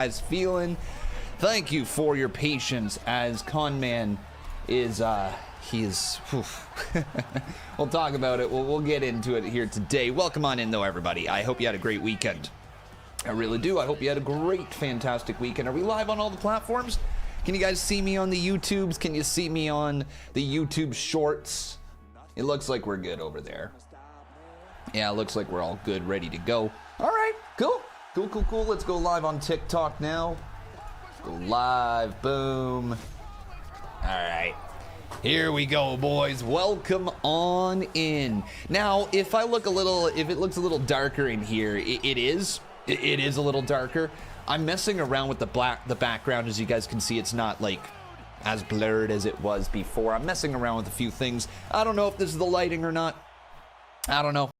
guys feeling? Thank you for your patience as Conman is we'll talk about it. We'll get into it here today. Welcome on in though, everybody. I hope you had a great weekend. I really do. I hope you had a great, fantastic weekend. Are we live on all the platforms? Can you guys see me on the YouTubes? Can you see me on the YouTube shorts? It looks like we're good over there. Yeah, it looks like we're all good, ready to go. All right, cool. Cool. Let's go live on TikTok now. Go live, boom. All right. Here we go, boys. Welcome on in. Now, if it looks a little darker in here, it is a little darker. I'm messing around with the background. As you guys can see, it's not like as blurred as it was before. I'm messing around with a few things. I don't know if this is the lighting or not. I don't know.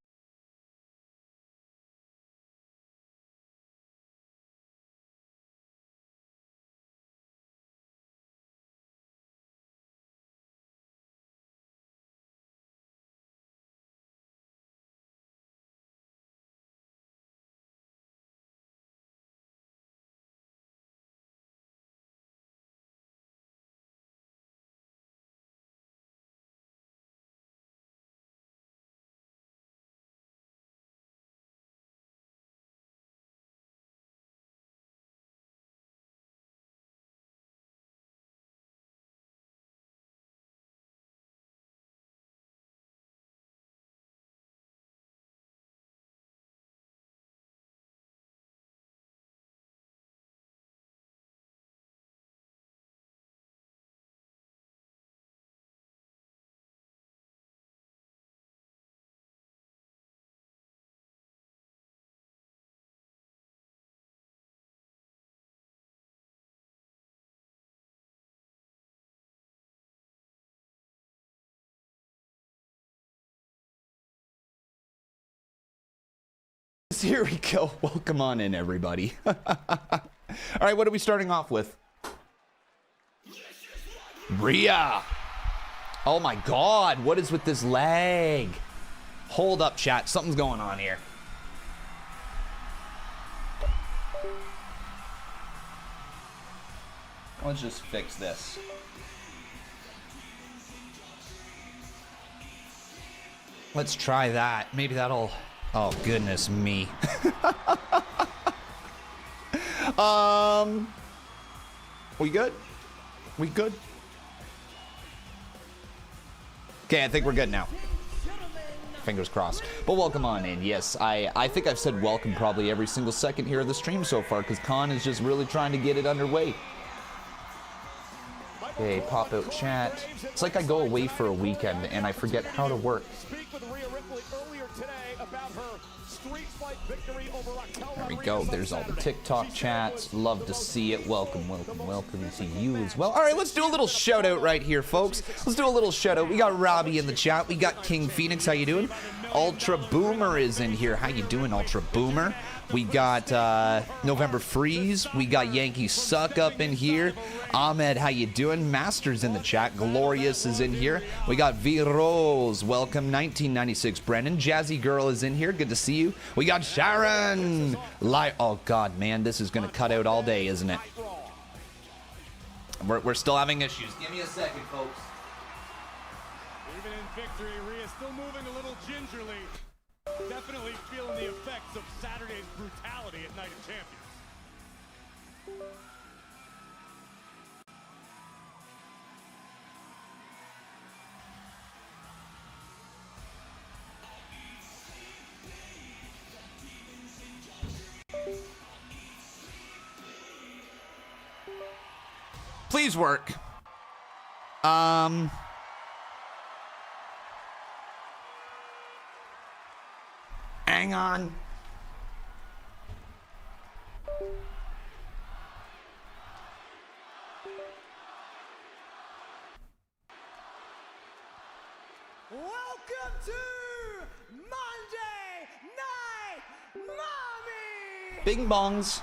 Here we go. Welcome on in, everybody. All right, what are we starting off with? Rhea. Oh my God, what is with this lag? Hold up, chat. Something's going on here. Let's just fix this. Let's try that. Maybe that'll... Oh, goodness me. We good? We good? Okay, I think we're good now. Fingers crossed. But welcome on in. Yes, I think I've said welcome probably every single second here of the stream so far, because Con is just really trying to get it underway. Okay, pop out chat. It's like I go away for a weekend and I forget how to work. There we go. There's all the TikTok chats. Love to see it. Welcome to you as well. All right, let's do a little shout out right here, folks. Let's do a little shout out. We got Robbie in the chat. We got King Phoenix. How you doing? Ultra Boomer is in here. How you doing, Ultra Boomer? We got November Freeze. We got Yankee Suck up in here. Ahmed, how you doing? Master's in the chat. Glorious is in here. We got V Rose. Welcome, 1996. Brennan. Jazzy Girl is in here. Good to see you. We got Sharon. Oh, God, man. This is going to cut out all day, isn't it? We're still having issues. Give me a second, folks. Even in victory, Rhea still moving a little gingerly. Definitely feeling the effects of Saturday's brutality at Night of Champions. Please work. Hang on. Welcome to Monday Night Mommy. Bing bongs.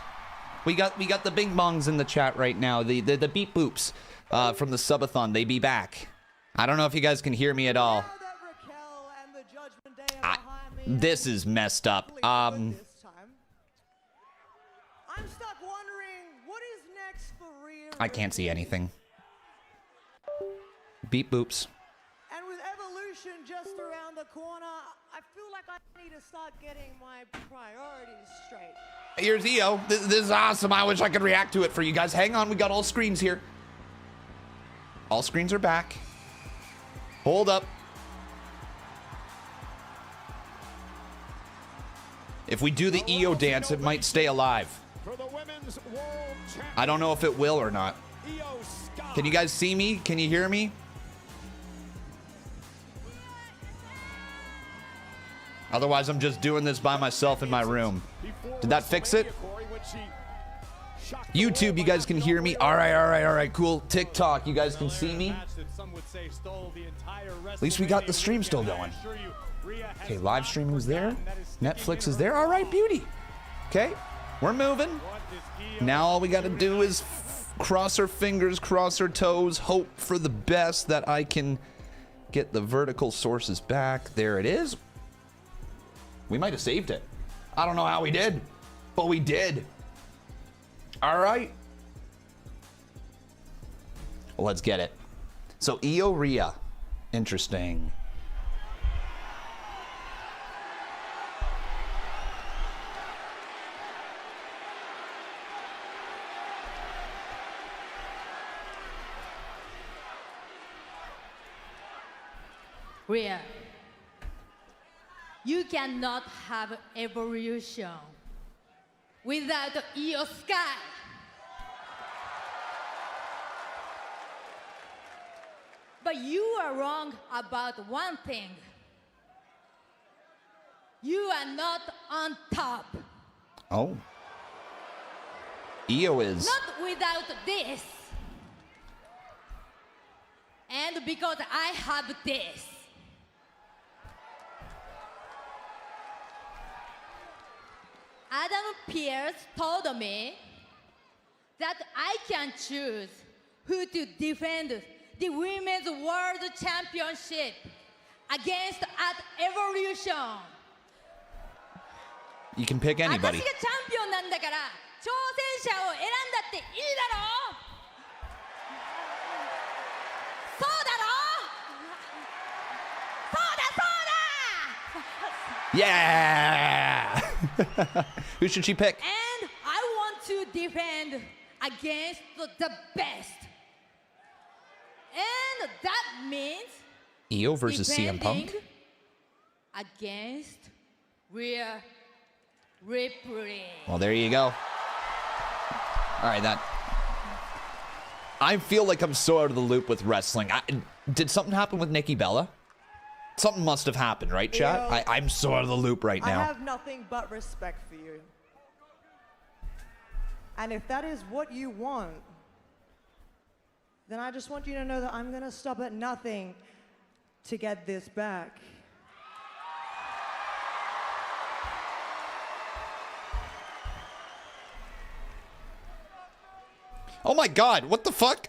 We got the bing bongs in the chat right now. The beep boops from the subathon. They be back. I don't know if you guys can hear me at all. This is messed up. I'm stuck wondering It's the Rhea I can't see anything. Beep boops. And with Evolution just around the corner, I feel like I need to start getting my priorities straight. Here's EO. This is awesome. I wish I could react to it for you guys. Hang on, we got all screens here. All screens are back. Hold up. If we do the EO dance, it might stay alive. I don't know if it will or not. Can you guys see me? Can you hear me? Otherwise, I'm just doing this by myself in my room. Did that fix it? YouTube, you guys can hear me? All right, cool. TikTok, you guys can see me? At least we got the stream still going. Okay, live streaming was there. Netflix is there. All right, beauty. Okay, we're moving. Now all we got to do is cross our fingers, cross our toes, hope for the best that I can get the vertical sources back. There it is. We might have saved it. I don't know how we did, but we did. All right. Well, let's get it. So EO Rhea. Interesting. Rhea, you cannot have evolution without Io Sky. But you are wrong about one thing. You are not on top. Oh. Io is. Not without this. And because I have this. Adam Pearce told me that I can choose who to defend the Women's World Championship against at Evolution. You can pick anybody. 私がチャンピオンなんだから挑戦者を選んだっていいだろう。そうだろう。そうだそうだ。 Yeah! Who should she pick? And I want to defend against the best. And that means Io versus CM Punk? Against Rhea Ripley. Well, there you go. All right, that. I feel like I'm so out of the loop with wrestling. Did something happen with Nikki Bella? Something must have happened, right, chat? I'm so out of the loop right now. I have nothing but respect for you. And if that is what you want, then I just want you to know that I'm going to stop at nothing to get this back. Oh my God, what the fuck?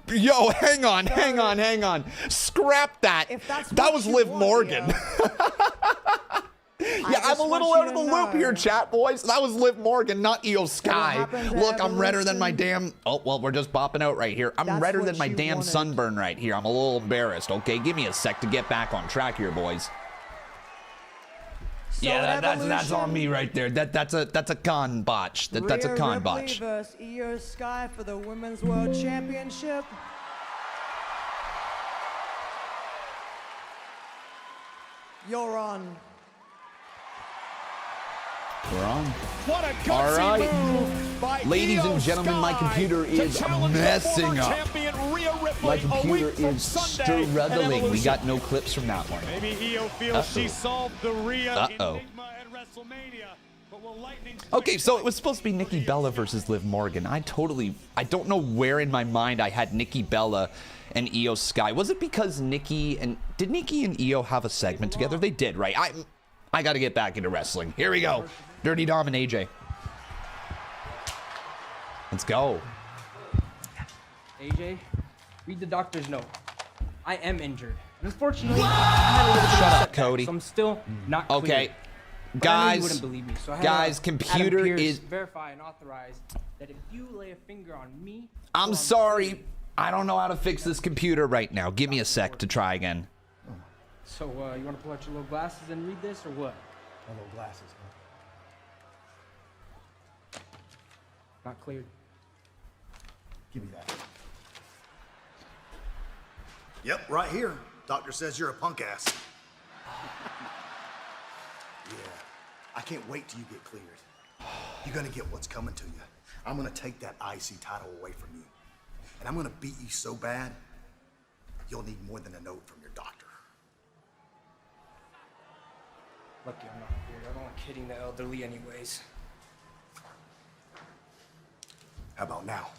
Yo, hang on. Scrap that. That was Liv Morgan. Yeah, I'm a little out of the loop here, chat boys. That was Liv Morgan, not Io Sky. Look, I'm redder than my damn... Oh, well, we're just bopping out right here. I'm redder than my damn sunburn right here. I'm a little embarrassed, okay? Give me a sec to get back on track here, boys. So yeah, that's on me right there. That's a con botch. That's a con botch. Rhea Ripley versus Io Sky for the Women's World Championship. You're on. We're on. What a gutsy All right. move by Ladies Io and gentlemen, my Sky computer to is challenge the messing former up. champion Rhea Ripley My a computer week from is Sunday at struggling. We Evolution. got no clips from that one. Maybe Io feels she solved the Rhea enigma at WrestleMania, but will lightning Okay, so it was supposed to be Nikki Bella versus Liv Morgan. I don't know where in my mind I had Nikki Bella and Io Sky. Was it because did Nikki and Io have a segment together? They did, right? I got to get back into wrestling. Here we go. Dirty Dom and AJ. Let's go. AJ, read the doctor's note. I am injured. Unfortunately, I had a little bit of Shut up, setback, Cody. So I'm still not clear. Okay. But I know you Guys, wouldn't believe me, so I had guys, Adam computer Pearce is... verify and authorize that if you lay a finger on me... I'm sorry. I don't know how to fix this computer right now. Give me a sec to try again. So, you want to pull out your little glasses and read this, or what? My little glasses, huh? Not cleared. Give me that. Yep, right here. Doctor says you're a punk ass. Yeah, I can't wait till you get cleared. You're gonna get what's coming to you. I'm gonna take that IC title away from you. And I'm gonna beat you so bad, you'll need more than a note from your doctor. Lucky I'm not here. I don't like hitting the elderly anyways. How about now?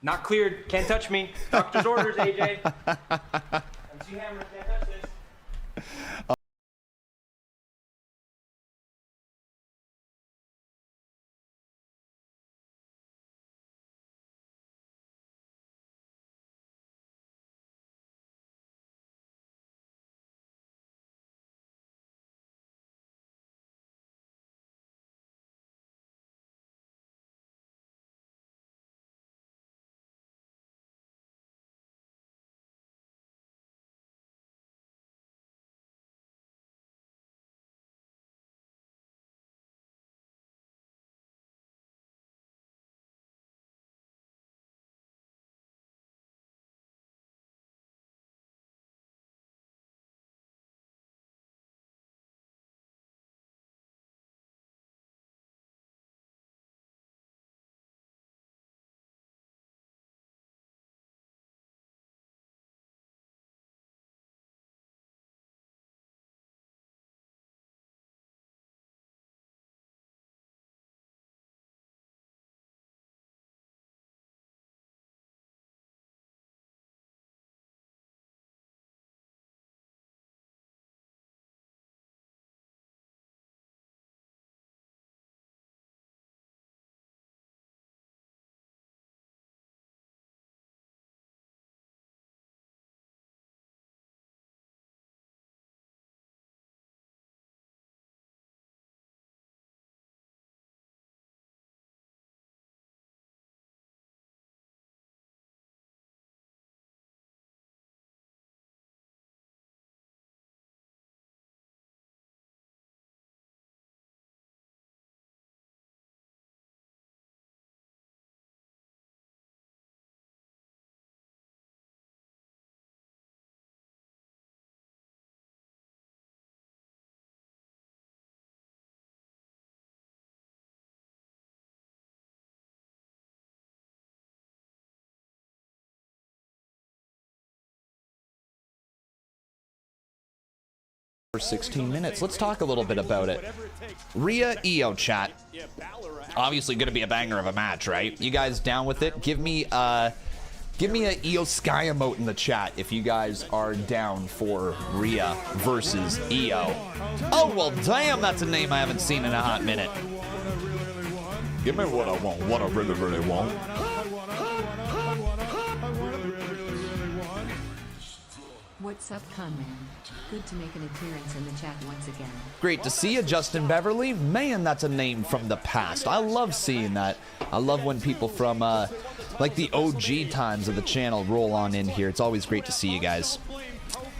Not cleared. Can't touch me. Doctor's orders, AJ. MC Hammer, can't touch this. For 16 minutes. Let's talk a little bit about it. Rhea EO chat. Obviously going to be a banger of a match, right? You guys down with it? Give me a EO Sky emote in the chat if you guys are down for Rhea versus EO. Oh, well, damn, that's a name I haven't seen in a hot minute. Give me what I want, what I really, really want. What's up, Conman? Good to make an appearance in the chat once again. Great to see you, Justin Beverly. Man, that's a name from the past. I love seeing that. I love when people from, like the OG times of the channel roll on in here. It's always great to see you guys.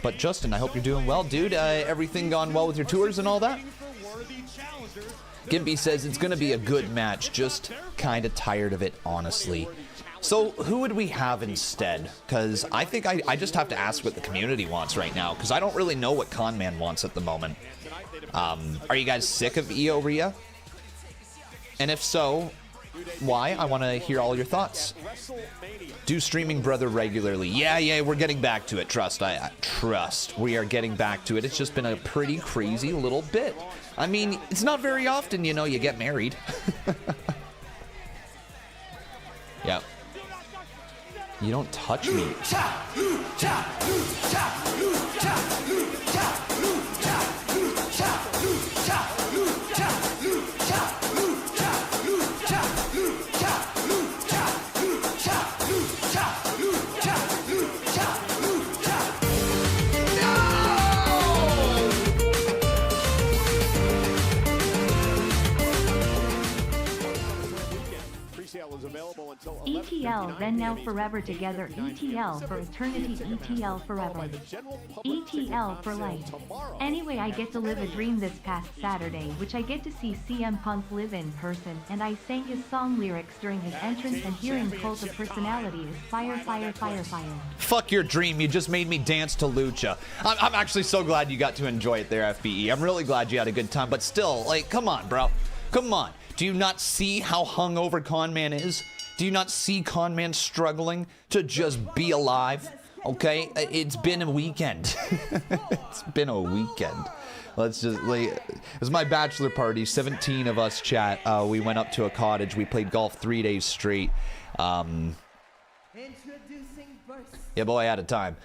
But Justin, I hope you're doing well, dude. Everything gone well with your tours and all that? Gimpy says it's going to be a good match. Just kind of tired of it, honestly. So who would we have instead? Because I think I just have to ask what the community wants right now, because I don't really know what Conman wants at the moment. Are you guys sick of EO Rhea? And if so, why? I want to hear all your thoughts. Do streaming brother regularly. Yeah, we're getting back to it. Trust. Trust. We are getting back to it. It's just been a pretty crazy little bit. I mean, it's not very often, you know, you get married. Yeah. You don't touch me. ETL, then now forever together. ETL for eternity. ETL forever. ETL for life. Anyway, I get to live a dream this past Saturday, which I get to see CM Punk live in person, and I sang his song lyrics during his entrance, and hearing Cult of Personality is fire, fire, fire, fire. Fuck your dream. You just made me dance to Lucha. I'm actually so glad you got to enjoy it there, FBE. I'm really glad you had a good time, but still, like, come on, bro. Come on. Do you not see how hungover Conman is? Do you not see Conman struggling to just be alive? Okay? It's been a weekend. It's been a weekend. Let's just, like, it was my bachelor party. 17 of us chat. We went up to a cottage. We played golf 3 days straight. Yeah, boy, I had a time.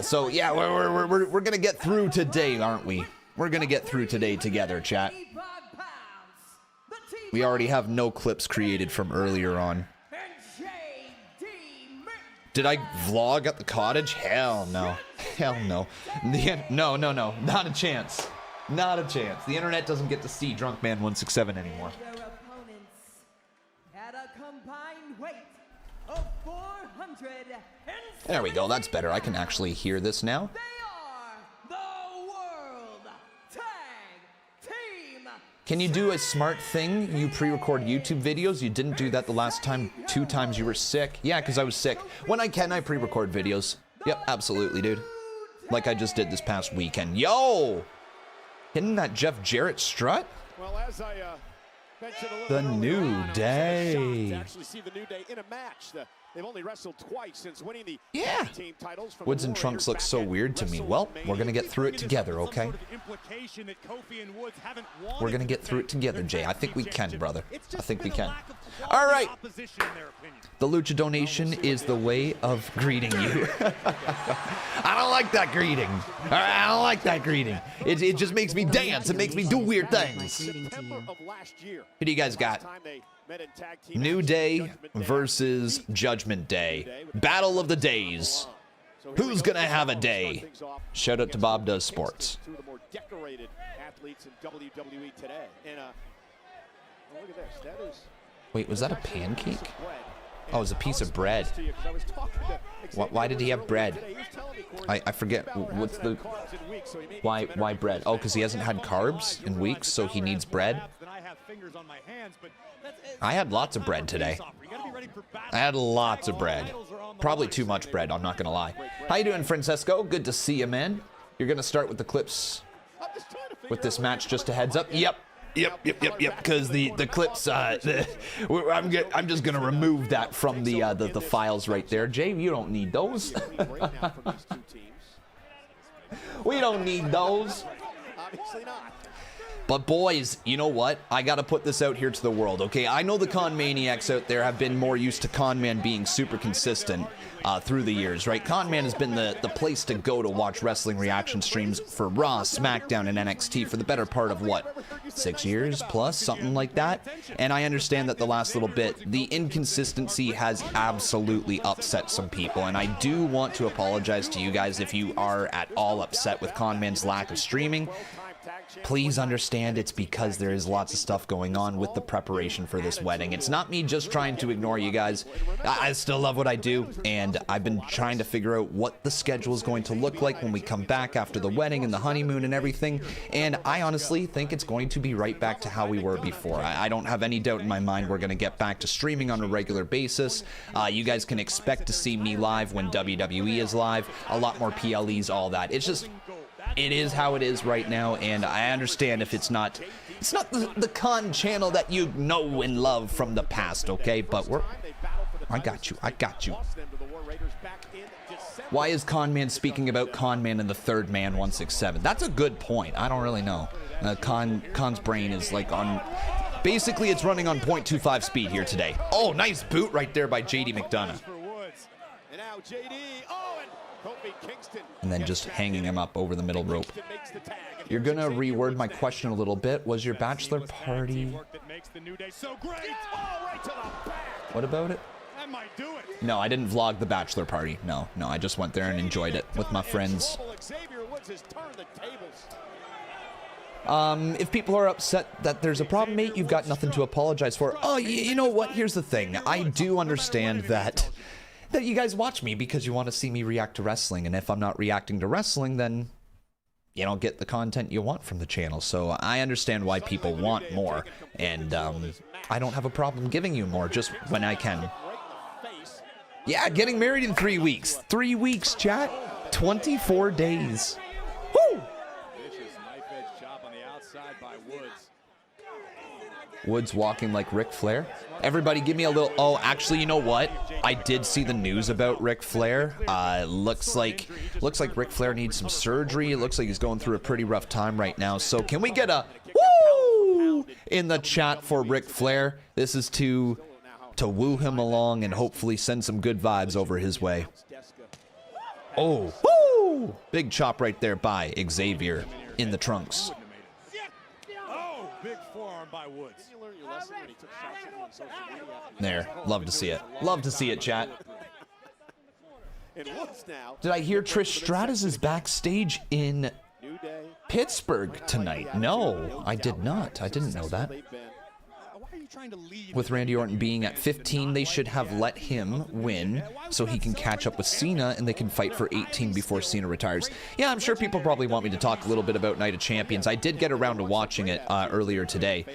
So, yeah, we're going to get through today, aren't we? We're going to get through today together, chat. We already have no clips created from earlier on. Did I vlog at the cottage? Hell no. Hell no. No. Not a chance. Not a chance. The internet doesn't get to see Drunk Man 167 anymore. There we go. That's better. I can actually hear this now. Can you do a smart thing? You pre-record YouTube videos? You didn't do that the last time. 2 times you were sick. Yeah, because I was sick. When I can, I pre-record videos. Yep, absolutely, dude. Like I just did this past weekend. Yo! Hitting that Jeff Jarrett strut? Well, as I mentioned a little New Day. Actually see the New Day in a match. They've only wrestled twice since winning the team titles from Woods and Trunks look so weird to me. Well, we're going to get through it together, okay? We're going to get through it together, Jay. I think we can, brother. I think we can. All right. The Lucha donation is the way of greeting you. I don't like that greeting. All right, I don't like that greeting. It just makes me dance. It makes me do weird things. Who do you guys got? New Day versus Judgment Day. Battle of the Days. Who's gonna have a day? Shout out to Bob Does Sports. Two of the more decorated athletes in WWE today. And look at this. That is. Wait, was that a pancake? Oh, it was a piece of bread. Why did he have bread? I forget. What's the... Why bread? Oh, because he hasn't had carbs in weeks, so he needs bread. I had lots of bread today. I had lots of bread. Probably too much bread, I'm not going to lie. How you doing, Francesco? Good to see you, man. You're going to start with the clips with this match, just a heads up. Yep. Because the clips, I'm just gonna remove that from the files right there. Jay, you don't need those. We don't need those. Obviously not. But boys, you know what? I gotta put this out here to the world, okay? I know the Con Maniacs out there have been more used to Conman being super consistent through the years, right? Conman has been the place to go to watch wrestling reaction streams for Raw, SmackDown, and NXT for the better part of, what, 6 years plus? Something like that? And I understand that the last little bit, the inconsistency has absolutely upset some people, and I do want to apologize to you guys if you are at all upset with Conman's lack of streaming. Please understand it's because there is lots of stuff going on with the preparation for this wedding. It's not me just trying to ignore you guys. I still love what I do, and I've been trying to figure out what the schedule is going to look like when we come back after the wedding and the honeymoon and everything, and I honestly think it's going to be right back to how we were before. I don't have any doubt in my mind we're going to get back to streaming on a regular basis. You guys can expect to see me live when WWE is live, a lot more PLEs, all that. It's just... it is how it is right now, and I understand if it's not the Con channel that you know and love from the past, okay? But I got you. Why is Conman speaking about Conman and the Third Man 167? That's a good point. I don't really know. Con's brain is like on... basically, it's running on 0.25 speed here today. Oh, nice boot right there by JD McDonough. And then just hanging him up over the middle rope. You're gonna reword my question a little bit. Was your bachelor party... what about it? No, I didn't vlog the bachelor party. No, I just went there and enjoyed it with my friends. If people are upset that there's a problem, mate, you've got nothing to apologize for. Oh, you know what? Here's the thing. I do understand that you guys watch me because you want to see me react to wrestling. And if I'm not reacting to wrestling, then you don't get the content you want from the channel. So I understand why people want more. And I don't have a problem giving you more just when I can. Yeah, getting married in 3 weeks. 3 weeks, chat. 24 days. Woo! Woods walking like Ric Flair. Everybody give me a little... Oh, actually, you know what? I did see the news about Ric Flair. Looks like Ric Flair needs some surgery. It looks like he's going through a pretty rough time right now. So can we get a woo in the chat for Ric Flair? This is to woo him along and hopefully send some good vibes over his way. Oh, woo! Big chop right there by Xavier in the trunks. Oh, big forearm by Woods. There, love to see it. Love to see it, chat. Did I hear Trish Stratus is backstage in Pittsburgh tonight? No, I did not. I didn't know that. With Randy Orton being at 15, they should have let him win so he can catch up with Cena and they can fight for 18 before Cena retires. Yeah, I'm sure people probably want me to talk a little bit about Night of Champions. I did get around to watching it earlier today.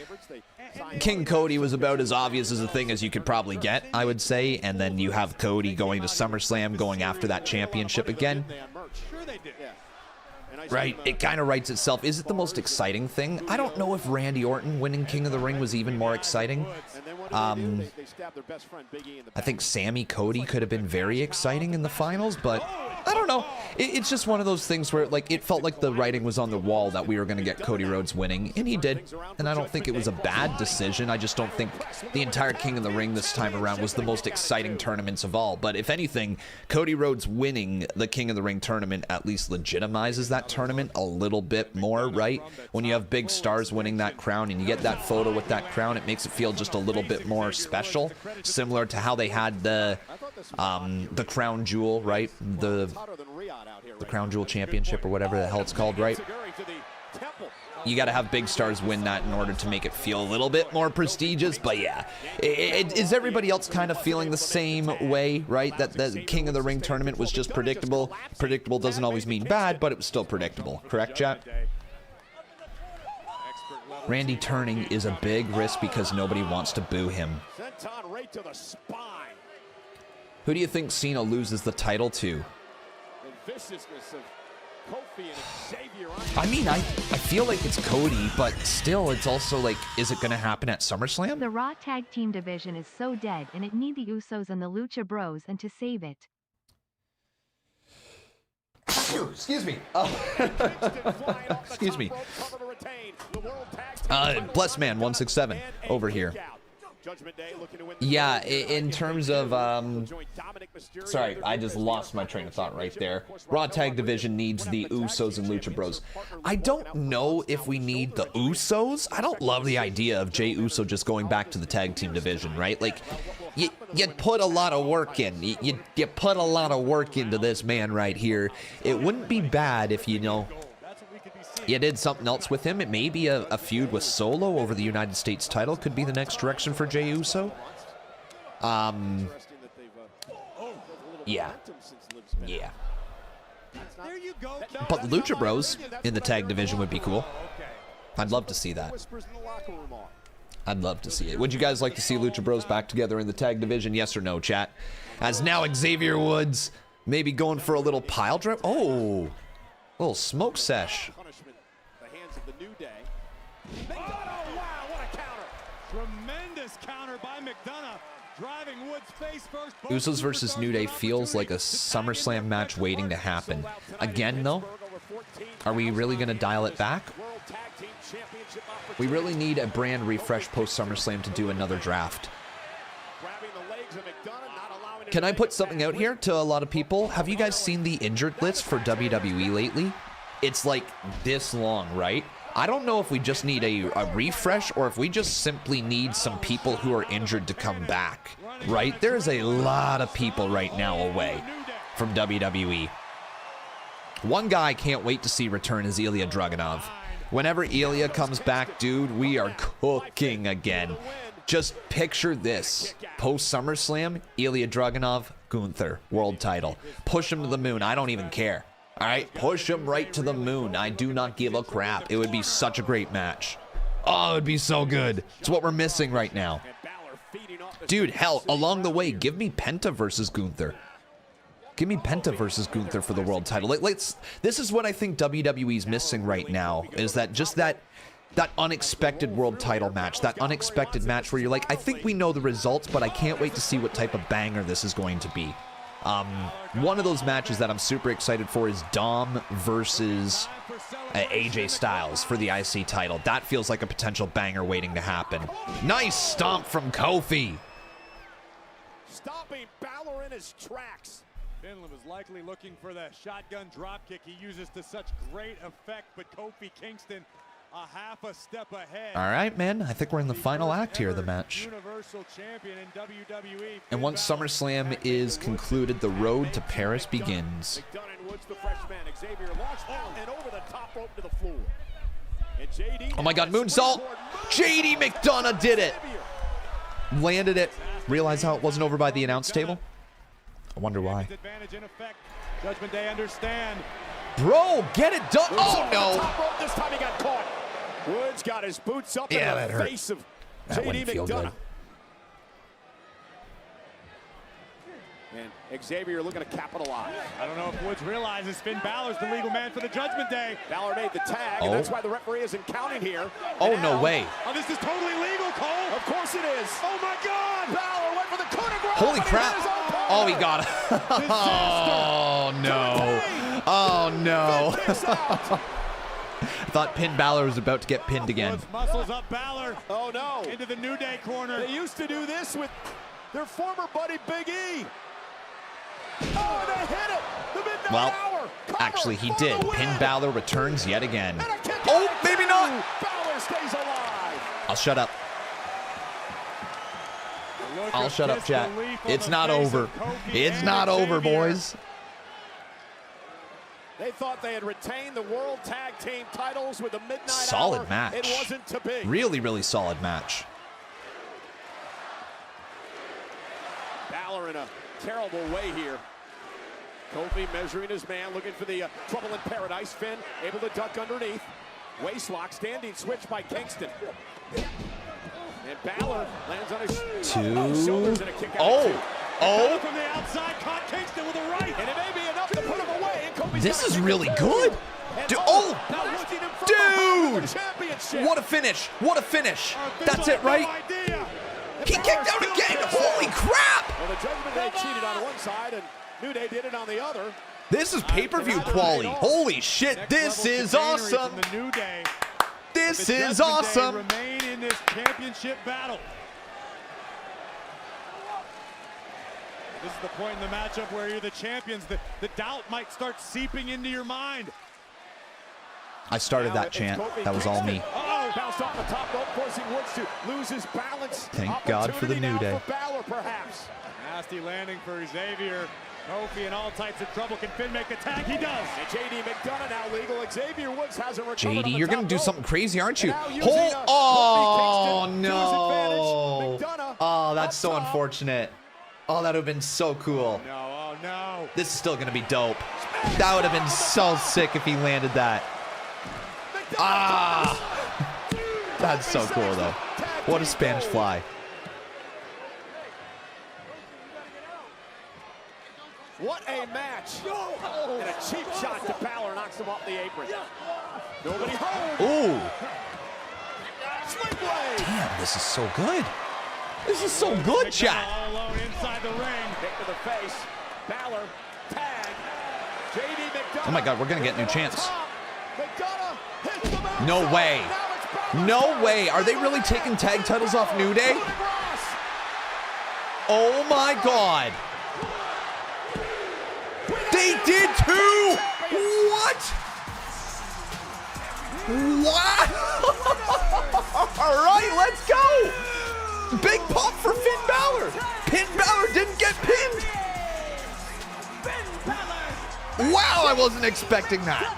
King Cody was about as obvious as a thing as you could probably get, I would say. And then you have Cody going to SummerSlam, going after that championship again. Right, it kind of writes itself. Is it the most exciting thing? I don't know if Randy Orton winning King of the Ring was even more exciting. I think Sami Cody could have been very exciting in the finals, but I don't know. It's just one of those things where like it felt like the writing was on the wall that we were going to get Cody Rhodes winning, and he did. And I don't think it was a bad decision. I just don't think the entire King of the Ring this time around was the most exciting tournaments of all. But if anything, Cody Rhodes winning the King of the Ring tournament at least legitimizes that tournament a little bit more, right? When you have big stars winning that crown and you get that photo with that crown, it makes it feel just a little bit more special, similar to how they had the crown jewel, right? The crown jewel championship or whatever the hell it's called, right? You got to have big stars win that in order to make it feel a little bit more prestigious. But yeah, is everybody else kind of feeling the same way, right? That the King of the Ring tournament was just predictable. Predictable doesn't always mean bad, but it was still predictable. Correct, chat? Randy turning is a big risk because nobody wants to boo him. Who do you think Cena loses the title to? I mean, I feel like it's Cody, but still, it's also like, is it going to happen at SummerSlam? The Raw Tag Team division is so dead and it need the Usos and the Lucha Bros and to save it. Excuse me. Excuse me. Blessed Man 167 over here. Yeah, in terms of, sorry, I just lost my train of thought right there. Raw Tag Division needs the Usos and Lucha Bros. I don't know if we need the Usos. I don't love the idea of Jey Uso just going back to the Tag Team Division, right? Like, you put a lot of work in. You put a lot of work into this man right here. It wouldn't be bad if, you know, you did something else with him. It may be a feud with Solo over the United States title. Could be the next direction for Jey Uso. Yeah. Yeah. But the Lucha Bros in the tag division would be cool. I'd love to see that. I'd love to see it. Would you guys like to see Lucha Bros back together in the tag division? Yes or no, chat? As now Xavier Woods maybe going for a little pile drive. Oh, little smoke sesh. Tremendous counter by McDonough, driving Woods face first. Usos versus New Day feels like a SummerSlam match waiting to happen. Again, though, are we really going to dial it back? We really need a brand refresh post SummerSlam to do another draft. Can I put something out here to a lot of people? Have you guys seen the injured list for WWE lately? It's like this long, right? I don't know if we just need a refresh or if we just simply need some people who are injured to come back, right? There's a lot of people right now away from WWE. One guy I can't wait to see return is Ilya Dragunov. Whenever Ilya comes back, dude, we are cooking again. Just picture this. Post SummerSlam, Ilya Dragunov, Gunther, world title. Push him to the moon. I don't even care. All right, push him right to the moon. I do not give a crap. It would be such a great match. Oh, it would be so good. It's what we're missing right now. Dude, hell, along the way, give me Penta versus Gunther. Give me Penta versus Gunther for the world title. This is what I think WWE's missing right now, is that unexpected world title match, that unexpected match where you're like, I think we know the results, but I can't wait to see what type of banger this is going to be. One of those matches that I'm super excited for is Dom versus AJ Styles for the IC title. That feels like a potential banger waiting to happen. Nice stomp from Kofi. Stopping Balor in his tracks. Finland was likely looking for the shotgun dropkick he uses to such great effect, but Kofi Kingston a half a step ahead. All right, man. I think we're in the final act here of the match. Universal champion in WWE. And once SummerSlam is concluded, the road to Paris begins. Oh my God, moonsault! JD McDonough did it! Landed it. Realize how it wasn't over by the announce table? I wonder why. Judgment Day understand. Bro, get it done! Oh no! This time he got caught. Woods got his boots up in the face of JD McDonough. And Xavier looking to capitalize. I don't know if Woods realizes Finn Balor's the legal man for the Judgment Day. Balor made the tag, and that's why the referee isn't counting here. Oh, no way. Oh, this is totally legal, Cole. Of course it is. Oh, my God. Balor went for the coup de grace. Holy crap. Oh, he got it. Oh, no. Oh, no. I thought Finn Balor was about to get pinned again. Muscles up Balor. Oh, no. Into the New Day corner. They used to do this with their former buddy Big E. Oh, they hit it. The midnight hour. Actually, he did. Finn Balor returns yet again. Oh, maybe not. Balor stays alive. I'll shut up. I'll shut up, chat. It's not over. It's not over, boys. They thought they had retained the World Tag Team titles with the midnight hour. Solid match. It wasn't to be. Really, really solid match. Balor in a terrible way here. Kofi measuring his man, looking for the trouble in paradise. Finn able to duck underneath. Waistlock, standing switch by Kingston. And Balor lands on his shoulders and a kick out. Oh. From the outside, caught Kingston with a right. And it may be enough to put him away. This is really good. Dude, dude. What a finish. What a finish. That's it, right? He kicked out again. Holy crap. Well, the Judgment Day cheated on one side and New Day did it on the other. This is pay-per-view quality. Holy shit. This is awesome. This is awesome. Remain in this championship battle. This is the point in the matchup where you're the champions. The doubt might start seeping into your mind. I started that chant. That was all me. Oh, bounced off the top rope, forcing Woods to lose his balance. Thank God for the New Day. For Balor, perhaps. Nasty landing for Xavier. Kofi in all types of trouble. Can Finn make the tag? He does. And JD McDonough now legal. Xavier Woods hasn't recovered. JD, you're going to do something crazy, aren't you? Oh, no. Oh, that's so unfortunate. Oh, that would have been so cool. No, oh, no. This is still going to be dope. That would have been so sick if he landed that. Ah. That's so cool, though. What a Spanish fly. What a match. And a cheap shot to Balor knocks him off the apron. Nobody home. Ooh. Damn, this is so good. This is so good, chat. All alone inside the ring. Kick to the face. Balor tag. JD McDonough. Oh my God, we're going to get new chants. No way. No way. Are they really taking tag titles off New Day? Oh my God. They did too. What? What? All right, let's go. Big pop for Finn Balor. Finn Balor didn't get pinned. Wow, I wasn't expecting that.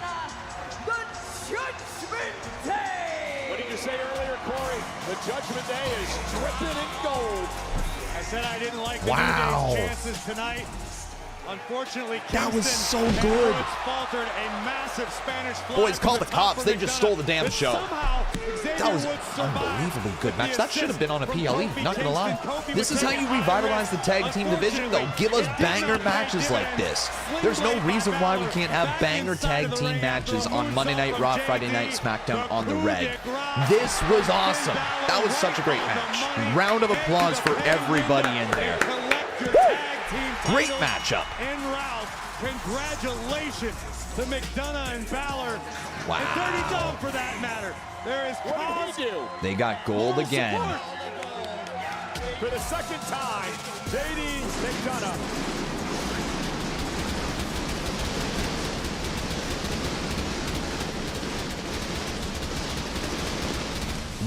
spinning gold. I said I didn't like the Wow. New Day's chances tonight. Unfortunately, That was Kingston so and good. Woods faltered a massive Spanish fly Boys, from call the top cops. for They just McDonough, stole the damn but show. somehow Xavier That was Woods an survived unbelievably good with match. the That should have been on a assist PLE, from not gonna lie. Kingston. Kofi This would is how take you it revitalize the tag team division, though. Give us banger matches like this. There's no reason why we can't have banger tag team matches on Monday Night Raw, Friday Night SmackDown on the Reg. This was awesome. That was such a great match. Round of applause for everybody in there. Great matchup. And Ralph, congratulations to McDonough and Balor. Wow. And Dirty Dog for that matter. There is What did he do? They got gold again. For the second time, JD McDonough.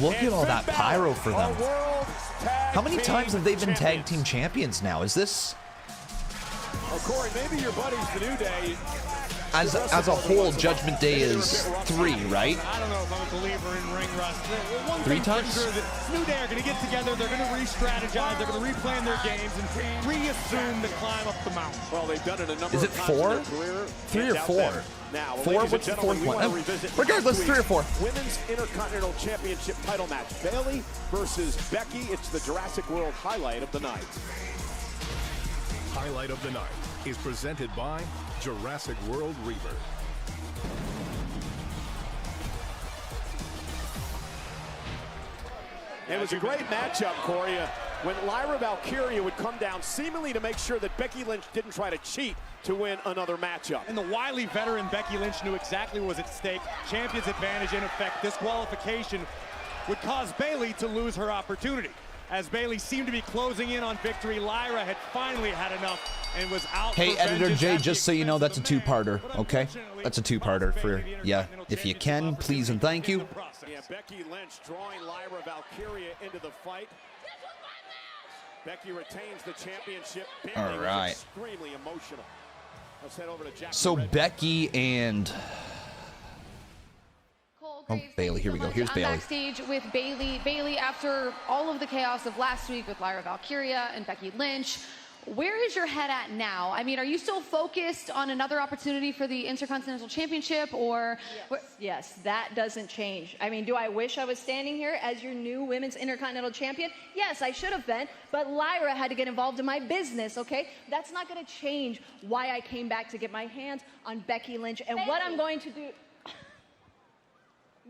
Look at all that pyro for Our them. world tag How many team times have they been tag champions. team champions now? Is this, Oh, Corey, maybe your buddies the New Day. as a whole, Judgment Day is 3, right? I don't know if I'm a believer in ring rust. One 3 thing's for times? Sure, that New Day are going to get together. They're going to re-strategize. They're going to replan their games and reassume the climb up the mountain. Well, they've done it a number Is of it times in 4? their career. 3 or Can't doubt 4? that. Now, 4? ladies and What's the gentlemen, fourth we one? want to revisit Regardless, next 3 or week's 4. Women's Intercontinental Championship title match. Bayley versus Becky. It's the Jurassic World highlight of the night. Highlight of the night is presented by Jurassic World Rebirth. It was a great matchup, Corey. When Lyra Valkyria would come down seemingly to make sure that Becky Lynch didn't try to cheat to win another matchup. And the wily veteran Becky Lynch knew exactly what was at stake. Champion's advantage, in effect, disqualification would cause Bayley to lose her opportunity. As Bayley seemed to be closing in on victory, Lyra had finally had enough and was out. Hey, for Editor vengeance Jay, at the just so you know, expense that's a of the man. two-parter, But okay? unfortunately, That's a two-parter lost for, Bayley the yeah, Intercontinental if you Championship can, please and thank in you. the process. Yeah, Becky Lynch drawing Lyra Valkyria into the fight. Becky retains the championship. Bayley All was right. extremely emotional. Let's head over to Jackie So Red. Becky and... Cole Oh, Graves, Bayley, thank here you we so go. much. Here's I'm Bayley. backstage with Bayley. Bayley, after all of the chaos of last week with Lyra Valkyria and Becky Lynch, where is your head at now? I mean, are you still focused on another opportunity for the Intercontinental Championship, or... Yes, that doesn't change. I mean, do I wish I was standing here as your new Women's Intercontinental Champion? Yes, I should have been, but Lyra had to get involved in my business, okay? That's not going to change why I came back to get my hands on Becky Lynch and what I'm going to do.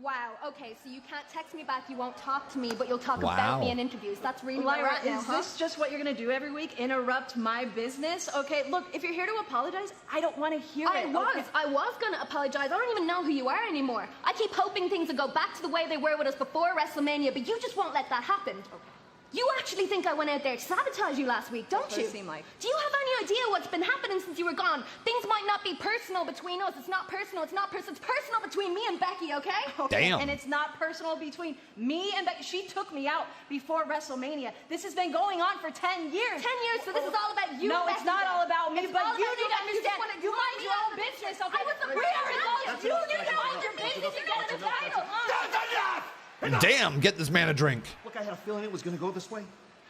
Wow, okay, so you can't text me back, you won't talk to me, but you'll talk Wow. about me in interviews. That's really where we're Lyra, at now, is huh? this just what you're going to do every week? Interrupt my business? Okay, look, if you're here to apologize, I don't want to hear it. okay? I was gonna apologize. I don't even know who you are anymore. I keep hoping things will go back to the way they were with us before WrestleMania, but you just won't let that happen. Okay. You actually think I went out there to sabotage you last week, don't That's what you? it seemed like. Do you have any idea what's been happening since you were gone? Things might not be personal between us. It's not personal. It's not personal. It's personal between me and Becky, okay? Damn. And it's not personal between me and Becky. She took me out before WrestleMania. This has been going on for 10 years. 10 years, so this is all about you, No, Becky. it's not all about me, It's but all you about need to You just understand. wanna You draw mind me your out own of it. business, okay? I was the You need to mind your business. You got the title. Damn, get this man a drink. Look, I had a feeling it was going to go this way.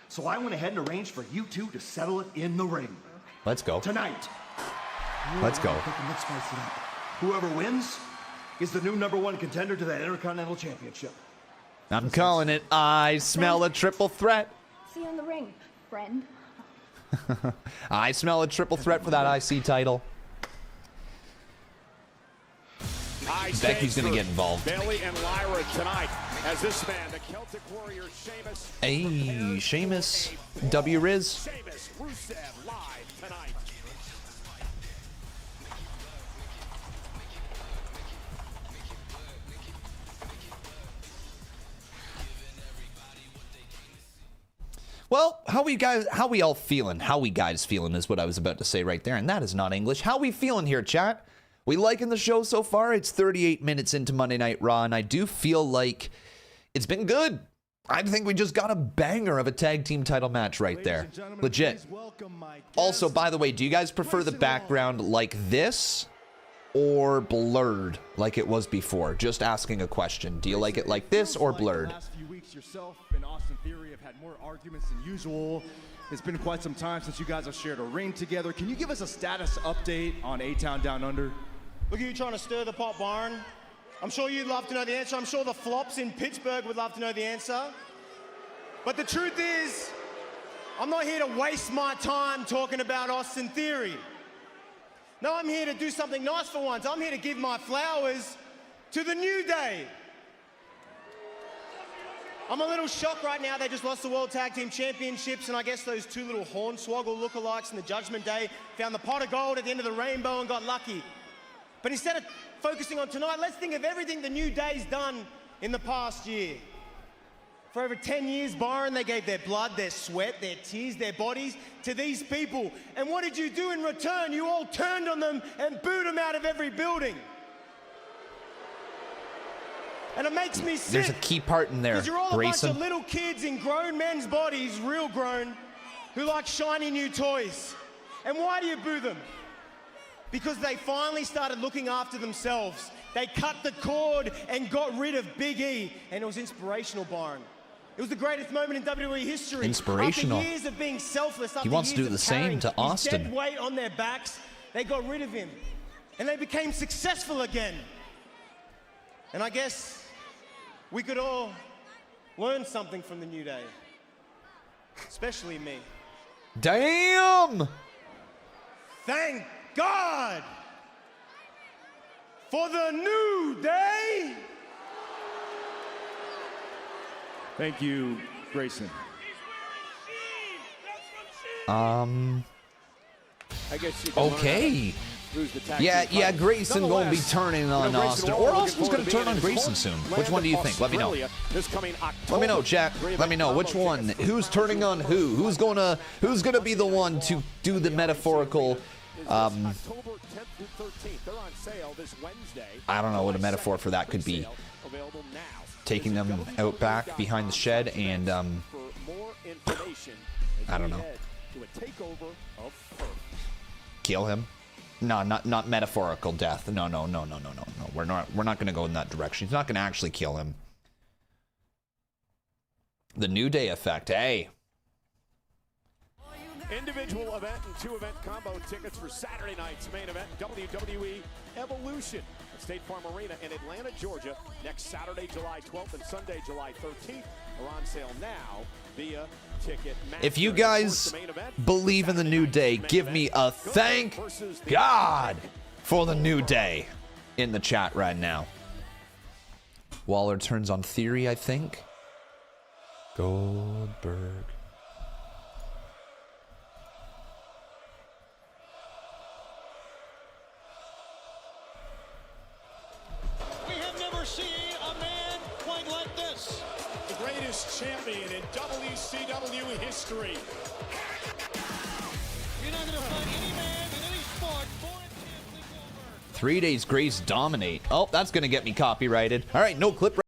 So I went ahead and arranged for you two to settle it in the ring. Let's go. Tonight. Let's go. Thinking, let's spice it up. Whoever wins is the new #1 contender to that Intercontinental Championship. I'm calling it. I smell a triple threat. See you in the ring, friend. I smell a triple threat for that IC title. Becky's gonna get involved. Bayley and Lyra tonight as this man, the Celtic Warrior Sheamus. Hey, Sheamus. W Riz. Sheamus Rusev live tonight. Well, how we all feeling? How we guys feeling is what I was about to say right there, and that is not English. How we feeling here, chat? We liking the show so far? It's 38 minutes into Monday Night Raw, and I do feel like it's been good. I think we just got a banger of a tag team title match right there. Legit. Also, by the way, do you guys prefer the background like this or blurred like it was before? Just asking a question. Do you like it like this or blurred? The last few weeks, yourself and Austin Theory have had more arguments than usual. It's been quite some time since you guys have shared a ring together. Can you give us a status update on A-Town Down Under? Look at you trying to stir the pot, Byron. I'm sure you'd love to know the answer. I'm sure the flops in Pittsburgh would love to know the answer. But the truth is, I'm not here to waste my time talking about Austin Theory. No, I'm here to do something nice for once. I'm here to give my flowers to the New Day. I'm a little shocked right now. They just lost the World Tag Team Championships, and I guess those two little hornswoggle lookalikes in the Judgment Day found the pot of gold at the end of the rainbow and got lucky. But instead of focusing on tonight, let's think of everything the New Day's done in the past year. For over 10 years, Byron, they gave their blood, their sweat, their tears, their bodies to these people. And what did you do in return? You all turned on them and booed them out of every building. And it makes me sick. There's a key part in there, because you're all Grayson. a bunch of little kids in grown men's bodies, real grown, who like shiny new toys. And why do you boo them? Because they finally started looking after themselves. They cut the cord and got rid of Big E, and it was inspirational, Byron. It was the greatest moment in WWE history. Inspirational. After years of being selfless, after He wants to do years the of same carrying to his Austin. dead weight on their backs, they got rid of him. And they became successful again. And I guess we could all learn something from the New Day. Especially me. Damn! Thank God for the New Day. Thank you, Grayson. I guess you can Okay. Yeah, Grayson gonna be turning on Austin. Or Austin's gonna turn on Grayson soon. Which one do you think? Let me know. Let me know, chat. Let me know which one. Who's turning on who? Who's gonna be the one to do the metaphorical? I don't know what a metaphor for that could be. Taking them out back behind the shed and I don't know. Kill him. No, not metaphorical death. No. We're not gonna go in that direction. He's not gonna actually kill him. The New Day effect, hey. Individual event and two-event combo tickets for Saturday night's main event, WWE Evolution at State Farm Arena in Atlanta, Georgia. Next Saturday, July 12th and Sunday, July 13th are on sale now via Ticketmaster. If you guys believe in the New Day, give me a thank God for the New Day in the chat right now. Waller turns on Theory, I think. Goldberg. We have never seen a man quite like this. The greatest champion in WCW history. You're not going to find any man in any sport more intensely Goldberg. 3 days Grace dominate. Oh, that's going to get me copyrighted. All right, no clip.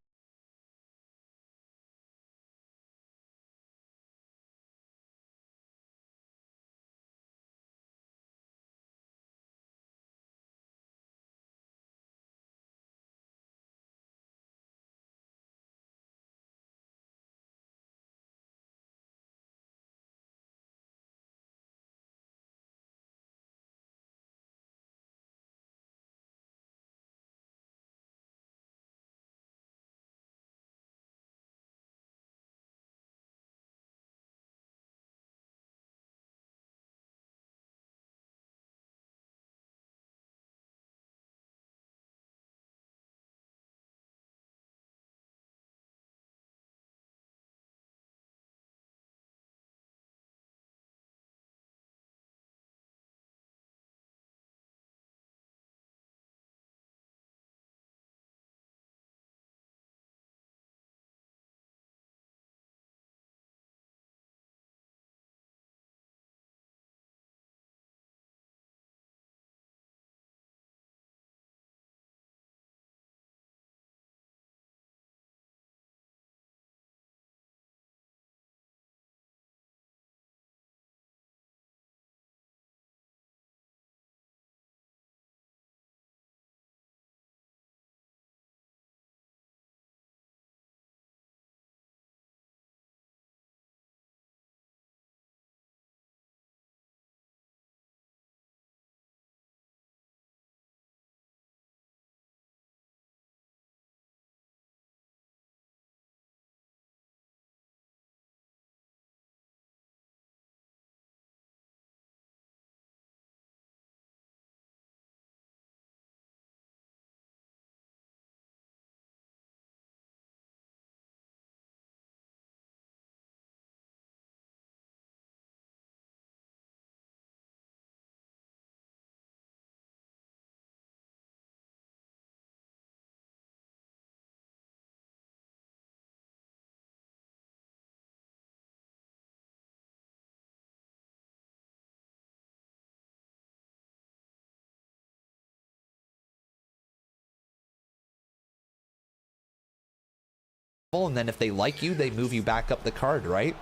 and then if they like you, they move you back up the card, right?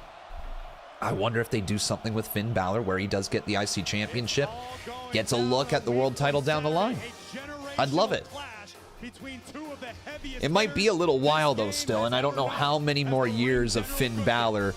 I wonder if they do something with Finn Balor where he does get the IC Championship, gets a look at the world title down the line. I'd love it. It might be a little while, though, still, and I don't know how many more years of Finn Balor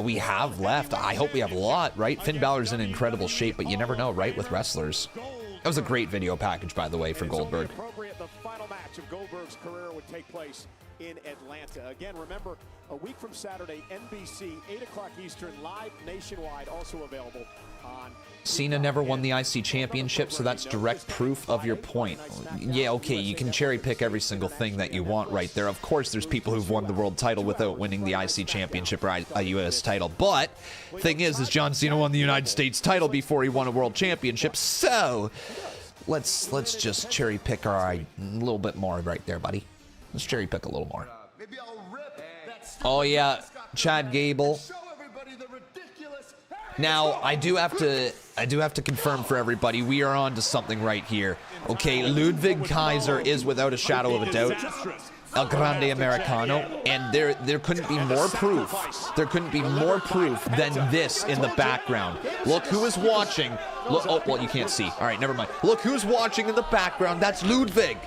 we have left. I hope we have a lot, right? Finn Balor's in incredible shape, but you never know, right, with wrestlers. That was a great video package, by the way, for Goldberg. The final match of Goldberg's career would take place in Atlanta. Again, remember, a week from Saturday, NBC, 8 o'clock Eastern, live nationwide, also available on... Cena never won the IC Championship, so that's direct proof of your point. Yeah, okay, you can cherry pick every single thing that you want right there. Of course, there's people who've won the world title without winning the IC Championship or a US title. But, thing is John Cena won the United States title before he won a world championship, so... Let's just cherry pick a little bit more right there, buddy. Let's cherry pick a little more. Oh yeah, Chad Gable. Now I do have to confirm for everybody, we are on to something right here. Okay, Ludwig Kaiser is without a shadow of a doubt El Grande Americano, and there couldn't be more proof. There couldn't be more proof than this in the background. Look who is watching. Look, oh, well, you can't see. All right, never mind. Look who's watching in the background. That's Ludwig.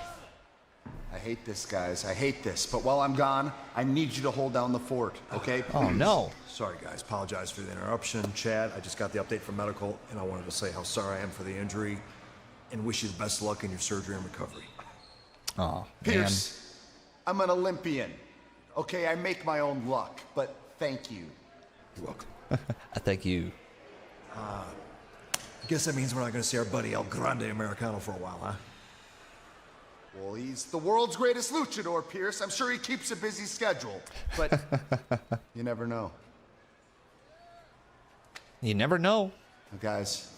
I hate this, guys. I hate this. But while I'm gone, I need you to hold down the fort, okay? Oh, no. Sorry, guys. Apologize for the interruption. Chad, I just got the update from medical, and I wanted to say how sorry I am for the injury and wish you the best luck in your surgery and recovery. Oh, Pierce, I'm an Olympian. Okay, I make my own luck, but thank you. You're welcome. Thank you. I guess that means we're not going to see our buddy El Grande Americano for a while, huh? Well, he's the world's greatest luchador, Pierce. I'm sure he keeps a busy schedule, but you never know. You never know. Guys,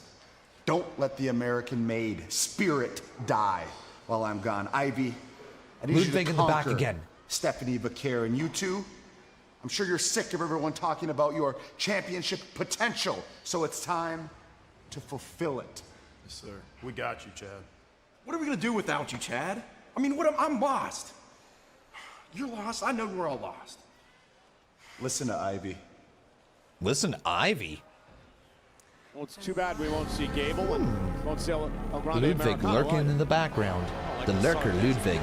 don't let the American-made spirit die while I'm gone. Ivy, I need Ludwig you to in the back conquer again. Stephanie Vaquer, and you two, I'm sure you're sick of everyone talking about your championship potential, so it's time to fulfill it. Yes, sir. We got you, Chad. What are we gonna do without you, Chad? I mean, I'm lost. You're lost. I know we're all lost. Listen to Ivy. Listen to Ivy? Well, it's too bad we won't see Gable and won't see El Grande Ludwig Americano lurking either. in the background. The lurker, Ludwig.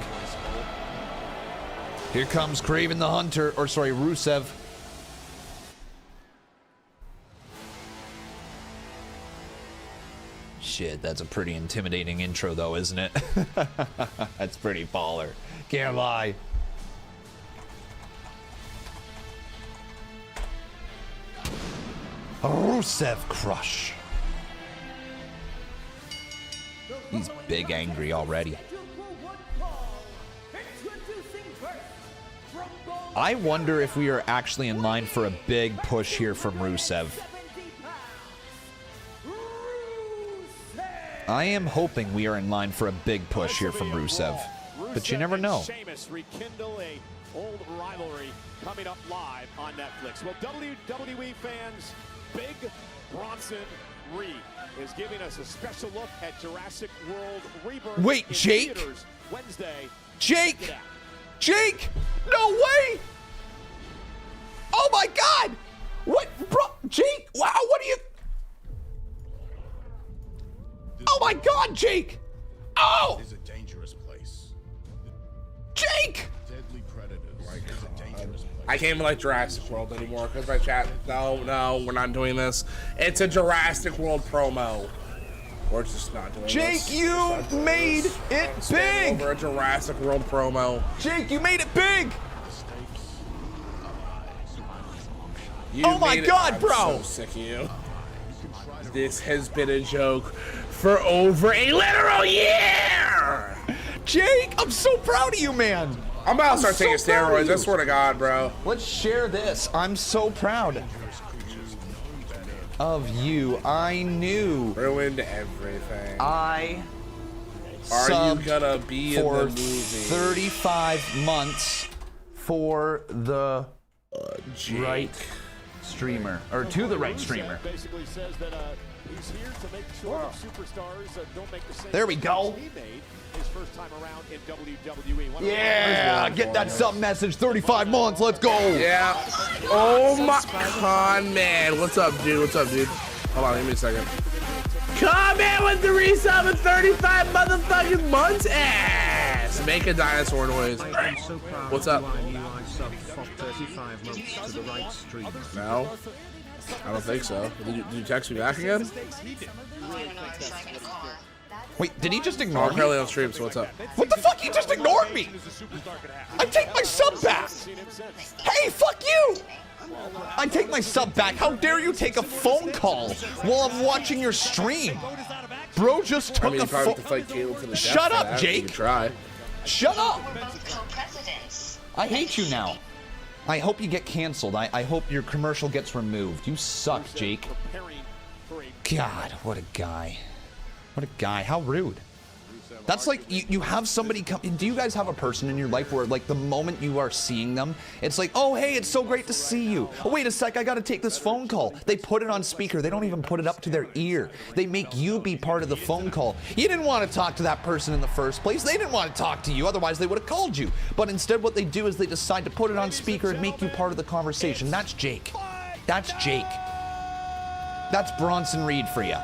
Here comes Kraven the Hunter, or sorry, Rusev. Shit, that's a pretty intimidating intro though, isn't it? That's pretty baller. Can't lie. Rusev crush. He's big angry already. I wonder if we are actually in line for a big push here from Rusev. I am hoping we are in line for a big push here from Rusev, but you never know. Sheamus rekindle a old rivalry coming up live on Netflix. Well, WWE fans, big Bronson Reed is giving us a special look at Jurassic World Rebirth. Wait, in Jake? theaters Wednesday. Jake! Jake! No way! Oh my God! What, bro? Jake? Wow, what are you? Oh my God, Jake! Oh! It's a dangerous place. Jake! Deadly predators. Like, it's a dangerous place. I can't even like Jurassic World anymore because my chat. No, we're not doing this. It's a Jurassic World promo. We're just not doing Jake, this. you made it big! Over a Jurassic World promo. Jake, you made it big! You Oh my made it- God, I'm bro! so sick of you. This has been a joke for over a literal year! Jake, I'm so proud of you, man! I'm about to start so taking proud of steroids, you. I swear to God, bro. Let's share this. I'm so proud of you. I knew. Ruined everything. I Are subbed you gonna be in for the movie? 35 months for the Jake. right streamer, or to the right streamer. Basically says that he's here to make sure that superstars don't make the same There we go. he made his first time around in WWE. Yeah, get that sub message. 35 months. Let's go. Yeah. Oh my God, man. What's up, dude? What's up, dude? Hold on, give me a second. Come in with the resub in 35 motherfucking months. Ass. Make a dinosaur noise. What's up? No, I don't think so. Did you text me back again? Wait, did he just ignore me? I'm currently on stream, so what's up? What the fuck? He just ignored me. I take my sub back. Hey, fuck you. I take my sub back. How dare you take a phone call while I'm watching your stream? Bro just took a phone. Shut up, Jake. Try. Shut up. I hate you now. I hope you get canceled. I hope your commercial gets removed. You suck, Jake. God, what a guy. What a guy. How rude. That's like, you have somebody come. Do you guys have a person in your life where, like, the moment you are seeing them, it's like, oh, hey, it's so great to see you. Oh, wait a sec, I gotta take this phone call. They put it on speaker. They don't even put it up to their ear. They make you be part of the phone call. You didn't want to talk to that person in the first place. They didn't want to talk to you. Otherwise, they would have called you. But instead, what they do is they decide to put it on speaker and make you part of the conversation. That's Jake. That's Jake. That's Bronson Reed for you.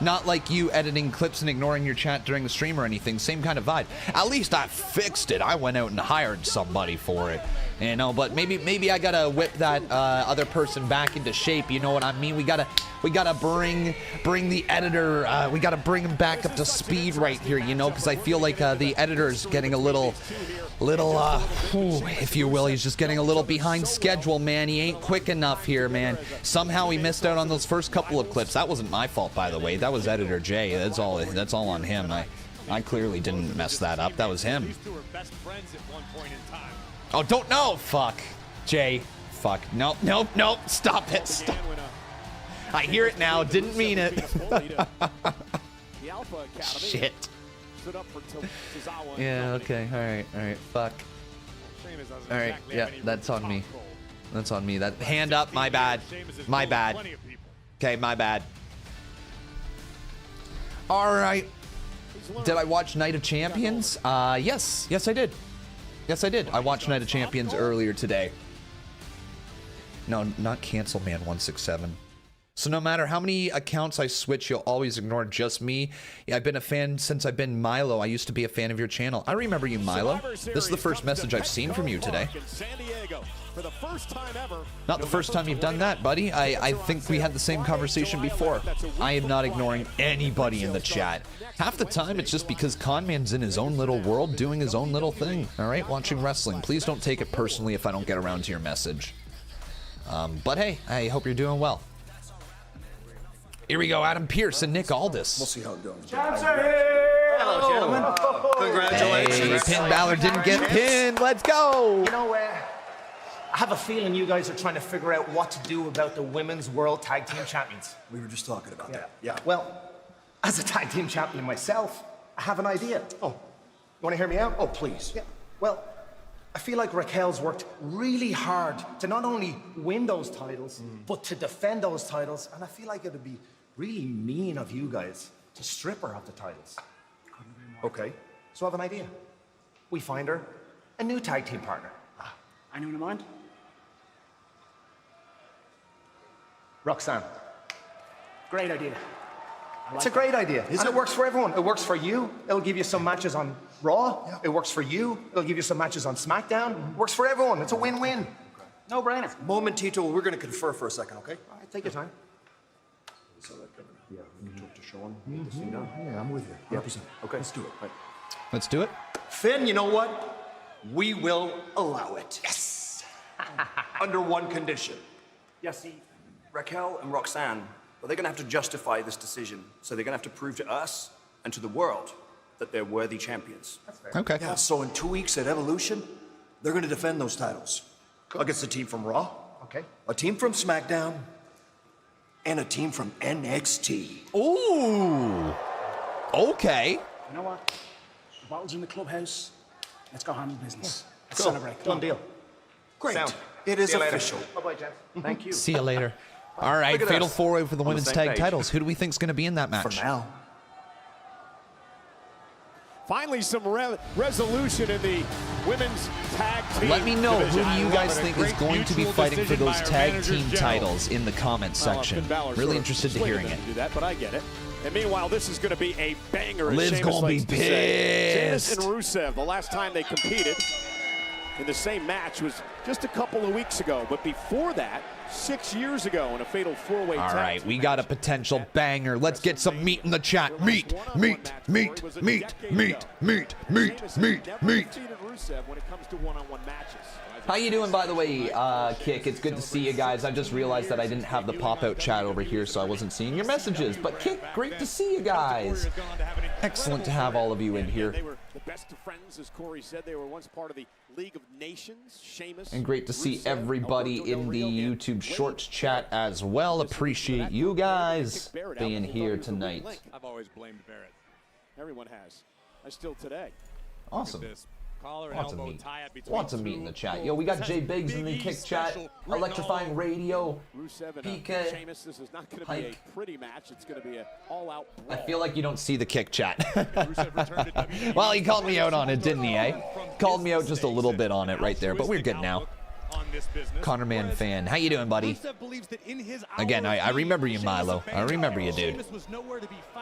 Not like you editing clips and ignoring your chat during the stream or anything. Same kind of vibe. At least I fixed it. I went out and hired somebody for it. You know, but maybe I gotta whip that other person back into shape. You know what I mean? We gotta bring the editor. We gotta bring him back up to speed right here. You know, because I feel like the editor's getting a little, if you will, he's just getting a little behind schedule, man. He ain't quick enough here, man. Somehow he missed out on those first couple of clips. That wasn't my fault, by the way. That was editor Jay. That's all on him. I clearly didn't mess that up. That was him. Oh, don't know. Fuck. Jay. Fuck. Nope. Stop it. Stop. I hear it now. Didn't mean it. Shit. Yeah, okay. All right. Fuck. All right. Yeah, that's on me. That's on me. That hand up. My bad. My bad. Okay, my bad. All right. Did I watch Night of Champions? Yes. Yes, I did. Yes, I did. I watched Night of Champions earlier today. No, not Cancel Man 167. So no matter how many accounts I switch, you'll always ignore just me. Yeah, I've been a fan since I've been Milo. I used to be a fan of your channel. I remember you, Milo. This is the first message I've seen from you today. Not the first time you've done that, buddy. I think we had the same conversation before. I am not ignoring anybody in the chat. Half the time, it's just because Conman's in his own little world doing his own little thing. All right, watching wrestling. Please don't take it personally if I don't get around to your message. But hey, I hope you're doing well. Here we go, Adam Pearce and Nick Aldis. We'll see how it goes. Hello, gentlemen. Congratulations. Hey, Finn Balor didn't get pinned. Let's go. You know, I have a feeling you guys are trying to figure out what to do about the Women's World Tag Team Champions. We were just talking about that. Yeah. Well, as a tag team champion myself, I have an idea. Oh, you want to hear me out? Oh, please. Yeah. Well, I feel like Raquel's worked really hard to not only win those titles, but to defend those titles. And I feel like it'd be really mean of you guys to strip her of the titles. Okay, so I have an idea. We find her a new tag team partner. Anyone in mind? Roxanne. Great idea. It's a great idea. And it works for everyone. It works for you. It'll give you some matches on Raw. Yeah. It works for you. It'll give you some matches on SmackDown. It works for everyone. It's a win-win. Okay. No brainer. Momentito, we're going to confer for a second, okay? All right, take your time. Yeah, we can talk to Sean. Yeah, I'm with you. 100%. Okay, let's do it. Right. Let's do it. Finn, you know what? We will allow it. Yes! Under one condition. Yeah, see, Raquel and Roxanne, well, they're going to have to justify this decision. So they're going to have to prove to us and to the world that they're worthy champions. That's fair. Okay. Yeah, so in 2 weeks at Evolution, they're going to defend those titles against a team from Raw, Okay. a team from SmackDown, and a team from NXT. Ooh. Okay. you know what? The bottle's in the clubhouse. Let's go handle business. Celebrate. Done deal. Great. Sound. It is official. Bye-bye, gents. Thank you. See you later. All right, Look at fatal us. four-way for the On the women's same tag page. titles. Who do we think is going to be in that match? For now. Finally, some resolution in the women's tag team Let me know division. who you guys think is going to be fighting for those tag team titles in the comments section. Finn Balor Really sort of interested to persuaded hearing them it. to do that, but I get it. And meanwhile, this is going to be a banger. as Liv's Sheamus gonna be likes to say. Sheamus pissed. and Rusev, the last time they competed in the same match was just a couple of weeks ago. But before that, 6 years ago in a fatal four-way All tag right, team we got a potential banger. Let's get some meat in the chat. Meat, meat, meat, meat, meat, meat, meat, meat, meat. defeated Rusev when it comes to one-on-one matches. How you doing, by the way, Kick? It's good to see you guys. I just realized that I didn't have the pop-out chat over here, so I wasn't seeing your messages. But Kick, great to see you guys. Excellent to have all of you in here. They were the best of friends, as Corey said. They were once part of the League of Nations. Sheamus And great to see Rusev, everybody Alberto in the Del Rio, YouTube Shorts chat as well. Appreciate you guys being here tonight. I've always blamed Barrett. Everyone has. I still today. Awesome. Collar and Lots of elbow meat. tie-up between Lots of meat in the chat. Yo, we got Jay Biggs in the Kick chat. Electrifying Radio. Rusev and PK. Sheamus, this is not going to be a pretty match. It's going to be an all-out I brawl. feel like you don't see the Kick chat. Well, he called me out on it, didn't he, eh? Called me out just a little bit on it right there, but we're good now. Connor Man fan. How you doing, buddy? Again, I remember you, Milo. I remember you, dude.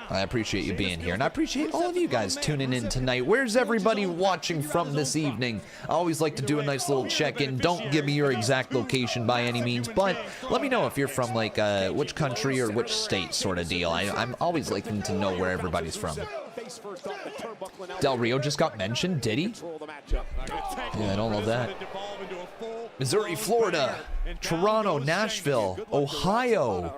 I appreciate you being here, and I appreciate all of you guys tuning in tonight. Where's everybody watching from this evening? I always like to do a nice little check-in. Don't give me your exact location by any means, but let me know if you're from, like, which country or which state sort of deal. I'm always liking to know where everybody's from. Del Rio just got mentioned, did he? Yeah, I don't know that. Missouri, Florida, Toronto, Nashville, Ohio,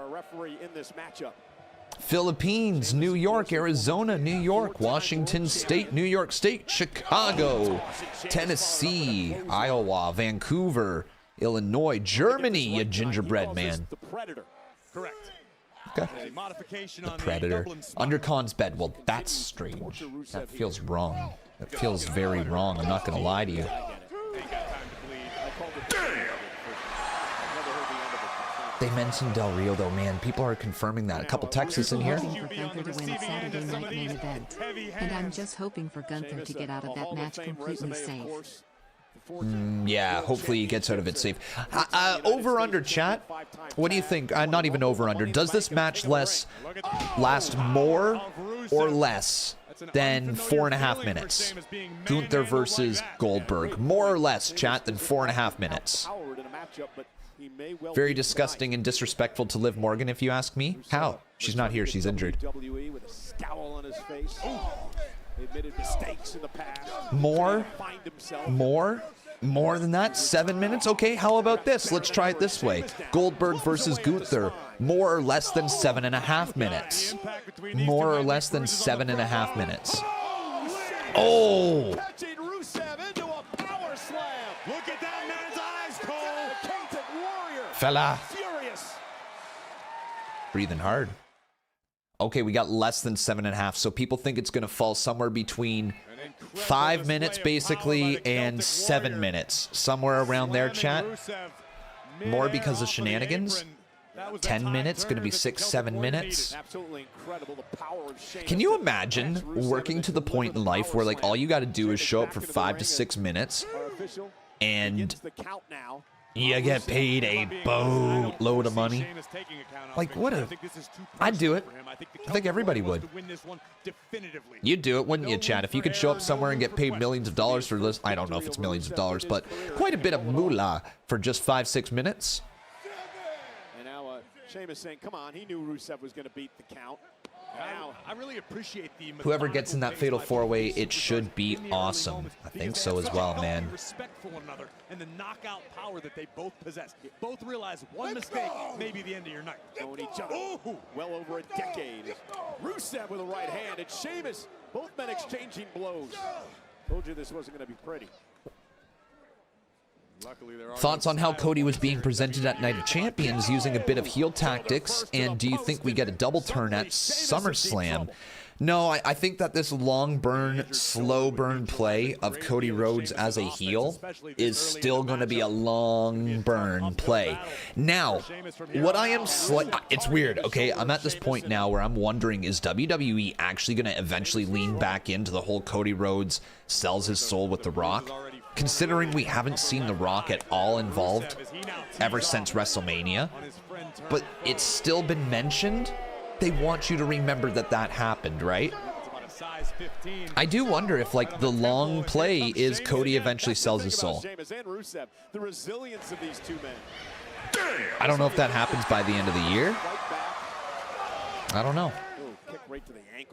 Philippines, New York, Arizona, New York, Washington State, New York State, Chicago, Tennessee, Iowa, Vancouver, Illinois, Germany, you gingerbread man. Correct. Okay. The Predator. Under Khan's bed. Well, that's strange. That feels wrong. That feels very wrong. I'm not going to lie to you. They mentioned Del Rio, though, man. People are confirming that. A couple Texas in here. For Gunther to win Saturday night main event. And I'm just hoping for Gunther to get out of that match completely safe. Yeah, hopefully he gets out of it safe. Over under chat. What do you think? Not even over under. Does this match last more or less than 4.5 minutes? Gunther versus Goldberg. More or less, chat, than 4.5 minutes. Very disgusting and disrespectful to Liv Morgan, if you ask me. How? She's not here. She's injured. WWE with a scowl on his face. He admitted mistakes in the past. More than that? 7 minutes? Okay, how about this? Let's try it this way. Goldberg versus Gunther. More or less than 7.5 minutes. More or less than 7.5 minutes. Oh! Catching Rusev into a power slam. Look at that man's eyes, Cole. Celtic Warrior. Fella. Furious. Breathing hard. Okay, we got less than 7.5, so people think it's going to fall somewhere between 5 minutes, basically, and 7 minutes. Somewhere around there, chat. More because of shenanigans. 10 minutes, going to be 6-7 minutes. Can you imagine working to the point in life where, like, all you got to do is show up for 5 to 6 minutes, and you get paid a boatload of money? Like, what a... I'd do it. I think everybody would. You'd do it, wouldn't you, Chad? If you could show up somewhere and get paid millions of dollars for this... I don't know if it's millions of dollars, but quite a bit of moolah for just 5-6 minutes. And now Sheamus saying, come on, he knew Rusev was going to beat the count. Now, I really appreciate the Whoever gets in that fatal four-way, it should be awesome. I think so as well, man. Respect for one another and the knockout power that they both possess. Both realize one mistake may be the end of your night. Knowing each other well over a decade. Rusev with a right hand and Sheamus, both men exchanging blows. Told you this wasn't going to be pretty. Thoughts on how Cody was being presented at Night of Champions using a bit of heel tactics, and do you think we get a double turn at SummerSlam? No, I think that this long burn, slow burn play of Cody Rhodes as a heel is still going to be a long burn play. Now, what I am it's weird, okay? I'm at this point now where I'm wondering, is WWE actually going to eventually lean back into the whole Cody Rhodes sells his soul with The Rock? Considering we haven't seen The Rock at all involved ever since WrestleMania, but it's still been mentioned. They want you to remember that that happened, right? I do wonder if, like, the long play is Cody eventually sells his soul. I don't know if that happens by the end of the year. I don't know.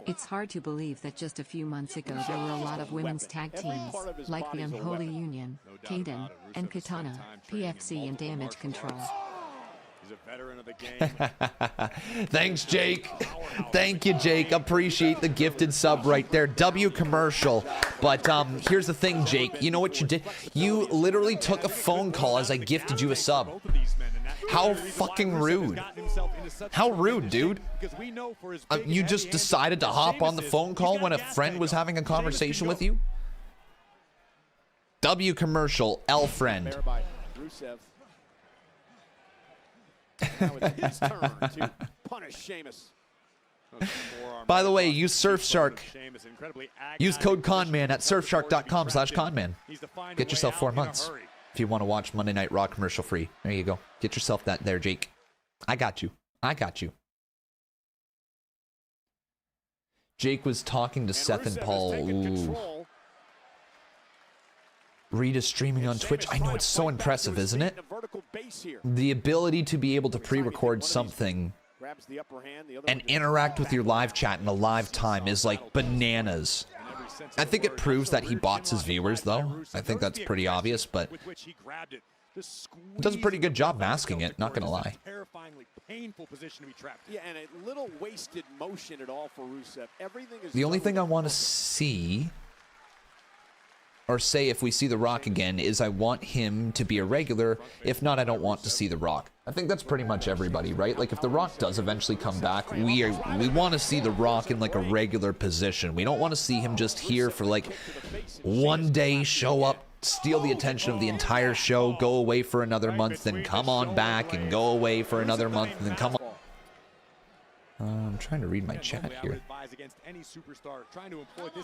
It's hard to believe that just a few months ago there were a lot of women's tag teams, like the Unholy Union, Kaden, and Katana, PFC and Damage Control. Thanks, Jake. Thank you, Jake. Appreciate the gifted sub right there. W commercial. But here's the thing, Jake. You know what you did? You literally took a phone call as I gifted you a sub. How fucking rude. How rude, dude. You just decided to hop on the phone call when a friend was having a conversation with you? W commercial, L friend. Now it's his turn to punish Sheamus. By the way, use Surfshark. Use code CONMAN at surfshark.com/conman. Get yourself 4 months if you want to watch Monday Night Raw commercial free. There you go. Get yourself that there, Jake. I got you. I got you. Jake was talking to Seth and Paul. Ooh. Rita's streaming on Twitch. I know, it's so impressive, isn't it? The ability to be able to pre-record something and interact with your live chat in a live time is like bananas. I think it proves that he bots his viewers, though. I think that's pretty obvious, but he does a pretty good job masking it, not gonna lie. Yeah, and a little wasted motion at all for Rusev. Everything is the only thing I want to see, or say if we see The Rock again, is I want him to be a regular. If not, I don't want to see The Rock. I think that's pretty much everybody, right? Like, if The Rock does eventually come back, we want to see The Rock in, like, a regular position. We don't want to see him just here for, like, one day, show up, steal the attention of the entire show, go away for another month, then come on back, and go away for another month, and then come on. I'm trying to read my chat here.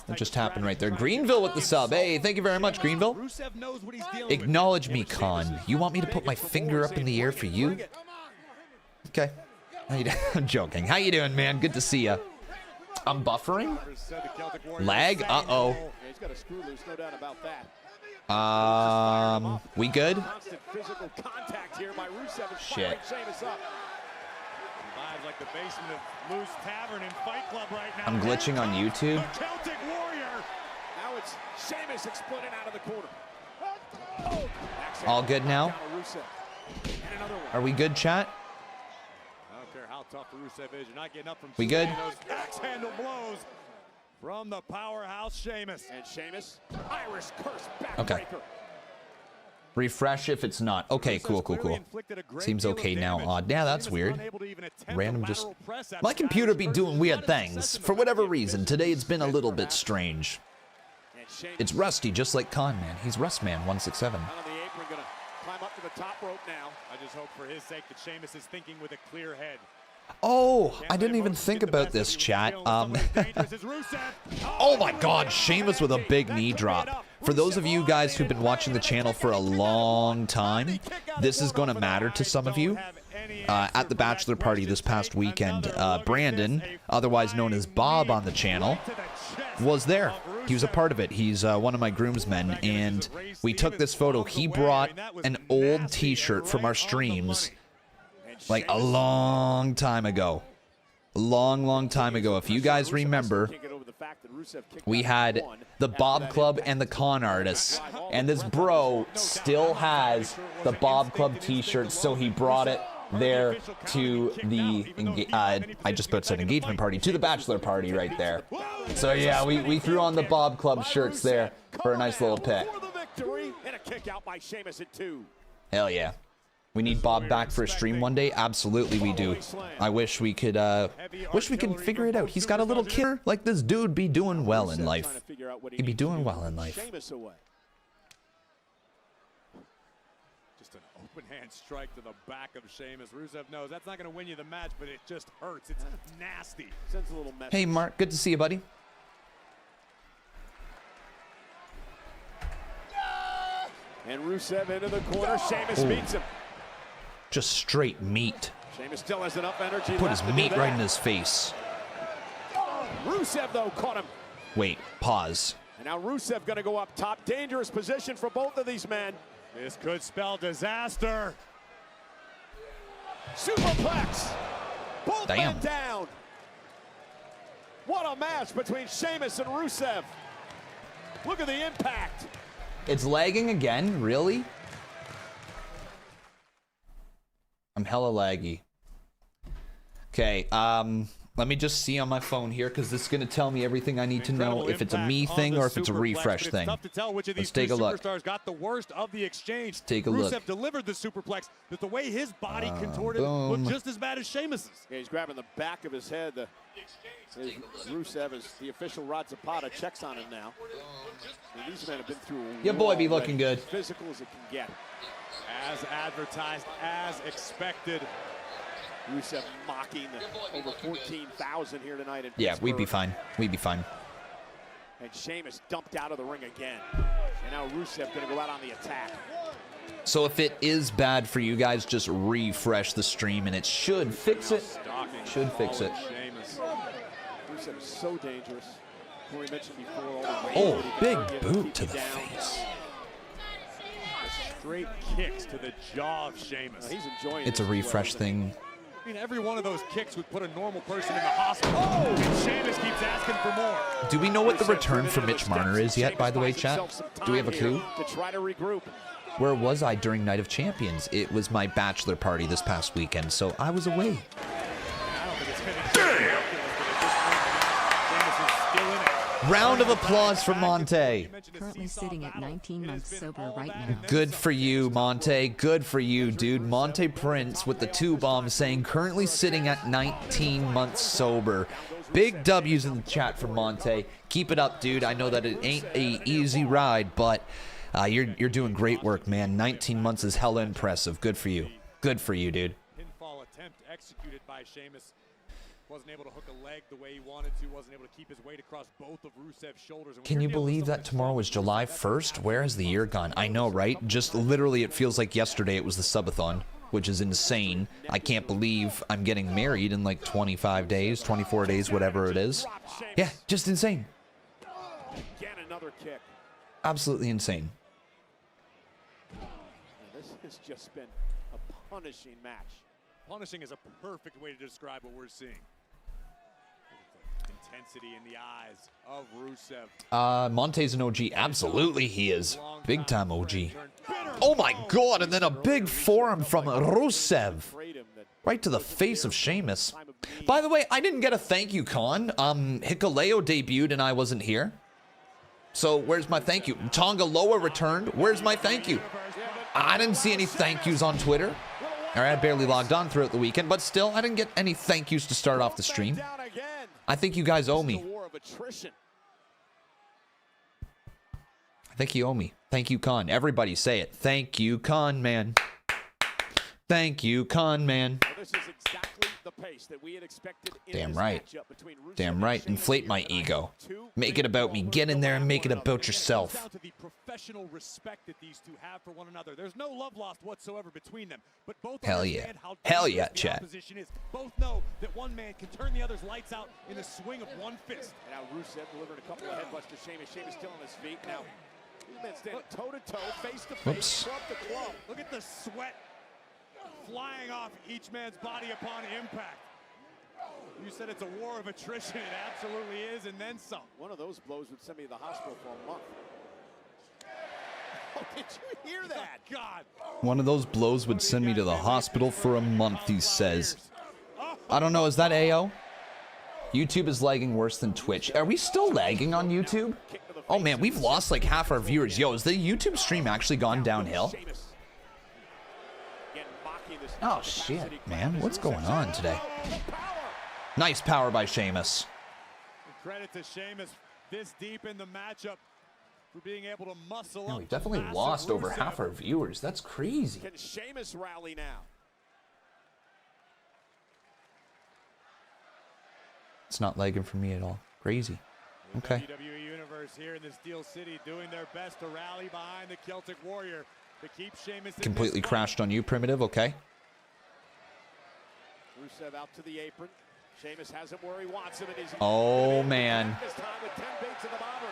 What just happened right there? Greenville with the sub. Hey, thank you very much, Greenville. Acknowledge me, Con. You want me to put my finger up in the air for you? Okay. How you doing? I'm joking. How you doing, man? Good to see you. I'm buffering? Lag? Uh-oh. We good? Shit. Like the basement of Loose Tavern and Fight Club right now. I'm glitching on YouTube. Now it's Sheamus exploding out of the corner. All good now? Are we good, chat? I don't care how tough Rusev is. You're not getting up from we good? Those axe handle blows from the powerhouse Sheamus. And Sheamus, Irish curse backbreaker. Okay. Refresh if it's not. Okay, cool. Seems okay now. Odd. Yeah, that's weird. Random just... My computer be doing weird things. For whatever reason, today it's been a little bit strange. It's rusty, just like Conman. He's Rustman167. Climb up to the top rope now. I just hope for his sake that Sheamus is thinking with a clear head. Oh, I didn't even think about this, chat. Oh my God, Sheamus with a big knee drop. For those of you guys who've been watching the channel for a long time, this is going to matter to some of you. At the bachelor party this past weekend, Brandon, otherwise known as Bob on the channel, was there. He was a part of it. He's one of my groomsmen, and we took this photo. He brought an old t-shirt from our streams like a long time ago. Long time ago. If you guys remember, we had the Bob Club and the Con Artists, and this bro still has the Bob Club t-shirt, so he brought it there to the I just put an engagement party, to the bachelor party right there. So yeah, we threw on the Bob Club shirts there for a nice little pic. Hell yeah. We need Bob back for a stream one day. Absolutely, we do. I wish we could figure it out. He's got a little kid. Like, this dude be doing well in life. He'd be doing well in life. Just an open hand strike to the back of Sheamus. Rusev knows that's not going to win you the match, but it just hurts. It's nasty. Sends a little message. Hey, Mark. Good to see you, buddy. And Rusev into the corner. Sheamus meets him. Just straight meat. Sheamus still has enough energy. Put his meat right in his face. Rusev, though, caught him. Wait, pause. And now Rusev going to go up top. Dangerous position for both of these men. This could spell disaster. Superplex. Both men down. What a match between Sheamus and Rusev. Look at the impact. It's lagging again? Really? I'm hella laggy. Okay, let me just see on my phone here, because this is going to tell me everything I need to know, if it's a me thing or if it's a refresh thing. Let's take a look. Got the worst of the exchange. Let's take a look. Rusev delivered the superplex, but the way his body contorted looked just as bad as Sheamus's. Yeah, he's grabbing the back of his head. Rusev is the official Rod Zapata checks on him now. And these men have been through Your boy be looking good. Physical as it can get. As advertised, as expected. Rusev mocking over 14,000 here tonight in Yeah, Pittsburgh. we'd be fine. We'd be fine. And Sheamus dumped out of the ring again. And now Rusev going to go out on the attack. So if it is bad for you guys, just refresh the stream and it should fix it. Should fix it. Rusev is so dangerous. We mentioned before, Oh, big boot to the face. Straight kicks to the jaw of Sheamus. He's enjoying It's a refresh thing. I mean, every one of those kicks would put a normal person in the hospital. Oh! And Sheamus keeps asking for more. Do we know what the return for Mitch Marner is yet, by the way, chat? Do we have a clue? To try to regroup. Where was I during Night of Champions? It was my bachelor party this past weekend, so I was away. Round of applause for Monte. Currently sitting at 19 months sober right now. Good for you, Monte. Good for you, dude. Monte Prince with the 2-bomb saying currently sitting at 19 months sober. Big W's in the chat for Monte. Keep it up, dude. I know that it ain't a easy ride, but you're doing great work, man. 19 months is hella impressive. Good for you. Good for you, dude. Pinfall attempt executed by Sheamus. Wasn't able to hook a leg the way he wanted to. Wasn't able to keep his weight across both of Rusev's shoulders. Can you believe that tomorrow is July 1st? Where has the year gone? I know, right? Just literally, it feels like yesterday it was the subathon, which is insane. I can't believe I'm getting married in like 25 days, 24 days, whatever it is. Yeah, just insane. Again, another kick. Absolutely insane. This has just been a punishing match. Punishing is a perfect way to describe what we're seeing. Intensity in the eyes of Rusev. Monte's an OG. Absolutely he is. Big time OG. Oh my god, and then a big forearm from Rusev. Right to the face of Sheamus. By the way, I didn't get a thank you, Con. Hikuleo debuted and I wasn't here. So where's my thank you? Tonga Loa returned. Where's my thank you? I didn't see any thank yous on Twitter. I barely logged on throughout the weekend, but still, I didn't get any thank yous to start off the stream. I think you guys owe me. I think you owe me. Thank you, Con. Everybody say it. Thank you, Con Man. Thank you, Con Man. This is exactly the pace that we had expected in Damn this right. matchup between Rusev Damn right. Inflate my ego. Make it about me. Get in there and make it about yourself. Down to the professional respect that these two have for one another. There's no love lost whatsoever between them. But both Hell yeah. understand how Hell yeah, dangerous the chat. opposition is. Both know that one man can turn the other's lights out in the swing of one fist. And now Rusev delivering a couple of headbutts to Sheamus. Sheamus still on his feet. Now, these men standing toe-to-toe, face-to-face, club-to-club. Look at the sweat flying off each man's body upon impact. You said it's a war of attrition. It absolutely is, and then some. One of those blows would send me to the hospital for a month. Oh, did you hear that? God. One of those blows would send me to the hospital for a month, he says. I don't know, is that AO? YouTube is lagging worse than Twitch. Are we still lagging on YouTube? Oh man, we've lost like half our viewers. Yo, is the YouTube stream actually gone downhill? Oh, shit, man. What's going on today? Nice power by Sheamus. Credit to Sheamus this deep in the matchup for being able to muscle No, up. we definitely lost over half our viewers. That's crazy. Can Sheamus rally now? It's not lagging for me at all. Crazy. Okay. WWE Universe here in the Steel City doing their best to rally behind the Celtic Warrior to keep Sheamus in Completely this crashed on you, Primitive. Okay. Rusev out to the apron. Sheamus has him where he wants him, and he's Oh, man. this time with 10 baits in the bobber.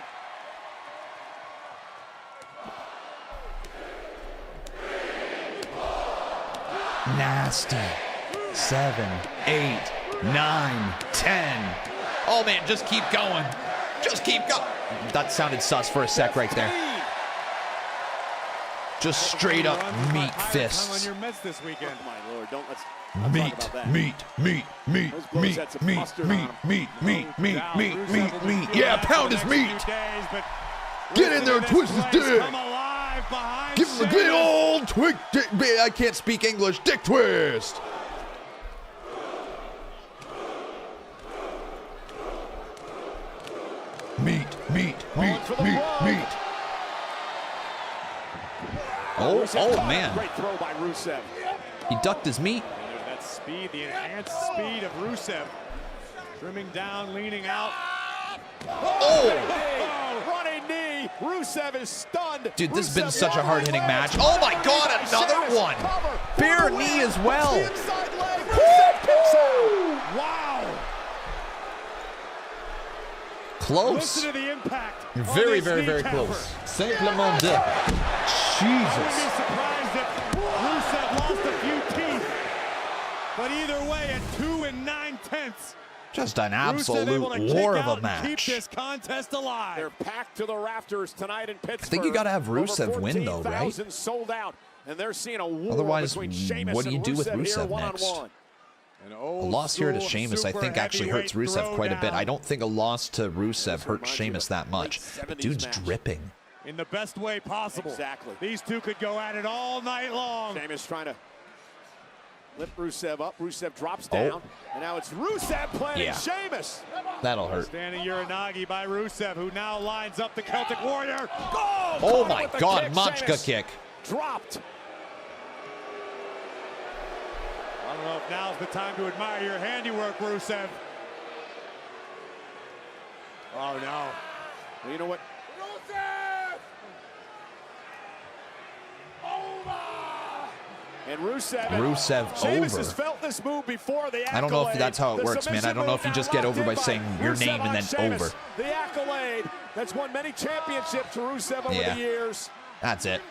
Nasty. 7, 8, 9, 10. Oh, man, just keep going. Just keep going. That sounded sus for a sec right there. Just straight up meat fists. Oh my Lord, don't let's Meat. Yeah, pound his meat. Get in there and twist his dick. Give him a big old twig. I can't speak English. Dick twist. Meat. Oh man. Great throw by Rusev. He ducked his meat. That speed, the enhanced speed of Rusev. Trimming down, leaning out. Oh! Running knee. Rusev is stunned. Dude, this has been such a hard-hitting match. Oh my God, another one. Bear knee as well. Wow. Close. Listen to the impact. Very close. Simplement de. Jesus. I wouldn't be surprised if Rusev lost a few teeth. But either way, at 2 9/10. Just an absolute war of a match. Keep this contest alive. They're packed to the rafters tonight in Pittsburgh. I think you got to have Rusev win, though, right? Sold out, and they're seeing a war Otherwise, between Sheamus what do you and do with Rusev Rusev next? one-on-one. A loss here to Sheamus, I think, actually hurts Rusev quite a bit. I don't think a loss to Rusev hurts Sheamus that much. But dude's dripping. In the best way possible. Exactly. These two could go at it all night long. Sheamus trying to lift Rusev up. Rusev drops down. And now it's Rusev planting Sheamus. That'll hurt. Standing Uranagi by Rusev, who now lines up the Celtic Warrior. Oh my God, Machka kick. Dropped. I don't know if now's the time to admire your handiwork, Rusev. Oh, no. Well, you know what? And Rusev Sheamus has felt this move before. I don't know if that's how it works, man. I don't know if you just get over by saying your name and then over. The accolade that's won many championships for Rusev over the years. That's it.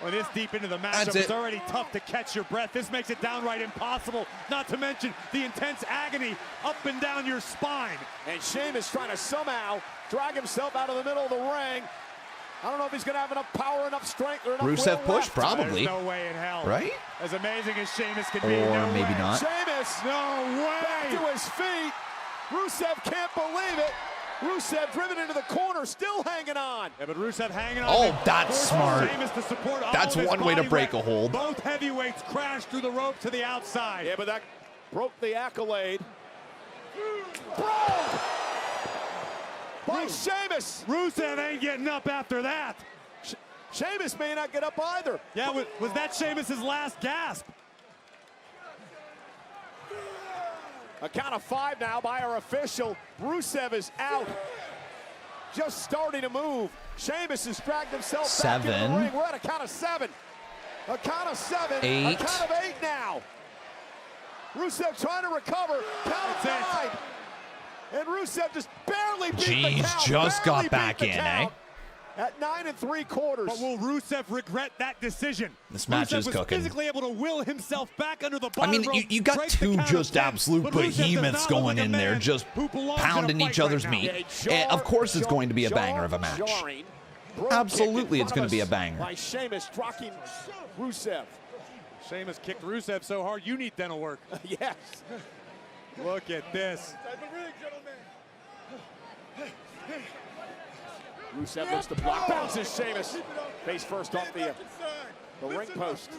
Well, this deep into the matchup, it's already tough to catch your breath. This makes it downright impossible, not to mention the intense agony up and down your spine. And Sheamus trying to somehow drag himself out of the middle of the ring. I don't know if he's going to have enough power, enough strength, or enough Rusev push, probably. There's no way in hell. Right? As amazing as Sheamus can be. Or maybe not. Sheamus, no way. Back to his feet. Rusev can't believe it. Rusev driven into the corner, still hanging on. Yeah, but Rusev hanging on. Oh, that's smart. To support That's one way to break a hold. Both heavyweights crashed through the rope to the outside. Yeah, but that broke the accolade. By Sheamus. Rusev ain't getting up after that. Sheamus may not get up either. Yeah, was that Sheamus's last gasp? A count of 5 now by our official. Rusev is out. Just starting to move. Sheamus has dragged himself back into the ring. We're at a count of 7. A count of 7. 8. A count of 8 now. Rusev trying to recover. Count of 9. And Rusev just barely beat the count. Just got back in, eh? At 9 3/4. But will Rusev regret that decision? This match is was cooking. Physically able to will himself back under the bottom rope. You got two just absolute behemoths going in there, just pounding each other's meat. And of course it's going to be a banger of a match. Absolutely it's going to be a banger. By Sheamus rocking Rusev. Sheamus kicked Rusev so hard you need dental work. Yes. Look at this. Rusev looks to block, bounces Sheamus. Face first off the ring post.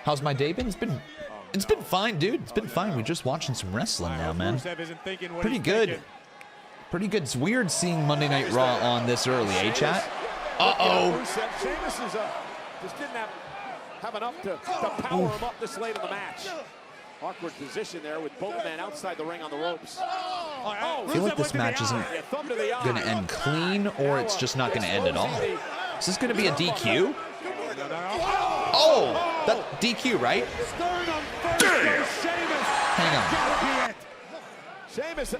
How's my day been? It's been fine, dude. It's been fine. We're just watching some wrestling now, man. Pretty good. Pretty good. It's weird seeing Monday Night Raw on this early, eh, chat? Uh-oh. Sheamus is, just didn't have enough to power him up this late in the match. Awkward position there with both men outside the ring on the ropes. I feel like this match isn't going to end clean, or it's just not going to end at all. Is this going to be a DQ? Oh, that DQ, right? Hang on. Sheamus.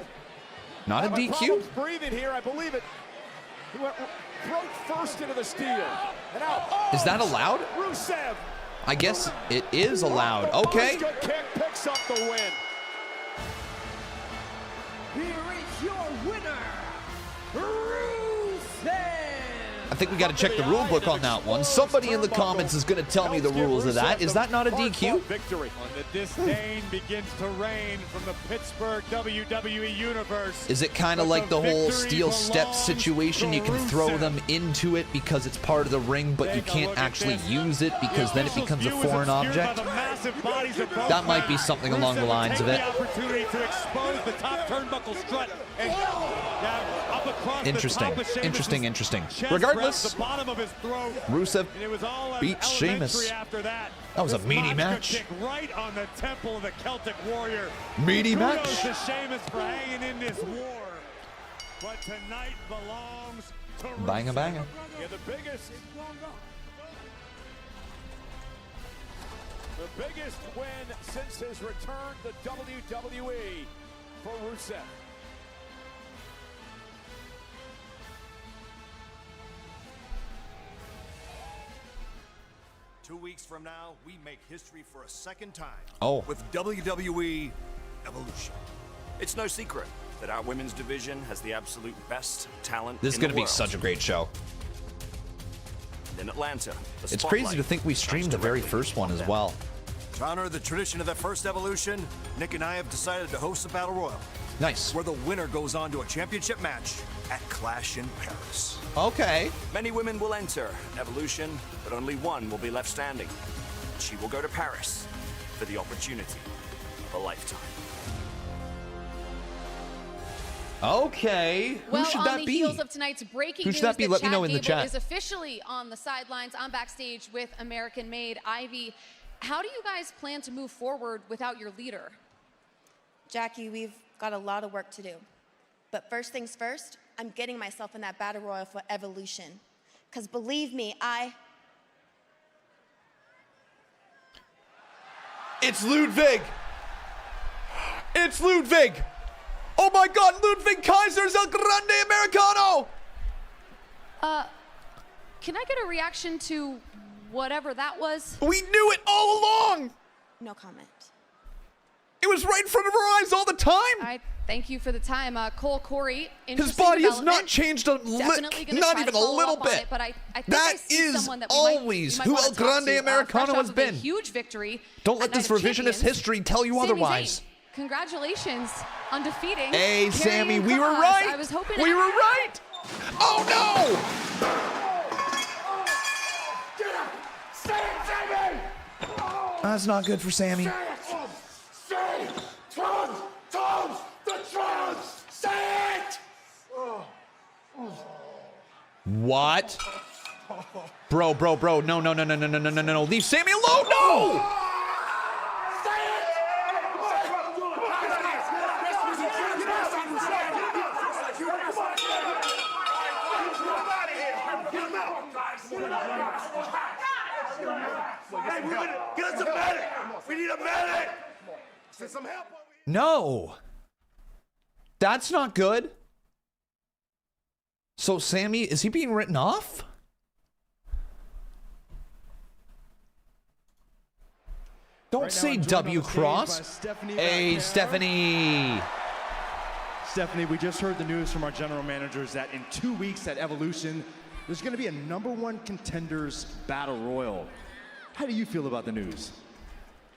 Not a DQ? Breathing here, I believe it. He went throat first into the steel. And out. Is that allowed? Rusev. I guess it is allowed. Okay. Kick picks up the win. Here is your winner, Rusev. I think we got to check the rule book on that one. Somebody in the comments is going to tell me the rules of that. Is that not a DQ? Victory. The disdain begins to reign from the Pittsburgh WWE universe. Is it kind of like the whole steel step situation? You can throw them into it because it's part of the ring, but you can't actually use it because then it becomes a foreign object? That might be something along the lines of it. Interesting. Regardless, Rusev beat Sheamus. That was a meaty match. Right on the temple of the Celtic Warrior. Meaty match. Kudos to Sheamus for hanging in this war. But tonight belongs to Banger. Yeah, the biggest win since his return to WWE for Rusev. Two weeks from now, we make history for a second time. Oh. With WWE Evolution. It's no secret that our women's division has the absolute best talent. This is going to be such a great show. In Atlanta, it's crazy to think we streamed the very first one as well. To honor the tradition of the first Evolution, Nick and I have decided to host a Battle Royal. Nice. Where the winner goes on to a championship match at Clash in Paris. Okay. Many women will enter Evolution, but only one will be left standing. She will go to Paris for the opportunity of a lifetime. Okay. Well, who should on that the be? heels of tonight's breaking Who news, should that be? Let me know in the chat. Is officially on the sidelines. I'm backstage with American-made Ivy. How do you guys plan to move forward without your leader? Jackie, we've got a lot of work to do. But first things first, I'm getting myself in that battle royal for Evolution. Because believe me, It's Ludwig! It's Ludwig! Oh my god, Ludwig Kaiser's El Grande Americano! Can I get a reaction to whatever that was? We knew it all along! No comment. It was right in front of our eyes all the time! I thank you for the time. Cole Corey, his body has not changed not even a little bit. But I think that I see is someone that always who El Grande Americano has been. Huge victory. Don't let this revisionist history tell you otherwise. Zayn, congratulations on defeating. Hey, Sami, we were right. I was hoping we were right. Oh no! That's not good for Sami. What? Bro, no. Leave Sami alone, no! Get us a medic! We need a medic! Send some help. No. That's not good. So Sami, is he being written off? Don't say W cross. Hey, Stephanie. Stephanie, we just heard the news from our general managers that in 2 weeks at Evolution, there's going to be a #1 contenders battle royal. How do you feel about the news?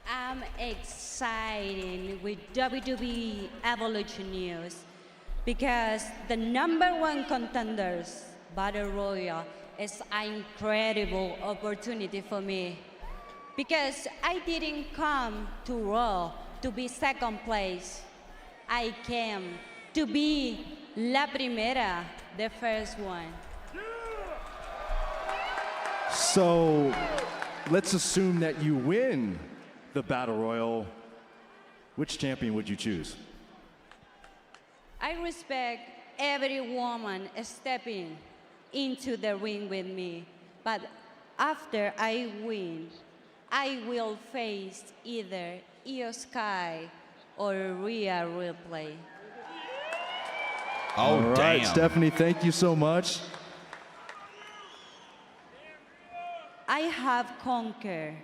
I'm excited with WWE Evolution news because the #1 contenders battle royal is an incredible opportunity for me. Because I didn't come to Raw to be second place. I came to be La Primera, the first one. So let's assume that you win the Battle Royal. Which champion would you choose? I respect every woman stepping into the ring with me, but after I win, I will face either Io Sky or Rhea Ripley. Oh, all right, damn. Stephanie, thank you so much. I have conquered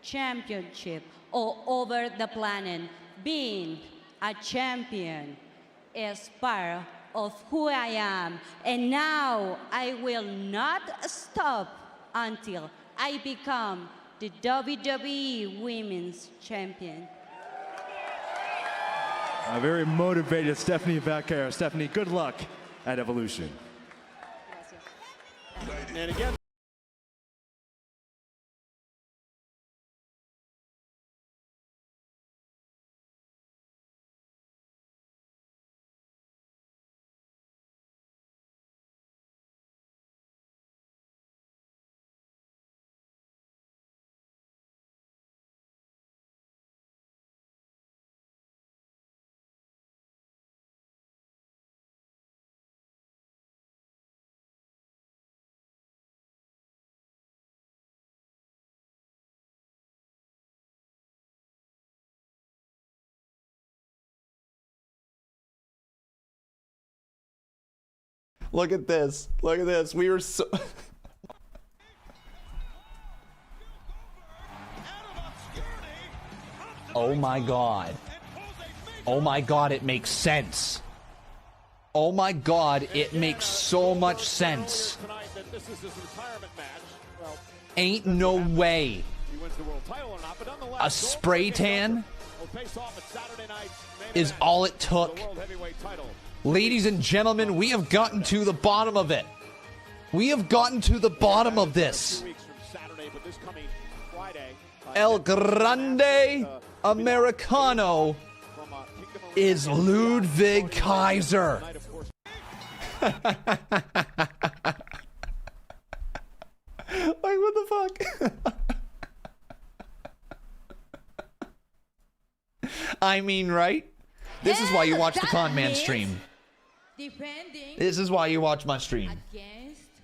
championship all over the planet. Being a champion is part of who I am, and now I will not stop until I become the WWE Women's Champion. A very motivated Stephanie Vaquero. Stephanie, good luck at Evolution. And again. Look at this. Look at this. We were so... Oh my God. Oh my God, it makes sense. Oh my God, it makes so much sense. Ain't no way. A spray tan is all it took. Ladies and gentlemen, we have gotten to the bottom of it. We have gotten to the bottom of this. El Grande Americano is Ludwig Kaiser. Like, what the fuck? I mean, right? This is why you watch the Con Man stream. This is why you watch my stream.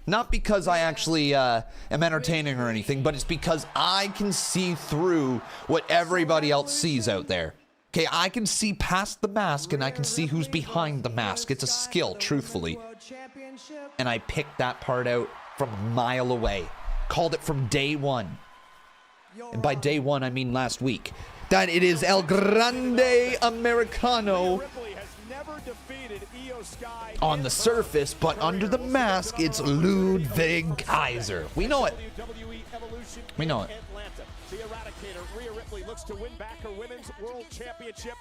Not because I actually am entertaining or anything, but it's because I can see through what everybody else sees out there. Okay, I can see past the mask and I can see who's behind the mask. It's a skill, truthfully. And I picked that part out from a mile away. Called it from day one. And by day one, I mean last week. That it is El Grande Americano on the surface, but under the mask, it's Ludwig Kaiser. We know it. We know it.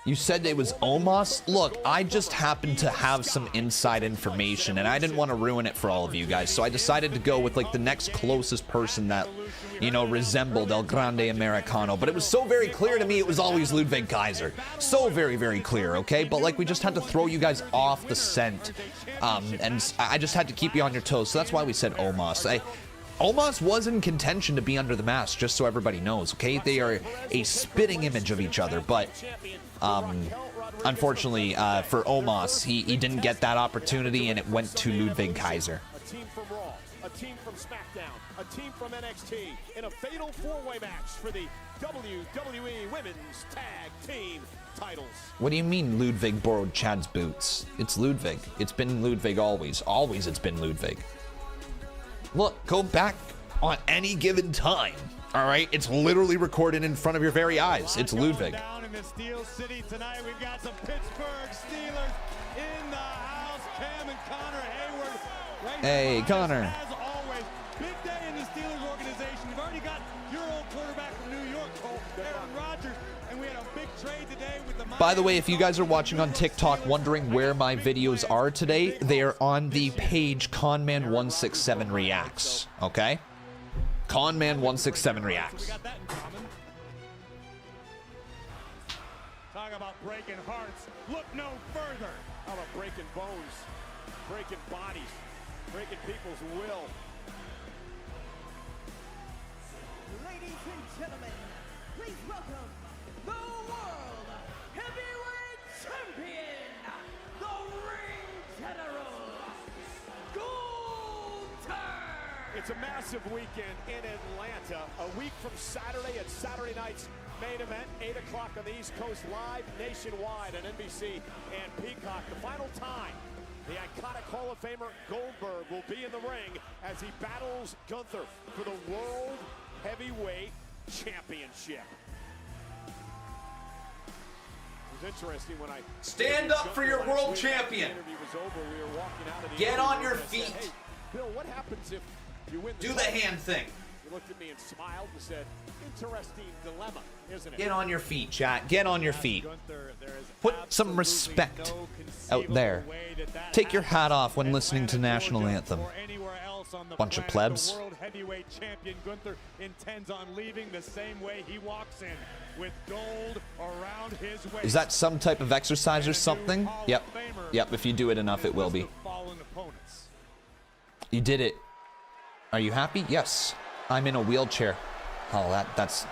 You said it was Omos? Look, I just happened to have some inside information, and I didn't want to ruin it for all of you guys, so I decided to go with, like, the next closest person that, you know, resembled El Grande Americano. But it was so very clear to me it was always Ludwig Kaiser. So very, very clear, okay? But, like, we just had to throw you guys off the scent, and I just had to keep you on your toes, so that's why we said Omos. Omos was in contention to be under the mask, just so everybody knows, okay? They are a spitting image of each other, but unfortunately for Omos, he didn't get that opportunity, and it went to Ludwig Kaiser. A team from Raw, a team from SmackDown, a team from NXT in a fatal four-way match for the WWE Women's Tag Team titles. What do you mean Ludwig borrowed Chad's boots? It's Ludwig. It's been Ludwig always. Always it's been Ludwig. Look, go back on any given time. All right, it's literally recorded in front of your very eyes. It's Ludwig. Down in the Steel City tonight, we've got some Pittsburgh Steelers in the house. Cam and Connor Hayward. Right Hey, Connor. As always, big day in the Steelers organization. We've already got your old quarterback from New York, Aaron Rodgers, and we had a big trade today with the. By the way, if you guys are watching on TikTok wondering where my videos are today, they are on the page Conman167 Reacts, okay? Conman167 Reacts. Talk about breaking hearts. Look no further. How about breaking bones, breaking bodies, breaking people's will. Ladies and gentlemen, please welcome the World Heavyweight Champion, the Ring General, Gunther! It's a massive weekend in Atlanta. A week from Saturday at Saturday night's main event, 8 o'clock on the East Coast, live nationwide on NBC and Peacock. The final time, the iconic Hall of Famer Goldberg will be in the ring as he battles Gunther for the World Heavyweight Championship. It was interesting when I stand up for your world champion. Get on your feet. Hey, Bill, what happens if you win? Do the hand thing. You looked at me and smiled and said, interesting dilemma, isn't it? Get on your feet, chat. Get on your feet. Put some respect out there. Take your hat off when listening to National Anthem. Bunch of plebs. World Heavyweight Champion Gunther intends on leaving the same way he walks in, with gold around his waist. Is that some type of exercise or something? Yep. Yep, if you do it enough, it will be. You did it. Are you happy? Yes. I'm in a wheelchair. Oh, that's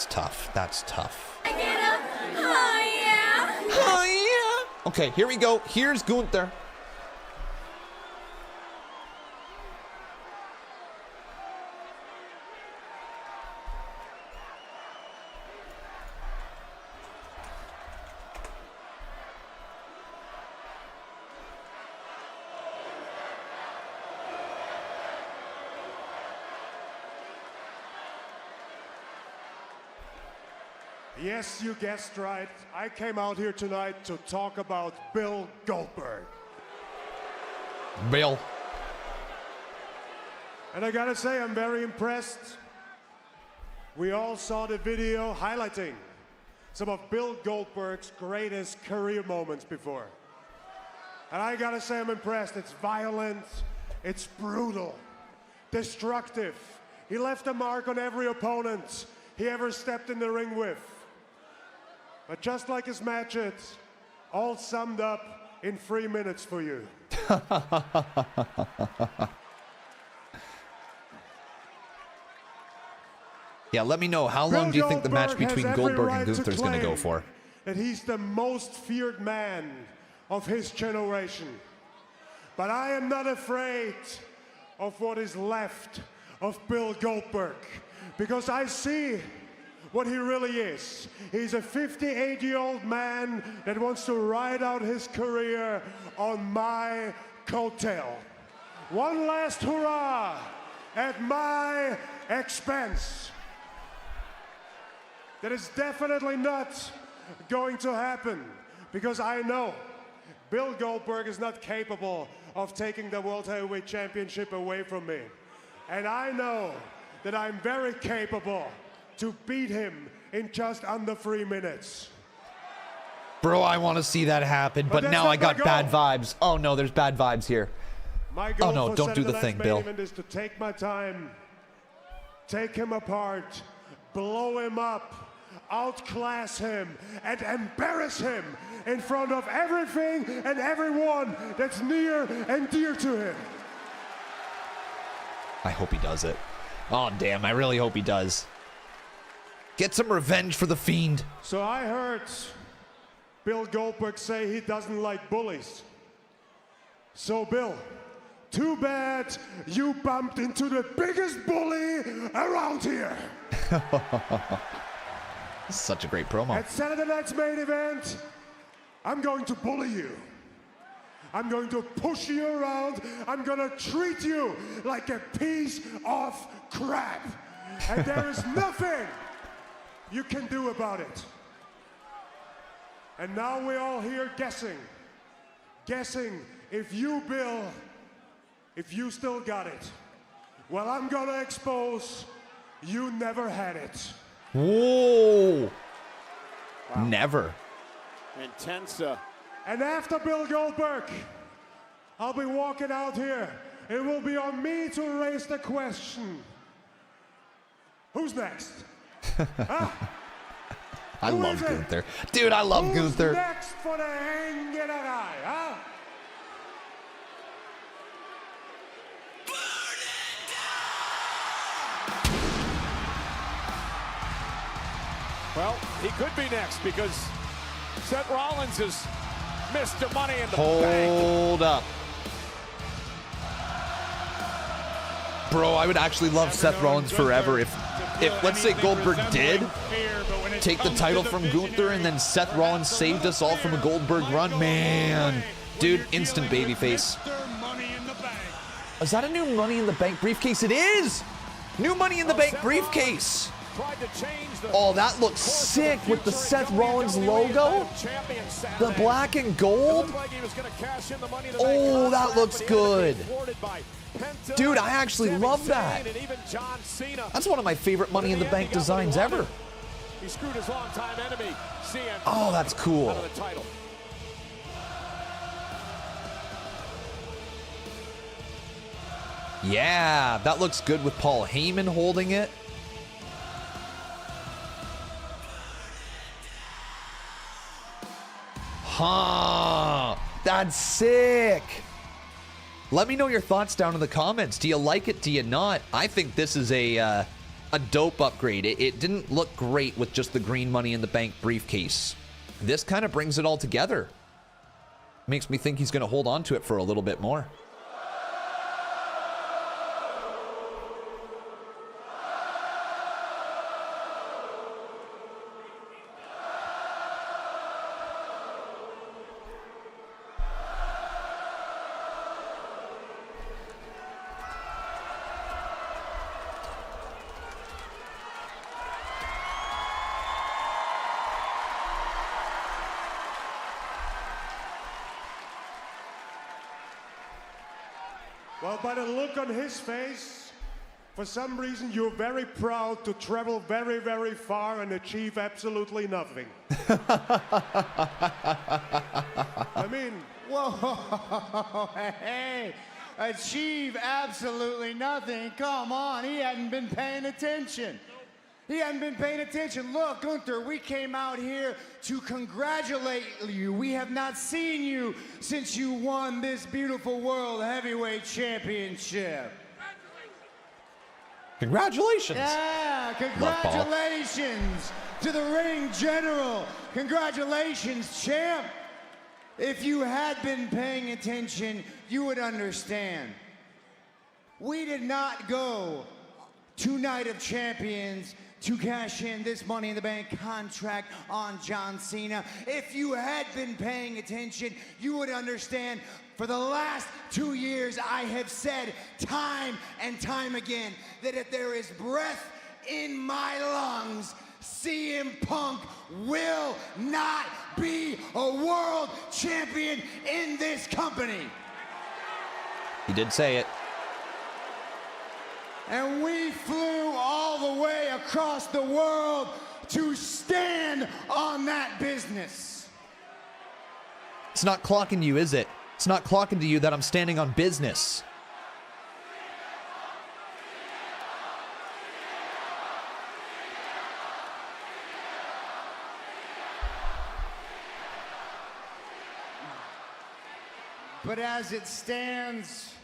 tough. That's tough. I get up. Oh, yeah. Oh, yeah. Okay, here we go. Here's Gunther. Yes, you guessed right. I came out here tonight to talk about Bill Goldberg. Bill. And I gotta say, I'm very impressed. We all saw the video highlighting some of Bill Goldberg's greatest career moments before. And I gotta say, I'm impressed. It's violent, it's brutal, destructive. He left a mark on every opponent he ever stepped in the ring with. But just like his matches, all summed up in 3 minutes for you. Yeah, let me know. How long do you think the match between Goldberg and Gunther is going to go for? That he's the most feared man of his generation. But I am not afraid of what is left of Bill Goldberg, because I see what he really is. He's a 58-year-old man that wants to ride out his career on my coattail. One last hurrah at my expense. That is definitely not going to happen, because I know Bill Goldberg is not capable of taking the World Heavyweight Championship away from me. And I know that I'm very capable to beat him in just under 3 minutes. Bro, I want to see that happen, but now I got bad vibes. Oh no, there's bad vibes here. My goal oh no, don't do the thing, Bill. Is to take my time, take him apart, blow him up, outclass him, and embarrass him in front of everything and everyone that's near and dear to him. I hope he does it. Oh damn, I really hope he does. Get some revenge for the Fiend. So I heard Bill Goldberg say he doesn't like bullies. So Bill, too bad you bumped into the biggest bully around here. Such a great promo. At Saturday night's main event, I'm going to bully you. I'm going to push you around. I'm going to treat you like a piece of crap. And there is nothing you can do about it. And now we're all here guessing if you, Bill, if you still got it. Well, I'm gonna expose you never had it. Whoa. Wow. Never. Intense. And after Bill Goldberg, I'll be walking out here. It will be on me to raise the question. Who's next? Huh? I love Gunther. Dude, I love Gunther. Next for the hang get a guy, huh? Well, he could be next because Seth Rollins is Mr. Money in the Bank. Hold up. Bro, I would actually love Seth Rollins forever if let's say Goldberg did take the title from Gunther and then Seth Rollins saved us all from a Goldberg run. Man, dude, instant babyface. Is that a new Money in the Bank briefcase? It is! New Money in the Bank briefcase. Oh, that looks sick with the Seth Rollins logo. The black and gold. Oh, that looks good. Dude, I actually love that. That's one of my favorite Money in the Bank designs ever. He screwed his longtime enemy, CM. Oh, that's cool. Out of the title. Yeah, that looks good with Paul Heyman holding it. Huh, that's sick. Let me know your thoughts down in the comments. Do you like it? Do you not? I think this is a dope upgrade. It didn't look great with just the green Money in the Bank briefcase. This kind of brings it all together. Makes me think he's going to hold on to it for a little bit more. Well, by the look on his face, for some reason you're very proud to travel very, very far and achieve absolutely nothing. I mean... Whoa, hey, achieve absolutely nothing. Come on, he hadn't been paying attention. He hadn't been paying attention. Look, Gunther, we came out here to congratulate you. We have not seen you since you won this beautiful World Heavyweight Championship. Congratulations. Yeah, congratulations to the ring general. Congratulations, champ. If you had been paying attention, you would understand. We did not go to Night of Champions to cash in this Money in the Bank contract on John Cena. If you had been paying attention, you would understand. For the last 2 years, I have said time and time again that if there is breath in my lungs, CM Punk will not be a world champion in this company. He did say it. And we flew all the way across the world to stand on that business. It's not clocking you, is it? It's not clocking to you that I'm standing on business. But as it stands,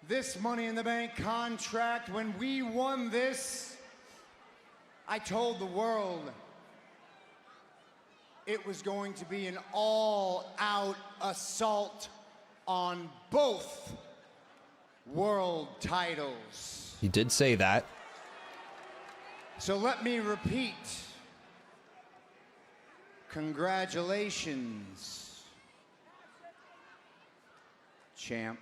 this Money in the Bank contract, when we won this, I told the world it was going to be an all-out assault on both world titles. He did say that. So let me repeat. Congratulations, champ.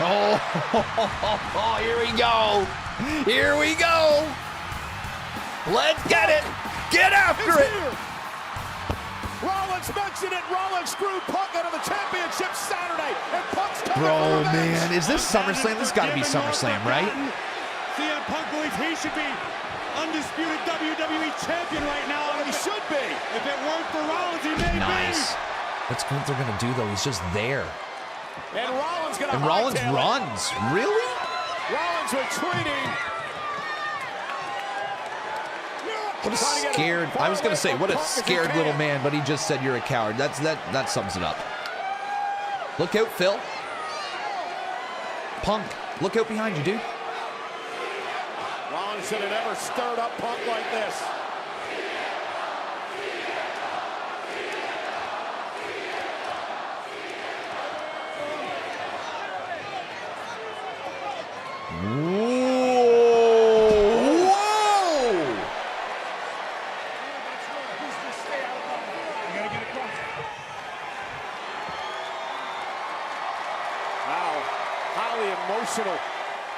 Oh, here we go. Here we go. Let's get it. Get after it. Here. Rollins mentioned it. Rollins screwed Punk out of the championship Saturday. And Punk's coming. Bro, man, is this SummerSlam? This has got to be SummerSlam, right? CM Punk believes he should be undisputed WWE champion right now. He should be. If it weren't for Rollins, he may be. Nice. What's Gunther going to do, though? He's just there. And Rollins gonna And Rollins hightail it. runs. Really? Rollins retreating. What a scared, I was going to say, what a scared little man, but he just said you're a coward. That sums it up. Look out, Phil. Punk, look out behind you, dude. Rollins should have never stirred up Punk like this.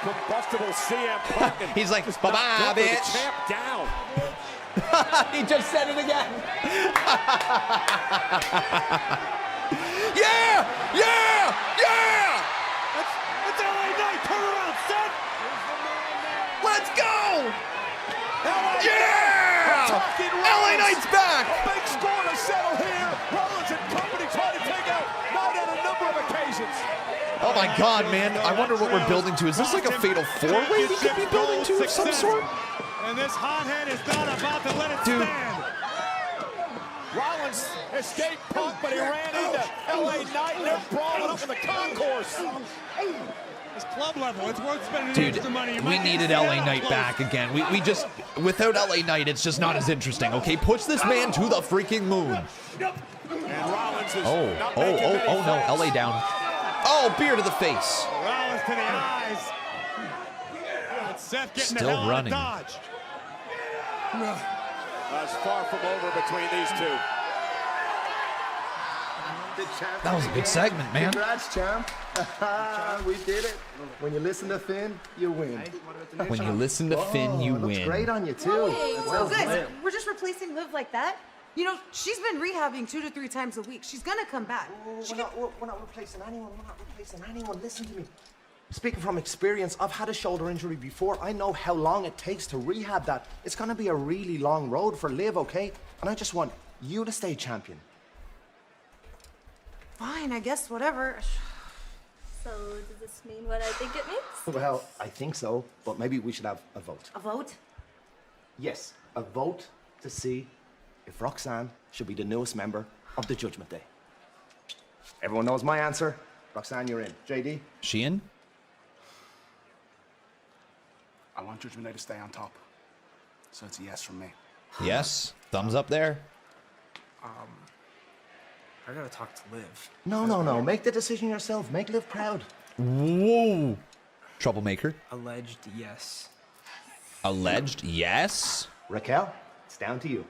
Combustible CM Punk. He's like, bye-bye, bitch. Champ down. He just said it again. Yeah! Yeah! Yeah! It's LA Knight. Turn around, son. Let's go! Yeah! LA Knight's back! A big score to settle here. Rollins and company trying to take out Knight on a number of occasions. Oh my God, man. I wonder what we're building to. Is this like a fatal four-way we could be building to of some sort? And this hothead is not about to let it stand. Rollins escaped Punk, but he ran into LA Knight and they're brawling up in the concourse. It's club level. It's worth spending Dude, extra money. we needed LA Knight back again. We just, without LA Knight, it's just not as interesting, okay? Push this man to the freaking moon. And Rollins is Oh no, LA down. Oh, beer to the face. Rollins to the eyes. And Seth getting Still the hell running. out of Dodge. That's far from over between these two. That was a good segment, man. Congrats, champ. We did it. When you listen to Finn, you win. When you listen to Finn, you Looks win. great on you, too. Hey, Well guys, played. we're just replacing Liv like that? You know, she's been rehabbing 2 to 3 times a week. She's gonna come back. We're not replacing anyone. We're not replacing anyone. Listen to me. Speaking from experience, I've had a shoulder injury before. I know how long it takes to rehab that. It's gonna be a really long road for Liv, okay? And I just want you to stay champion. Fine, I guess, whatever. So, does this mean what I think it means? Well, I think so, but maybe we should have a vote. A vote? Yes, a vote to see if Roxanne should be the newest member of the Judgment Day. Everyone knows my answer. Roxanne, you're in. JD? She in? I want Judgment Day to stay on top. So it's a yes from me. Yes. Thumbs up there. I gotta talk to Liv. No. Make the decision yourself. Make Liv proud. Whoa. Troublemaker. Alleged yes. Alleged yes. Raquel, it's down to you.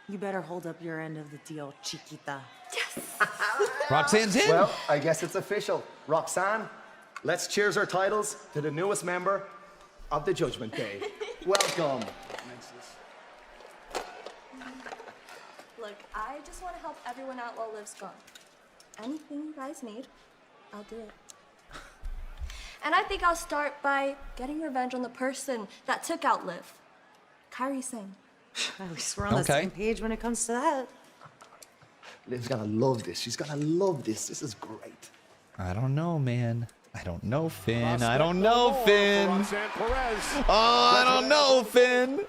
You better hold up your end of the deal, Chiquita. Roxanne's in. Well, I guess it's official. Roxanne, let's cheers our titles to the newest member of the Judgment Day. Welcome. Look, I just want to help everyone out while Liv's gone. Anything you guys need, I'll do it. And I think I'll start by getting revenge on the person that took out Liv. Kairi Singh. At least we're on the same page when it comes to that. Liv's gonna love this. She's gonna love this. This is great. I don't know, man. I don't know, Finn. I don't know, Finn. Oh, I don't know, Finn.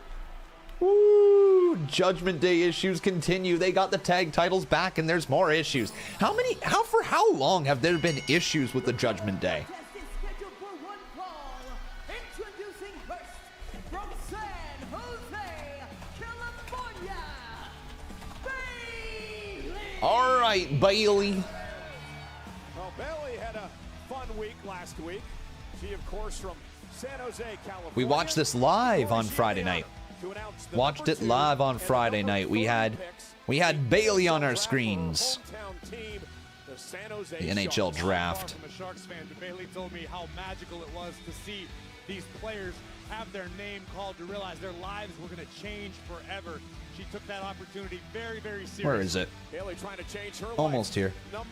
Woo! Judgment Day issues continue. They got the tag titles back, and there's more issues. For how long have there been issues with the Judgment Day? All right, Bailey. Well, Bailey had a fun week last week. She, of course, from San Jose, California. We watched this live on Friday night. Watched it live on Friday night. We had Bailey on our screens. The NHL draft. I'm a Sharks fan, but Bailey told me how magical it was to see these players have their name called, to realize their lives were going to change forever. She took that opportunity very, very seriously. Where is it? Bailey trying to change her Almost here. #1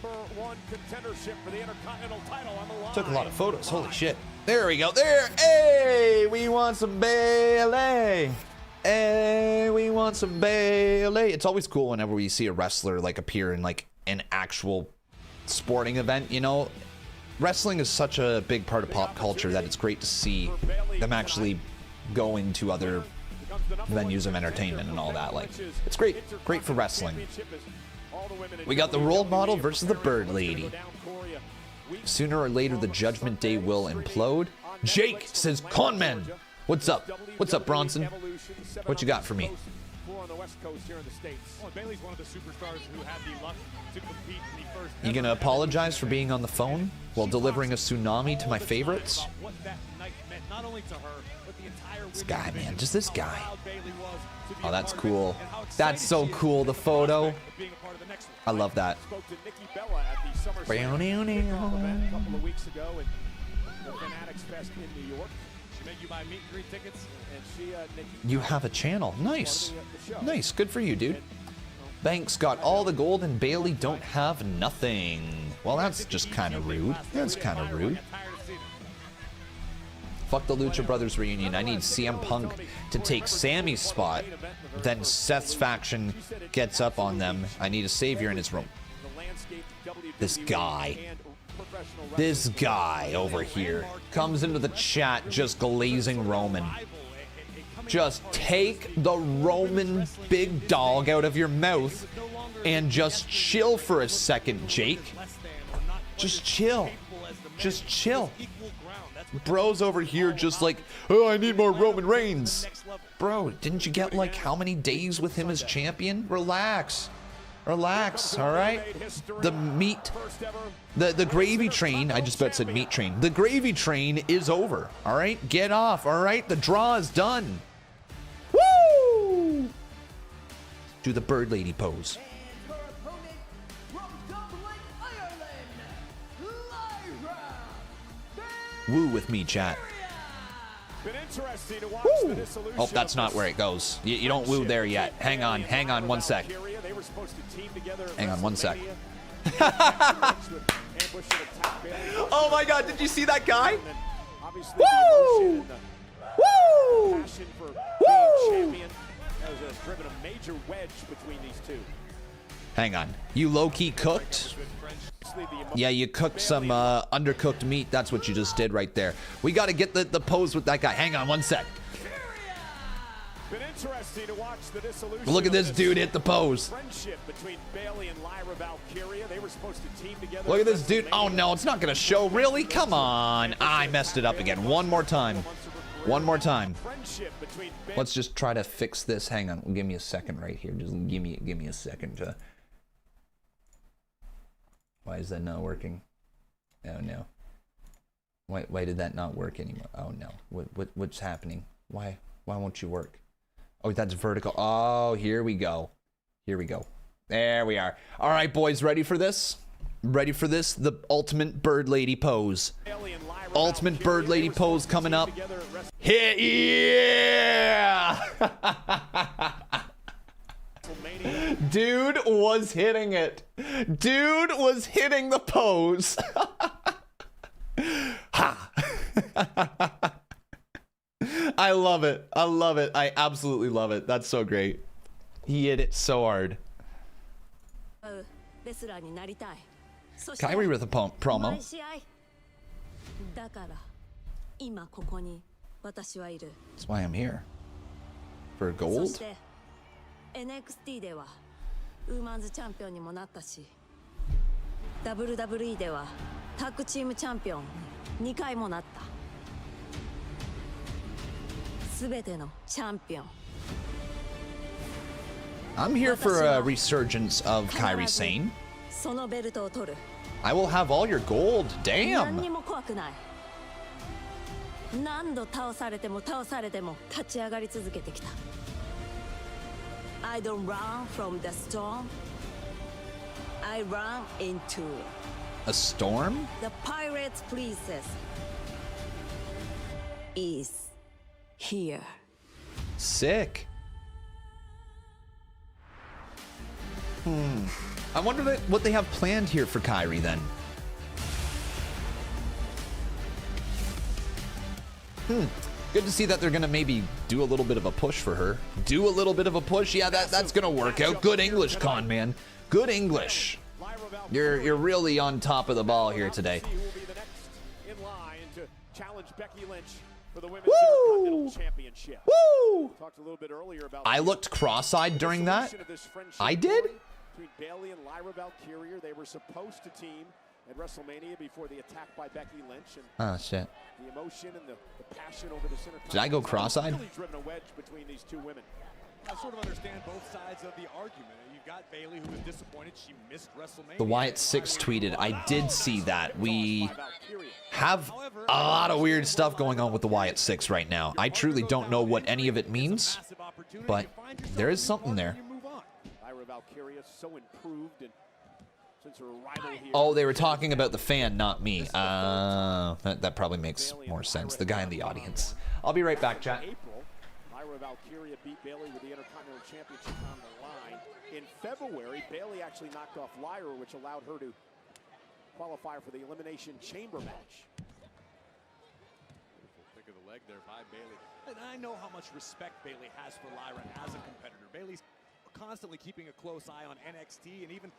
contendership for the Intercontinental title on the line. Took a lot of photos. Holy shit. There we go. There. Hey, we want some Bailey. Hey, we want some Bailey. It's always cool whenever we see a wrestler like appear in like an actual sporting event, you know. Wrestling is such a big part of pop culture that it's great to see them actually go into other venues of entertainment and all that. Like, it's great for wrestling. We got the role model versus the bird lady. Sooner or later, the Judgment Day will implode. Jake says, "Conman, what's up? What's up, Bronson? What you got for me?" You gonna apologize for being on the phone while delivering a tsunami to my favorites? This guy, man, just this guy. Oh, that's cool. That's so cool, the photo. I love that. You have a channel. Nice. Nice. Good for you, dude. Banks got all the gold and Bailey don't have nothing. Well, that's just kind of rude. That's kind of rude. Fuck the Lucha Brothers reunion. I need CM Punk to take Sami's spot. Then Seth's faction gets up on them. I need a savior in his room. This guy. This guy over here comes into the chat just glazing Roman. Just take the Roman big dog out of your mouth and just chill for a second, Jake. Just chill. Just chill. Bro's over here just like, oh, I need more Roman Reigns. Bro, didn't you get like how many days with him as champion? Relax. Relax, all right? The meat, the gravy train, I just about said meat train. The gravy train is over, all right? Get off, all right? The draw is done. Woo! Do the bird lady pose. Woo with me, chat. Woo. Oh, that's not where it goes. You don't woo there yet. Hang on 1 sec. Hang on 1 sec. Oh my god, did you see that guy? Woo! Woo! Woo! Hang on. You low-key cooked? Yeah, you cooked some undercooked meat. That's what you just did right there. We got to get the pose with that guy. Hang on 1 sec. Look at this dude hit the pose. Look at this dude. Oh no, it's not going to show. Really? Come on. I messed it up again. One more time. One more time. Let's just try to fix this. Hang on. Give me a second right here. Just give me a second to... Why is that not working? Oh no. Why did that not work anymore? Oh no. What's happening? Why won't you work? Oh, that's vertical. Oh, here we go. Here we go. There we are. All right, boys, ready for this? Ready for this? The ultimate bird lady pose. Ultimate bird lady pose coming up. Hit, yeah! Dude was hitting it. Dude was hitting the pose. Ha! I love it. I love it. I absolutely love it. That's so great. He hit it so hard. Kyrie with a promo. That's why I'm here. For gold? NXT ではウーマンズチャンピオンにもなったし WWE ではタッグチームチャンピオン2回もなったすべてのチャンピオン I'm here for a resurgence of Kairi Sane. I will have all your gold. Damn. 何度倒されても立ち上がり続けてきた I don't run from the storm. I run into a storm? The pirate's princess is here. Sick. I wonder what they have planned here for Kairi then. Good to see that they're gonna maybe do a little bit of a push for her. Do a little bit of a push. Yeah, that's gonna work out. Good English, Con man. Good English. You're really on top of the ball here today. In line to challenge Becky Lynch for the Women's Intercontinental Championship. Woo! Talked a little bit earlier about I looked cross-eyed during that. I did? Between Bayley and Lyra Valkyria, they were supposed to team at WrestleMania before the attack by Becky Lynch. And oh shit. The emotion and the passion over this Intercontinental. Did I go cross-eyed? Really driven a wedge between these two women. I sort of understand both sides of the argument. You've got Bayley, who was disappointed she missed WrestleMania. The Wyatt 6 tweeted, I did see that. We have a lot of weird stuff going on with the Wyatt 6 right now. I truly don't know what any of it means, but there is something there. Lyra Valkyria so improved and since her arrival here. Oh, they were talking about the fan, not me. That probably makes more sense. The guy in the audience. I'll be right back, chat. Lyra Valkyria beat Bayley with the Intercontinental Championship on the line. In February, Bayley actually knocked off Lyra, which allowed her to qualify for the Elimination Chamber match. Pick of the leg there by Bayley. And I know how much respect Bayley has for Lyra as a competitor. Bayley's constantly keeping a close eye on NXT and even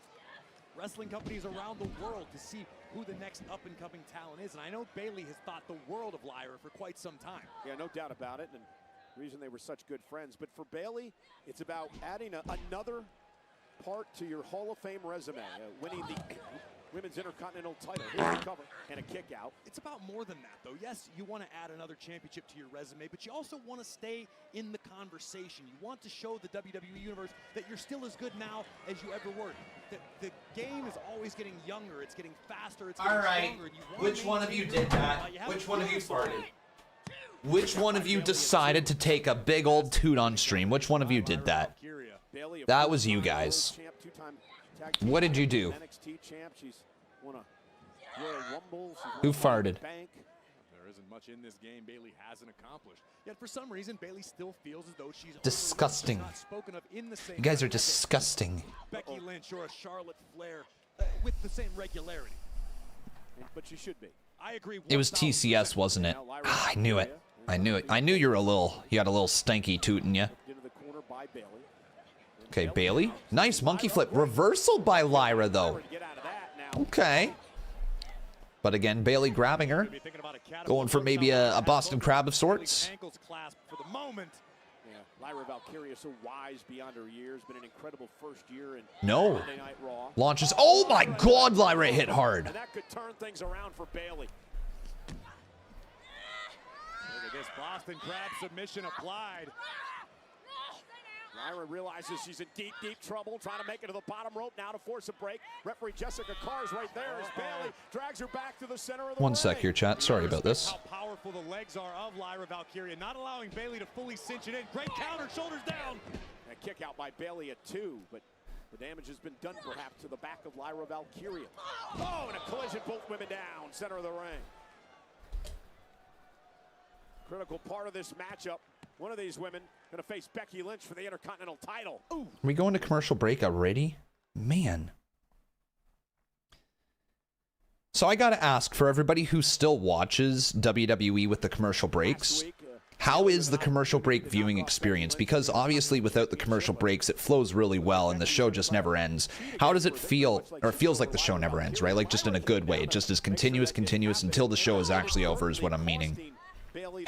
wrestling companies around the world to see who the next up-and-coming talent is. And I know Bayley has thought the world of Lyra for quite some time. Yeah, no doubt about it. And reason they were such good friends. But for Bayley, it's about adding another part to your Hall of Fame resume, winning the Women's Intercontinental title. Here's the cover and a kick out. It's about more than that, though. Yes, you want to add another championship to your resume, but you also want to stay in the conversation. You want to show the WWE Universe that you're still as good now as you ever were. The game is always getting younger. It's getting faster. It's getting stronger. And you want Which one of you did that? Which one of you farted? Which one of you decided to take a big old toot on stream? Which one of you did that? That was you guys. What did you do? Who farted? There isn't much in this game Bayley hasn't accomplished. Yet for some reason, Bayley still feels as though she's disgusting. You guys are disgusting. Becky Lynch or a Charlotte Flair with the same regularity. But she should be. I agree. It was TCS, wasn't it? I knew it. I knew it. I knew you were a little. You had a little stanky toot in you. Okay, Bayley. Nice monkey flip. Reversal by Lyra, though. Okay. But again, Bayley grabbing her. Going for maybe a Boston Crab of sorts. Lyra Valkyria so wise beyond her years. Been an incredible first year in No. Monday Night Raw. Launches. Oh my God, Lyra hit hard. And that could turn things around for Bayley. Look at this Boston Crab submission applied. Lyra realizes she's in deep, deep trouble, trying to make it to the bottom rope now to force a break. Referee Jessica Carr's right there as Bayley drags her back to the center of the One ring. sec here, chat. Sorry about this. How powerful the legs are of Lyra Valkyria, not allowing Bayley to fully cinch it in. Great counter, shoulders down. A kick out by Bayley at 2, but the damage has been done perhaps to the back of Lyra Valkyria. Oh, and a collision, both women down, center of the ring. Critical part of this matchup. One of these women going to face Becky Lynch for the Intercontinental title. Ooh. Are we going to commercial break already? Man. So I got to ask, for everybody who still watches WWE with the commercial breaks, how is the commercial break viewing experience? Because obviously without the commercial breaks, it flows really well and the show just never ends. How does it feel? Or it feels like the show never ends, right? Like just in a good way. It just is continuous until the show is actually over is what I'm meaning.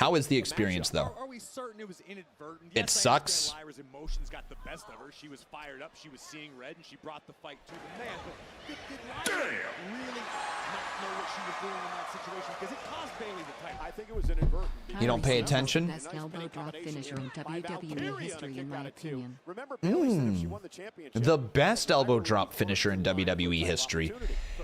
How is the experience, though? Are we certain it was inadvertent? It sucks. Lyra's emotions got the best of her. She was fired up. She was seeing red, and she brought the fight to the man. But did Lyra really not know what she was doing in that situation? Because it cost Bayley the title. I think it was inadvertent. You don't pay attention? Best elbow drop finisher in WWE history, in my opinion. The best elbow drop finisher in WWE history.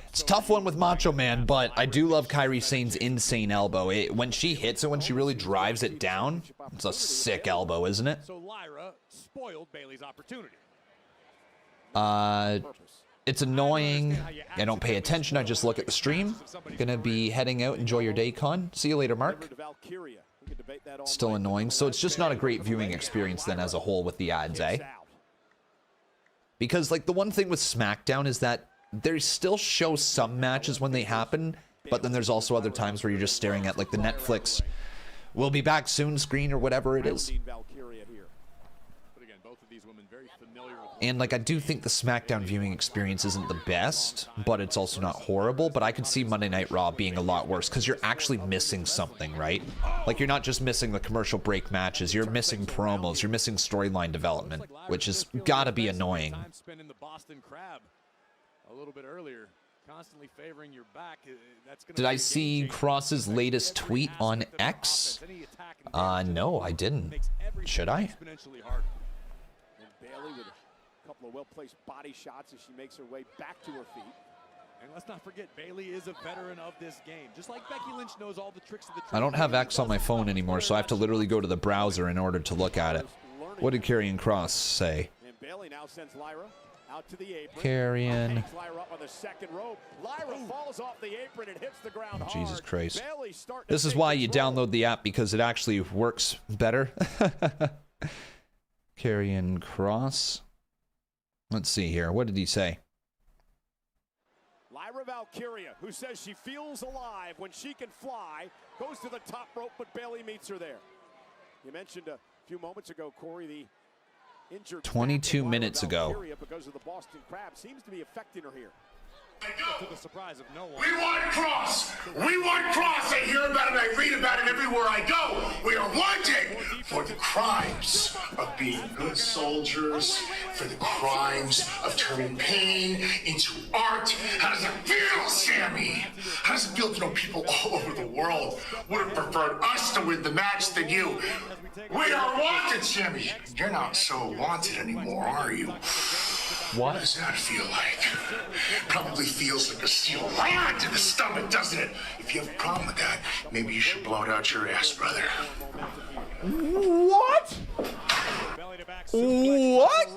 It's a tough one with Macho Man, but I do love Kairi Sane's insane elbow. When she hits it, when she really drives it down, it's a sick elbow, isn't it? So Lyra spoiled Bayley's opportunity. It's annoying. I don't pay attention. I just look at the stream. Gonna be heading out. Enjoy your day, Con. See you later, Mark. Still annoying. So it's just not a great viewing experience then as a whole with the ads, eh? Because like the one thing with SmackDown is that they still show some matches when they happen, but then there's also other times where you're just staring at like the Netflix we'll be back soon screen or whatever it is. And like, I do think the SmackDown viewing experience isn't the best, but it's also not horrible. But I could see Monday Night Raw being a lot worse because you're actually missing something, right? Like, you're not just missing the commercial break matches, you're missing promos, you're missing storyline development, which has gotta be annoying. Did I see Cross's latest tweet on X? No, I didn't. Should I? Bayley with a couple of well-placed body shots as she makes her way back to her feet. And let's not forget, Bayley is a veteran of this game. Just like Becky Lynch knows all the tricks of the I don't have X on my phone anymore, so I have to literally go to the browser in order to look at it. What did Karrion Kross say? And Bayley now sends Lyra out to the apron. Karrion. Lyra up on the second rope. Lyra falls off the apron and hits the ground hard. Jesus Christ. This is why you download the app, because it actually works better. Karrion Kross. Let's see here. What did he say? Lyra Valkyria, who says she feels alive when she can fly, goes to the top rope, but Bayley meets her there. You mentioned a few moments ago, Corey, the injured 22 minutes ago. because of the Boston Crab seems to be affecting her here. To the surprise of no one. We want Cross! We want Cross! I hear about it, I read about it everywhere I go. We are wanted for the crimes of being good soldiers, for the crimes of turning pain into art. How does it feel, Sami? How does it feel to know people all over the world would have preferred us to win the match than you? We are wanted, Sami! You're not so wanted anymore, are you? What does that feel like? Probably feels like a steel rod to the stomach, doesn't it? If you have a problem with that, maybe you should blow it out your ass, brother. What? What?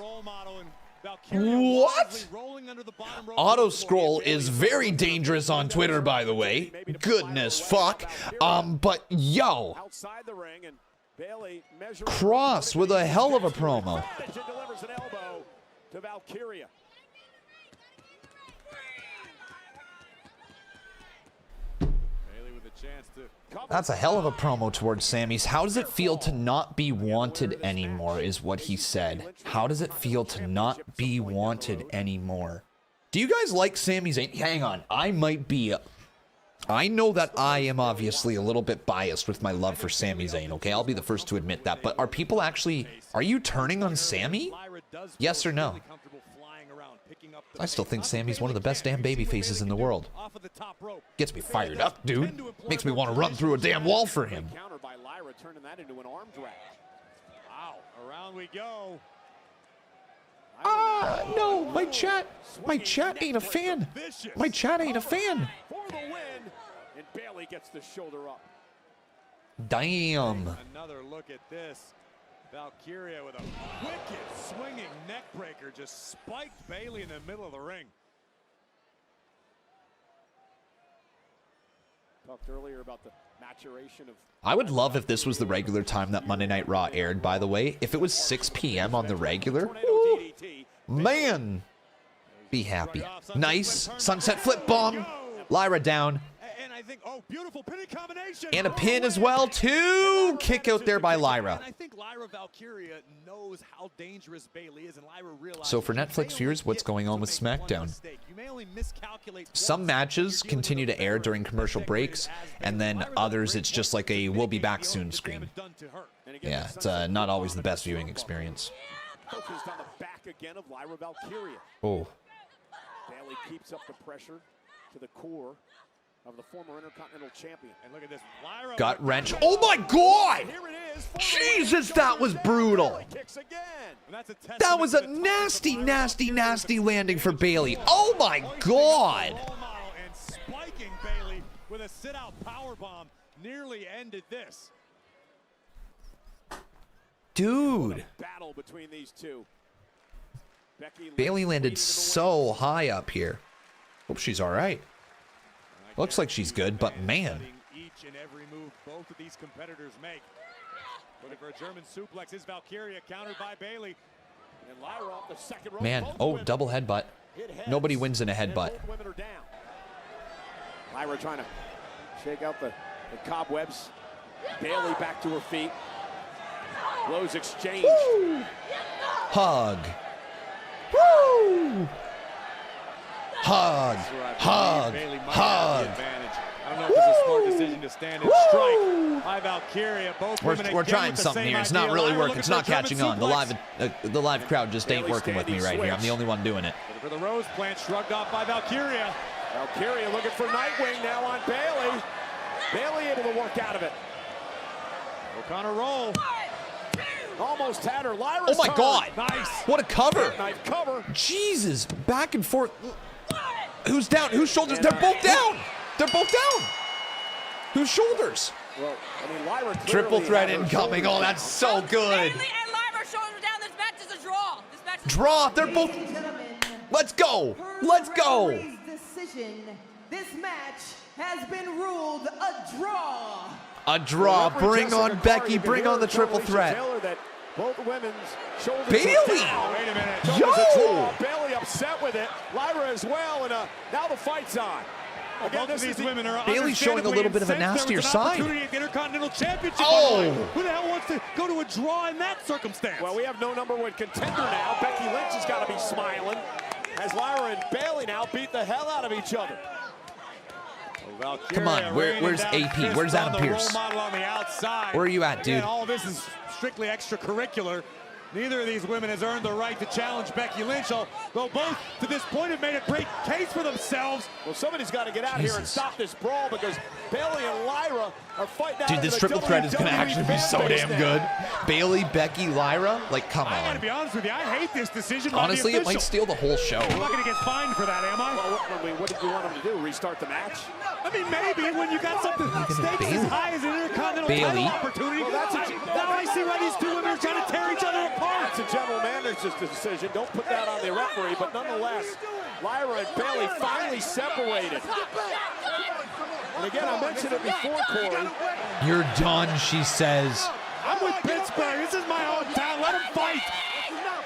What? Auto scroll is very dangerous on Twitter, by the way. Goodness fuck. But yo, Cross with a hell of a promo. To Valkyria. That's a hell of a promo towards Sami's. How does it feel to not be wanted anymore, is what he said. How does it feel to not be wanted anymore? Do you guys like Sami Zayn? Hang on, I might be... I know that I am obviously a little bit biased with my love for Sami Zayn, okay? I'll be the first to admit that. But are people actually... Are you turning on Sami? Yes or no? I still think Sami's one of the best damn baby faces in the world. Gets me fired up, dude. Makes me want to run through a damn wall for him. Countered by Lyra, turning that into an arm drag. Wow, around we go. No, my chat ain't a fan. My chat ain't a fan. For the win, and Bayley gets the shoulder up. Damn. Another look at this. Valkyria with a wicked swinging neck breaker just spiked Bayley in the middle of the ring. Talked earlier about the maturation of... I would love if this was the regular time that Monday Night Raw aired, by the way. If it was 6 p.m. on the regular, woo, man, be happy. Nice sunset flip bomb. Lyra down. And I think, oh, beautiful pin combination. And a pin as well, too. Kick out there by Lyra. And I think Lyra Valkyria knows how dangerous Bayley is, and Lyra realizes. So for Netflix viewers, what's going on with SmackDown? Some matches continue to air during commercial breaks, and then others it's just like a "we'll be back soon" screen. Yeah, it's not always the best viewing experience. Focused on the back again of Lyra Valkyria. Oh. Bayley keeps up the pressure to the core of the former Intercontinental Champion. And look at this. Lyra Gut wrench. Oh my God! Jesus, that was brutal. That was a nasty, nasty, nasty landing for Bayley. Oh my God! And spiking Bayley with a sit-out powerbomb nearly ended this. Dude. Battle between these two. Bayley landed so high up here. Hope she's all right. Looks like she's good, but man. Each and every move both of these competitors make. Looking for a German suplex is Valkyria, countered by Bayley. And Lyra off the second rope. Man, oh, double headbutt. Nobody wins in a headbutt. Women are down. Lyra trying to shake out the cobwebs Bayley back to her feet. Blows exchange. Woo! Hug. Woo! Hug. Hug. Hug. I don't know if it's a smart decision to stand and strike. High Valkyria, both women We're again trying with the something same here. It's idea. not really Lyra working. looking It's for not a German catching on. The live crowd just ain't Bayley working with me standing right here. I'm switch. the only one doing it. For the Rose plant, shrugged off by Valkyria. Valkyria looking for Nightwing now on Bayley. Bayley able to work out of it. O'Connor roll. Almost had her. Lyra's Oh my turn. God! Nice. What a cover! Knife cover. Jesus, back and forth. Who's down? Whose shoulders? They're both down. They're both down. Whose shoulders? Well, I mean, Lyra Triple threat had her incoming. shoulders Oh, that's so good. Bayley and Lyra shoulders down. This match is a draw. This match is Draw. They're both. Let's go. Let's go. Referee's decision. This match has been ruled a draw. A draw. Bring on Becky. Bring on the triple threat. That both women's shoulders Bayley! are down. Wait a minute. Yo! A draw. Bayley upset with it. Lyra as well, and now the fight's on. Again, Both of these women are Bayley's showing a little bit of a nastier side. Intercontinental Championship. Oh! Who the hell wants to go to a draw in that circumstance? Well, we have no #1 contender now. Becky Lynch has got to be smiling as Lyra and Bayley now beat the hell out of each other. Come on, where's AP? Where's Adam Pearce? Where are you at, dude? Again, all this is strictly extracurricular. Neither of these women has earned the right to challenge Becky Lynch, although both to this point have made a great case for themselves. Well, somebody's got to get out here and stop this brawl because Bayley and Lyra are fighting out. Dude, this triple threat is going to actually be so damn good. Bayley, Becky, Lyra, like, come I got to on. be honest with you, I hate this decision. Honestly, it might steal the whole show. I'm not going to get fined for that, am I? Well, what did you want them to do? Restart the match? I mean, maybe when you got something stakes as high as an Intercontinental title opportunity. Well, now I see why these two women are trying to tear each other apart. That's a general manager's decision. Don't put that on the referee, but nonetheless, Lyra and Bayley finally separated. And again, I mentioned it before, Corey. You're done, she says. I'm with Pittsburgh. This is my hometown. Let them fight.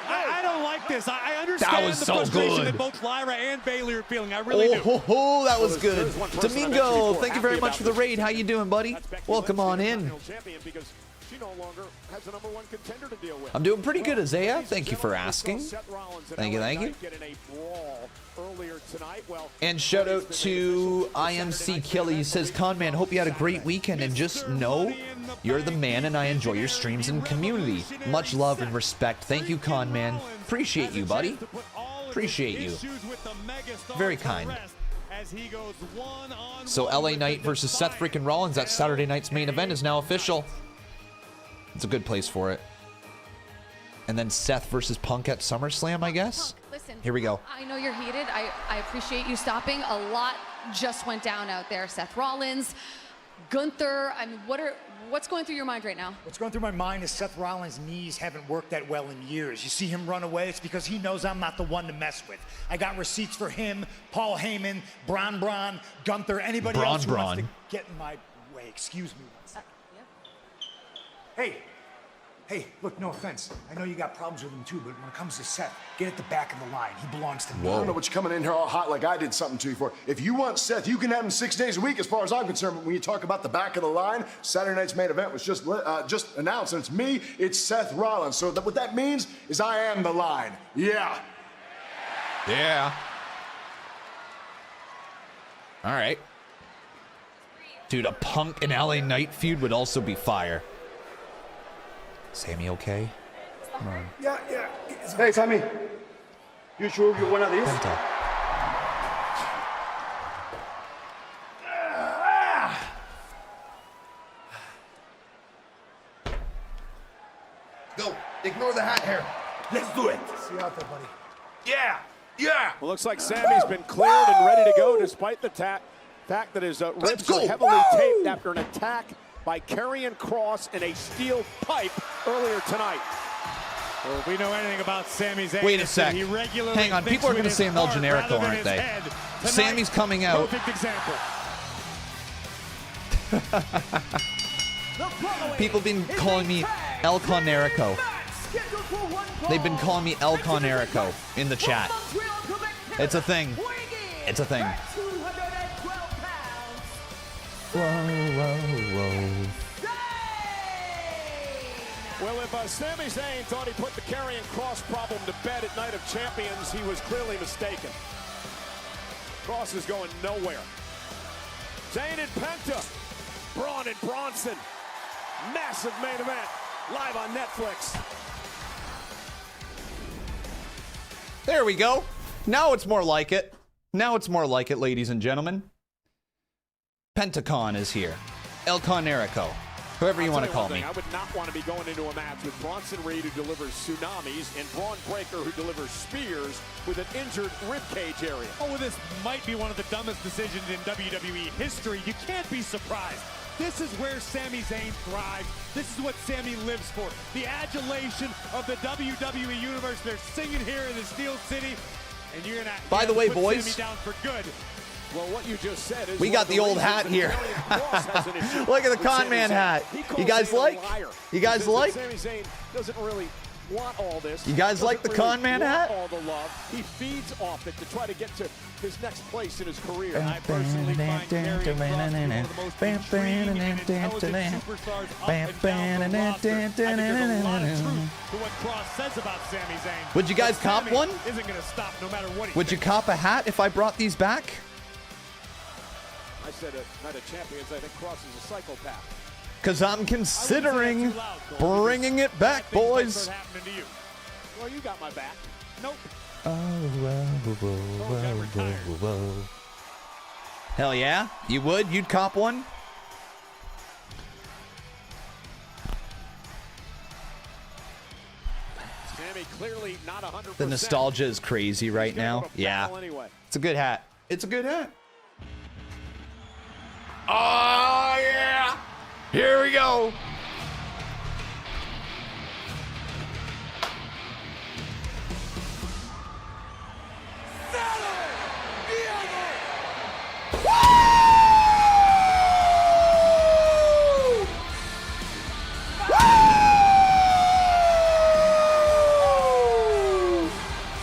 I don't like this. I understand That was the so frustration good. that both Lyra and Bayley are feeling. I really do. Oh, that was good. Domingo, thank you very much for the raid. How you doing, buddy? Welcome on in. She no longer has a #1 contender to deal with. I'm doing pretty good, Isaiah. Thank you for asking. Thank you, thank you. And shout out to IMC Kelly. He says, Conman, hope you had a great weekend, and just know you're the man and I enjoy your streams and community. Much love and respect. Thank you, Conman. Appreciate you, buddy. Appreciate you. Very kind. So LA Knight versus Seth freaking Rollins, that Saturday night's main event, is now official. It's a good place for it. And then Seth versus Punk at SummerSlam, I guess. Listen, here we go. I know you're heated. I appreciate you stopping. A lot just went down out there. Seth Rollins, Gunther. I mean, what's going through your mind right now? What's going through my mind is Seth Rollins' knees haven't worked that well in years. You see him run away, it's because he knows I'm not the one to mess with. I got receipts for him, Paul Heyman, Bron, Gunther, anybody else who wants to get in my way. Excuse me one second. Hey, look, no offense. I know you got problems with him too, but when it comes to Seth, get at the back of the line. He belongs to me. I don't know what you're coming in here all hot like I did something to you for. If you want Seth, you can have him 6 days a week as far as I'm concerned. But when you talk about the back of the line, Saturday night's main event was just announced, and it's me, it's Seth Rollins. So what that means is I am the line. Yeah. Yeah. All right. Dude, a Punk and LA Knight feud would also be fire. Sami okay? Come on. Yeah. Hey, Sami. You sure you one of these? Penta. Go. Ignore the hat hair. Let's do it. See you out there, buddy. Yeah. Well, looks like Sami's been cleared and ready to go, despite the fact that his ribs are heavily taped after an attack by Karrion Kross in a steel pipe earlier tonight. Well, if we know anything about Sami's Wait a sec. Hang on. People are going to say I'm El Generico, aren't they? Sami's coming out. Perfect example. People have been calling me El Conerico. They've been calling me El Conerico in the chat. It's a thing. It's a thing. Whoa. Well, if Sami Zayn thought he put the carrying cross problem to bed at Night of Champions, he was clearly mistaken. Cross is going nowhere. Zayn and Penta. Bron and Bronson. Massive main event. Live on Netflix. There we go. Now it's more like it. Now it's more like it, ladies and gentlemen. Pentacon is here. El Conerico. Whoever you want to call me. I would not want to be going into a match with Bronson Reed, who delivers tsunamis, and Braun Breaker, who delivers spears with an injured ribcage area. Oh, well, this might be one of the dumbest decisions in WWE history. You can't be surprised. This is where Sami Zayn thrives. This is what Sami lives for. The adulation of the WWE Universe. They're singing here in the Steel City. And you're going to By the way, put boys. Sami down for good. Well, what you just said is We got the old hat here. Look at the con man hat. You guys like? You guys like? Sami Zayn doesn't really want all this. You guys like the con man hat? All the love. He feeds off it to try to get to his next place in his career. I personally find carrying Cross one of the most intriguing and intelligent superstars up and down the roster. I think there's a lot of truth to what Cross says about Sami Zayn. Would you guys cop one? Isn't going to stop no matter what he Would you cop a hat if I brought these back? I said at Night of Champions, I think Cross is a psychopath. Because I'm considering bringing it back, boys. Well, you got my back. Nope. Oh, whoa. Hell yeah? You would? You'd cop one? Sami clearly not 100%. The nostalgia is crazy right now. Yeah. It's a good hat. It's a good hat. Oh, yeah. Here we go.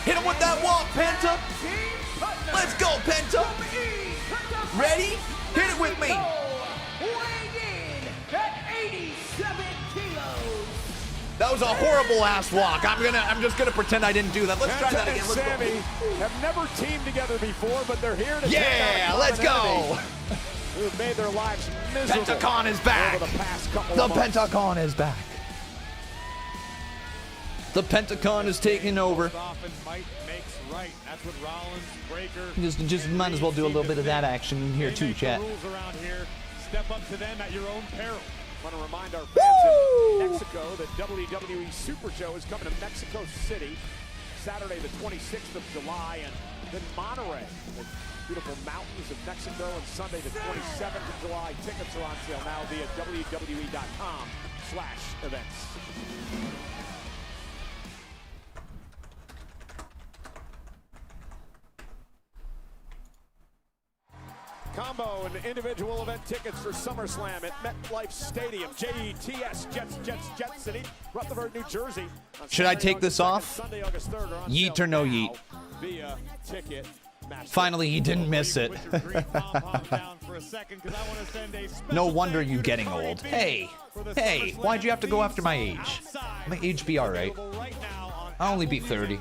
Hit him with that walk, Penta. Let's go, Penta. Ready? Hit it with me. That was a horrible ass walk. I'm just gonna pretend I didn't do that. Let's try that again. Let's Sami go. have never teamed together before, but they're here to Yeah, let's go. Who've made their lives miserable. Pentacon is back. Over the past couple The of months. Pentacon is back. The Pentacon is taking over. Often might makes right. That's what Rollins, Breaker, Just might as well do a little bit of that action in here too, chat. the rules around here. Step up to them at your own peril. I want to remind our fans in Mexico that WWE Super Show is coming to Mexico City Saturday the 26th of July, and then Monterrey, the beautiful mountains of Mexico, and Sunday the 27th of July. Tickets are on sale now via WWE.com/events. Combo and individual event tickets for SummerSlam at MetLife Stadium. JETS, Jets City, Rutherford, New Jersey. Should I take this off? Sunday, August 3rd, on Yeet sale or no now yeet? Via ticket. Finally, he didn't miss it. No wonder you getting old. Hey, why'd you have to go after my age? My age be all right. I'll only be 30.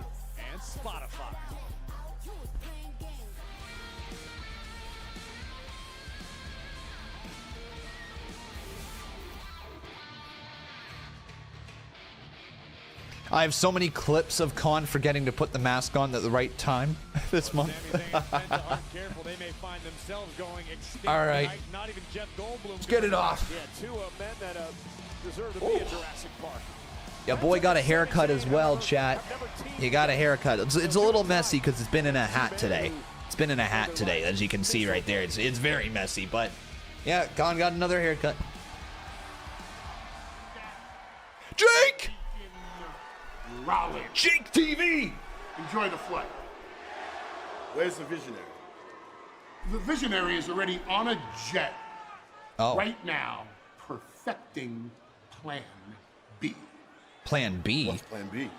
I have so many clips of Khan forgetting to put the mask on at the right time this month. All right. Let's get it off. Yeah, two men that deserve to be in Jurassic Park. Yeah, boy got a haircut as well, chat. You got a haircut. It's a little messy because it's been in a hat today. It's been in a hat today, as you can see right there. It's very messy, but yeah, Khan got another haircut. Jake! Rollins. Jake TV! Enjoy the flight. Where's the visionary? The visionary is already on a jet. Oh. Right now, perfecting Plan B. Plan B? What's Plan B?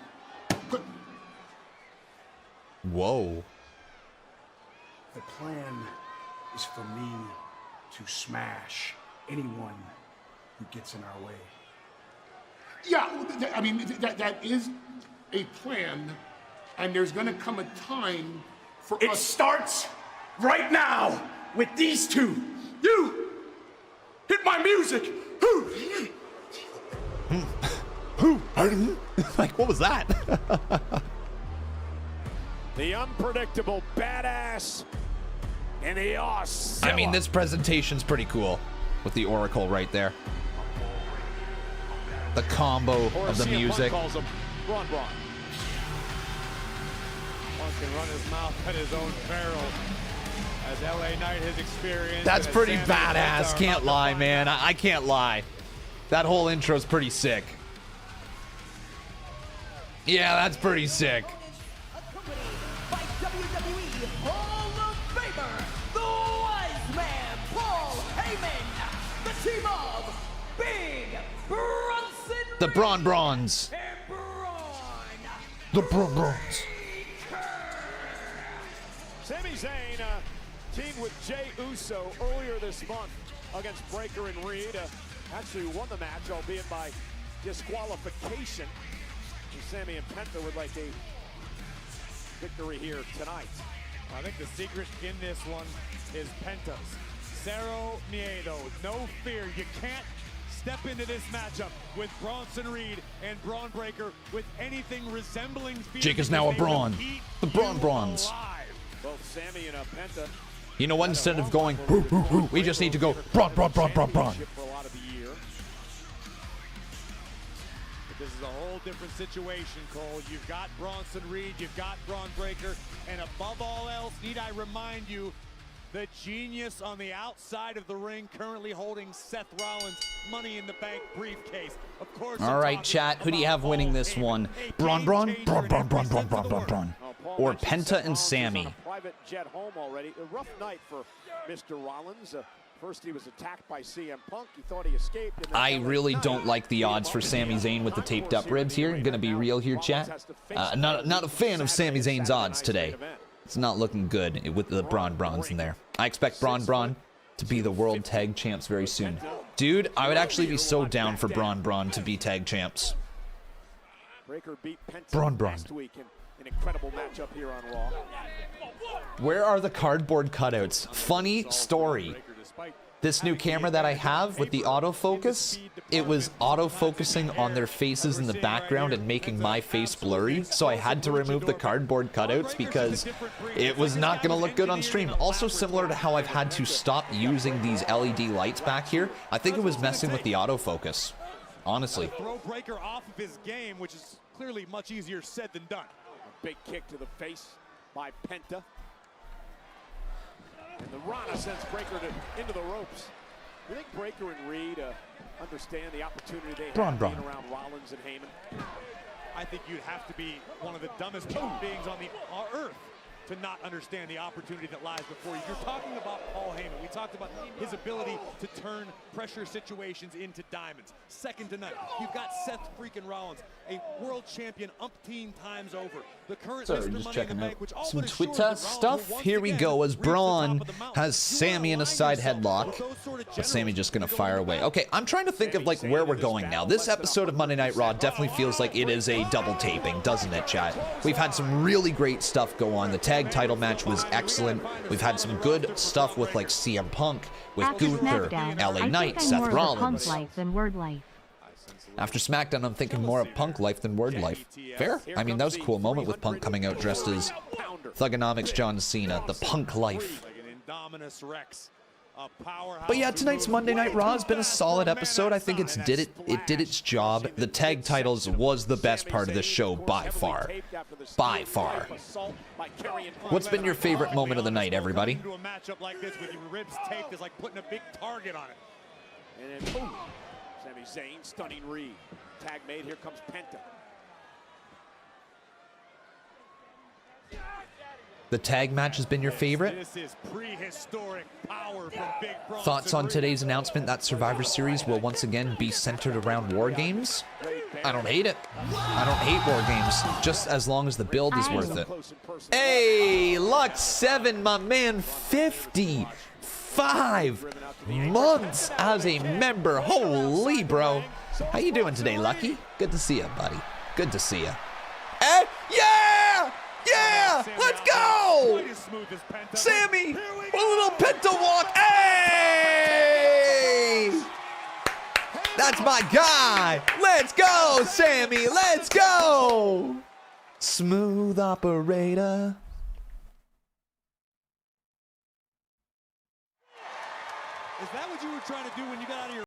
Whoa. The plan is for me to smash anyone who gets in our way. Yeah, I mean, that is a plan, and there's gonna come a time for It starts right now with these two. You hit my music. Who? Like, what was that? The unpredictable badass and the awesome. I mean, this presentation's pretty cool with the Oracle right there. The combo of the music. Calls him Bron. One can run his mouth at his own peril. As LA Knight has experienced. That's pretty Sami badass. Can't lie, man. I can't lie. That whole intro's pretty sick. Yeah, that's pretty sick. By WWE Hall of Famer, the Wise Man, Paul Heyman, the team of Big Bronson, The Brons. The Brons. Sami Zayn teamed with Jey Uso earlier this month against Breakker and Reed. Actually won the match, albeit by disqualification. And Sami and Penta would like a victory here tonight. I think the secret in this one is Penta's. Cero miedo, no fear. You can't step into this matchup with Bronson Reed and Braun Breaker with anything resembling fear. Jake is now a Braun. The Brons. Both Sami and Penta. You know what? Instead of going, we just need to go, Braun. For a lot of the year. But this is a whole different situation, Cole. You've got Bronson Reed, you've got Braun Breaker, and above all else, need I remind you, the genius on the outside of the ring currently holding Seth Rollins' Money in the Bank briefcase. Of course. All right, chat. Who do you have winning this one? Braun. Or Penta and Sami? Private jet home already. A rough night for Mr. Rollins. First he was attacked by CM Punk. He thought he escaped. I really don't like the odds for Sami Zayn with the taped up ribs here. I'm gonna be real here, chat. Not a fan of Sami Zayn's odds today. It's not looking good with the Brons in there. I expect Bron to be the World Tag Champs very soon. Dude, I would actually be so down for Bron to be Tag Champs. Breaker beat Penta Bron. last week in an incredible matchup here on Raw. Where are the cardboard cutouts? Funny story. This new camera that I have with the autofocus, it was autofocusing on their faces in the background and making my face blurry, so I had to remove the cardboard cutouts because it was not going to look good on stream. Also similar to how I've had to stop using these LED lights back here, I think it was messing with the autofocus, honestly. Throw Breaker off of his game, which is clearly much easier said than done. A big kick to the face by Penta. And the Rana sends Breaker into the ropes. You think Breaker and Reed understand the opportunity they have being around Rollins and Heyman? I think you'd have to be one of the dumbest human beings on the earth to not understand the opportunity that lies before you. You're talking about Paul Heyman. We talked about his ability to turn pressure situations into diamonds. Second to none. You've got Seth freaking Rollins, a world champion umpteen times over. The current Sorry, Mr. just Money checking in the out Bank, which all some but assures Twitter that stuff. Rollins will Here we once go again as reach the top Braun of the mountain. has Sami in a side headlock, but Sami just gonna fire away. Okay, I'm trying to think of like where we're going now. This episode of Monday Night Raw definitely feels like it is a double taping, doesn't it, chat? We've had some really great stuff go on. The tag title match was excellent. We've had some good stuff with like CM Punk, with Gunther, LA Knight, Seth Rollins. After SmackDown, I'm thinking more of Punk life than Word life. Fair? I mean, that was a cool moment with Punk coming out dressed as Thugonomics John Cena, the Punk life. But yeah, tonight's Monday Night Raw has been a solid episode. I think it did its job. The tag titles was the best part of this show by far. By far. What's been your favorite moment of the night, everybody? A matchup like this with your ribs taped is like putting a big target on it. And then boom, Sami Zayn stunning Reed. Tag made, here comes Penta. The tag match has been your favorite? This is prehistoric power from Big Bronson. Thoughts on today's announcement that Survivor Series will once again be centered around War Games? I don't hate it. I don't hate War Games, just as long as the build is worth it. Hey, Lux 7, my man, 55 months as a member. Holy, bro. How you doing today, Lucky? Good to see you, buddy. Good to see you. Eh? Yeah! Yeah! Let's go! Sami! A little Penta walk. Hey! That's my guy. Let's go, Sami. Let's go. Smooth operator. Is that what you were trying to do when you got out of your...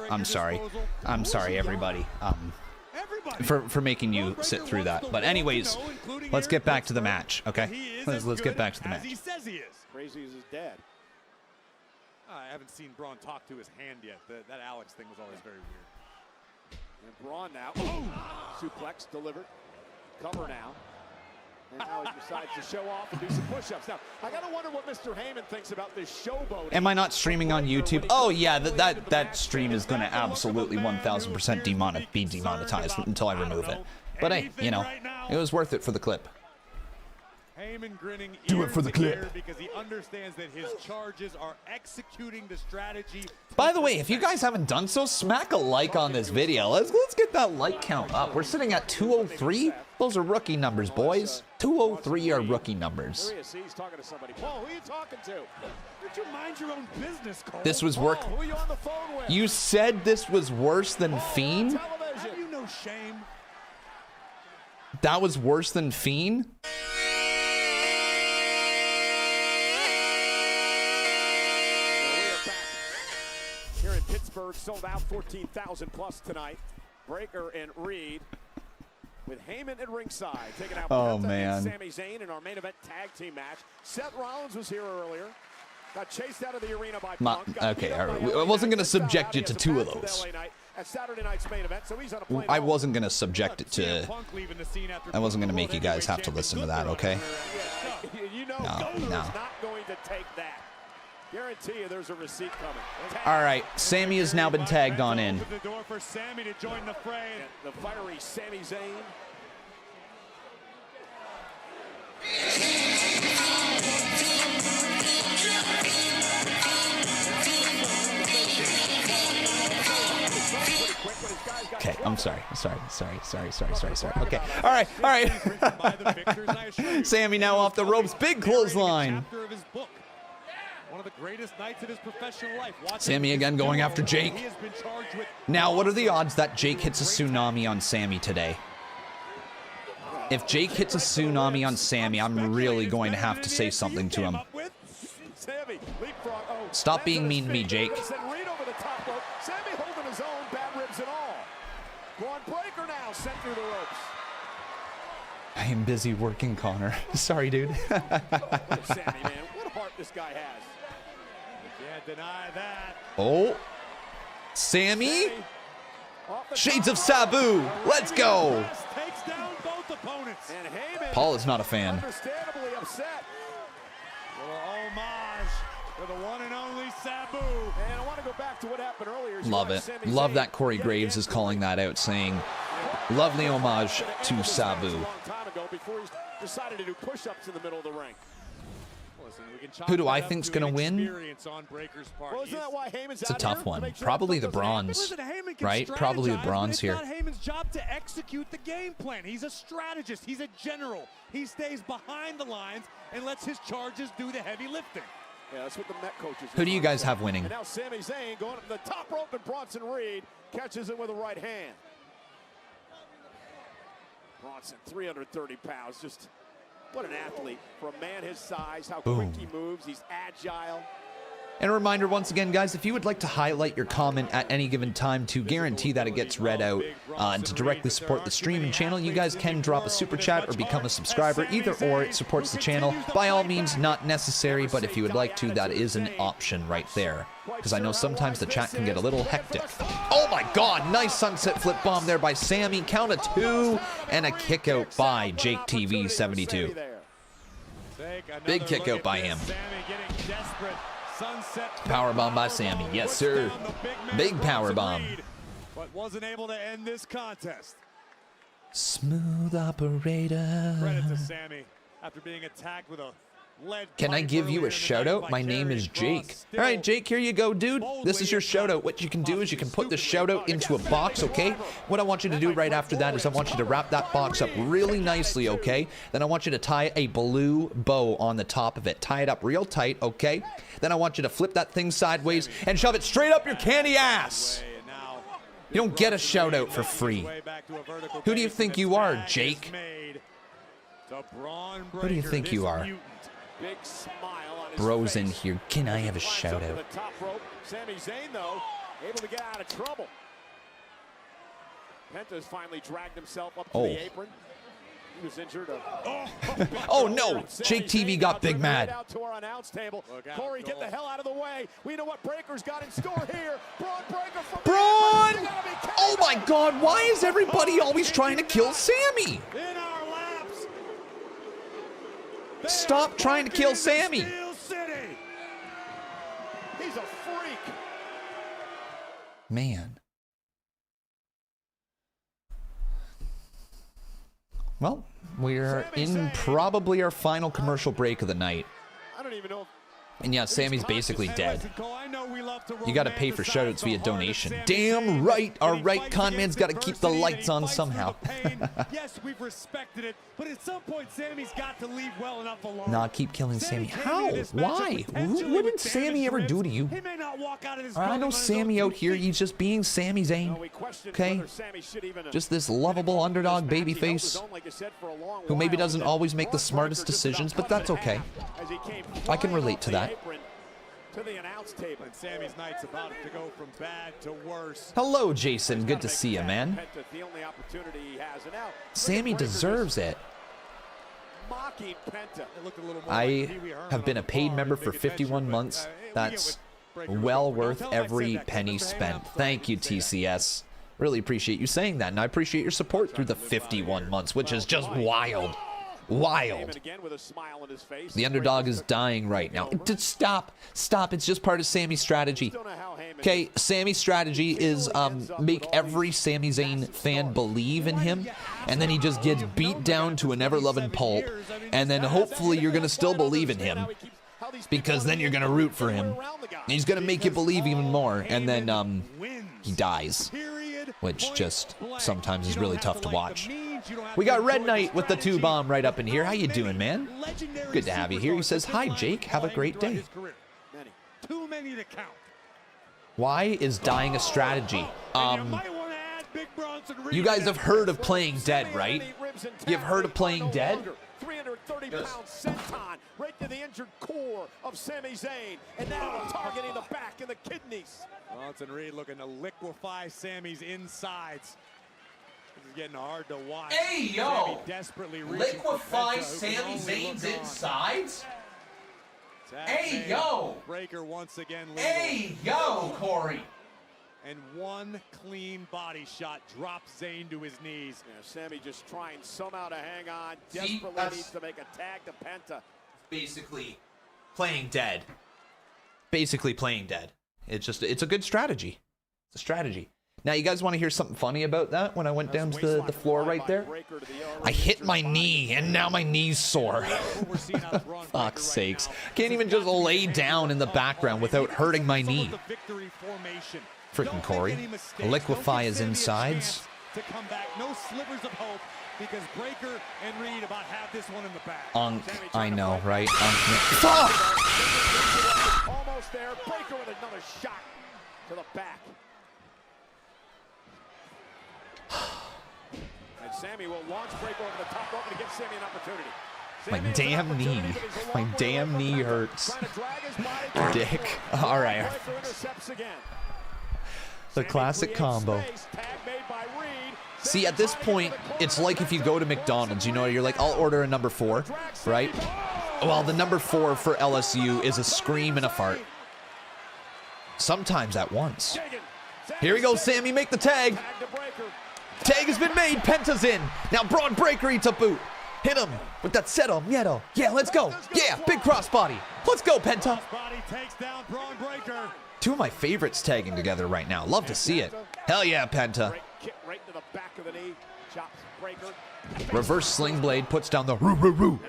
I'm sorry, everybody. For making you sit through that. But anyways, let's get back to the match, okay? Let's get back to the match. He says he is. Crazy as his dad. I haven't seen Bron talk to his hand yet. That Alex thing was always very weird. And Bron now. Oh! Suplex delivered. Cover now. And now he decides to show off and do some push-ups. Now, I gotta wonder what Mr. Heyman thinks about this showboat. Am I not streaming on YouTube? Oh yeah, that stream is going to absolutely 1000% be demonetized until I remove it. But hey, you know, it was worth it for the clip. Heyman grinning Do it for the clip. because he understands that his charges are executing the strategy. By the way, if you guys haven't done so, smack a like on this video. Let's get that like count up. We're sitting at 203. Those are rookie numbers, boys. 203 are rookie numbers. He's talking to somebody. Paul, who are you talking to? Would you mind your own business, Cole? This was work. Who are you on the phone with? You said this was worse than Fiend? Have you no shame? That was worse than Fiend? Here in Pittsburgh, sold out 14,000 plus tonight. Breaker and Reed with Heyman at ringside, taking out Penta and Sami Zayn in our main event tag team match. Seth Rollins was here earlier. Got chased out of the arena by Punk. Okay, all right. I wasn't going to subject you to two of those. I wasn't going to subject it to... I wasn't going to make you guys have to listen to that, okay? No. Guarantee you there's a receipt coming. All right, Sami has now been tagged on in. The door for Sami to join the fray. The fiery Sami Zayn. Okay, I'm sorry. Okay, all right. Sami now off the ropes, big clothesline. One of the greatest nights of his professional life. Sami again going after Jake. Now, what are the odds that Jake hits a tsunami on Sami today? If Jake hits a tsunami on Sami, I'm really going to have to say something to him. Stop being mean to me, Jake. Sami holding his own, bad ribs and all. Braun Breaker now sent through the ropes. I am busy working, Connor. Sorry, dude. Sami, man, what heart this guy has. Can't deny that. Oh, Sami. Shades of Sabu. Let's go. Takes down both opponents. And Heyman, Paul is not a fan. understandably upset. Little homage to the one and only Sabu. And I want to go back to what happened earlier. Love it. Love that Corey Graves is calling that out, saying, lovely homage to Sabu. A long time ago before he decided to do push-ups in the middle of the ring. Who do I think's going to win? Well, isn't that why Heyman's It's a out tough here? one. Probably the Bronze, right? Probably the Bronze here. It's not Heyman's job to execute the game plan. He's a strategist. He's a general. He stays behind the lines and lets his charges do the heavy lifting. Yeah, that's what the Met coaches. Who do you guys have winning? And now Sami Zayn going up to the top rope, and Bronson Reed catches it with a right hand. Bronson, 330 pounds, just what an athlete for a man his size. How quick he moves. He's agile. And a reminder once again, guys, if you would like to highlight your comment at any given time to guarantee that it gets read out and to directly support the stream and channel, you guys can drop a super chat or become a subscriber. Either or, it supports the channel. By all means, not necessary, but if you would like to, that is an option right there. Because I know sometimes the chat can get a little hectic. Oh my God, nice sunset flip bomb there by Sami. Count of 2 and a kick out by Jake TV 72. Big kick out by him. Powerbomb by Sami. Yes, sir. Big powerbomb. But wasn't able to end this contest. Smooth operator. Credit to Sami after being attacked with a lead. Can I give you a shout out? My name is Jake. All right, Jake, here you go, dude. This is your shout out. What you can do is you can put the shout out into a box, okay? What I want you to do right after that is I want you to wrap that box up really nicely, okay? Then I want you to tie a blue bow on the top of it. Tie it up real tight, okay? Then I want you to flip that thing sideways and shove it straight up your candy ass. You don't get a shout out for free. Who do you think you are, Jake? Who do you think you are? Big smile on his Bro's in face. here. Can I have a shout out? The top rope. Sami Zayn, though, able to get out of trouble. Penta's finally dragged himself up to the apron. He was injured. Oh no! Jake TV got big mad. Out to our announce table. Corey, get the hell out of the way. We know what Breaker's got in store here. Braun Breaker from Braun! Oh my God! Why is everybody always trying to kill Sami? In our laps. Stop trying to kill Sami. He's a freak. Man. Well, we're in probably our final commercial break of the night. I don't even know. And yeah, Sami's basically dead. You gotta pay for shoutouts via donation. Damn right! Our right con man's gotta keep the lights on somehow. Yes, we've respected it, but at some point Sami's got to leave well enough alone. Nah, keep killing Sami. How? Why? What did Sami ever do to you? I know Sami out here, he's just being Sami Zayn. Okay? Just this lovable underdog babyface who maybe doesn't always make the smartest decisions, but that's okay. I can relate to that. To the announce table. And Sami's night's about to go from bad to worse. Hello, Jason. Good to see you, man. The only opportunity he has. And now, Sammy deserves it. mocking Penta. I have been a paid member for 51 months. That's well worth every penny spent. Thank you, TCS. Really appreciate you saying that, and I appreciate your support through the 51 months, which is just wild. Wild. The underdog is dying right now. Stop. Stop. It's just part of Sami's strategy. Okay, Sami's strategy is make every Sami Zayn fan believe in him, and then he just gets beat down to an ever-loving pulp, and then hopefully you're going to still believe in him, because then you're going to root for him. He's going to make you believe even more, and then he dies, which just sometimes is really tough to watch. We got Red Knight with the 2-bomb right up in here. How you doing, man? Good to have you here. He says, hi, Jake. Have a great day. Too many to count. Why is dying a strategy? You guys have heard of playing dead, right? You've heard of playing dead? 330-pound senton right to the injured core of Sami Zayn, and now targeting the back and the kidneys. Bronson Reed looking to liquefy Sami's insides. This is getting hard to watch. Hey, yo! Desperately Liquefy Sami Zayn's insides? Hey, yo! Breaker once again. Hey, yo, Corey! And one clean body shot drops Zayn to his knees. Yeah, Sami just trying somehow to hang on. See, Desperately needs to make a tag to Penta. Basically playing dead. Basically playing dead. It's a good strategy. It's a strategy. Now, you guys want to hear something funny about that? When I went down to the floor right there, I hit my knee, and now my knee's sore. Fuck's sakes. Can't even just lay down in the background without hurting my knee. Freaking Corey. Liquefy his insides. To come back. No slivers of hope because Breaker and Reed about have this one in the back. I know, right? Fuck! Almost there. Breaker with another shot to the back. And Sami will launch Breaker over the top rope and give Sami an opportunity. My damn knee. My damn knee hurts. Dick. All right. The classic combo. See, at this point, it's like if you go to McDonald's, you know, you're like, I'll order a number 4, right? Well, the number 4 for LSU is a scream and a fart. Sometimes at once. Here we go, Sami, make the tag. Tag has been made, Penta's in. Now Braun Breaker eats a boot. Hit him with that seto, miedo. Yeah, let's go. Yeah, big crossbody. Let's go, Penta. Two of my favorites tagging together right now. Love to see it. Hell yeah, Penta. Reverse sling blade puts down the roo.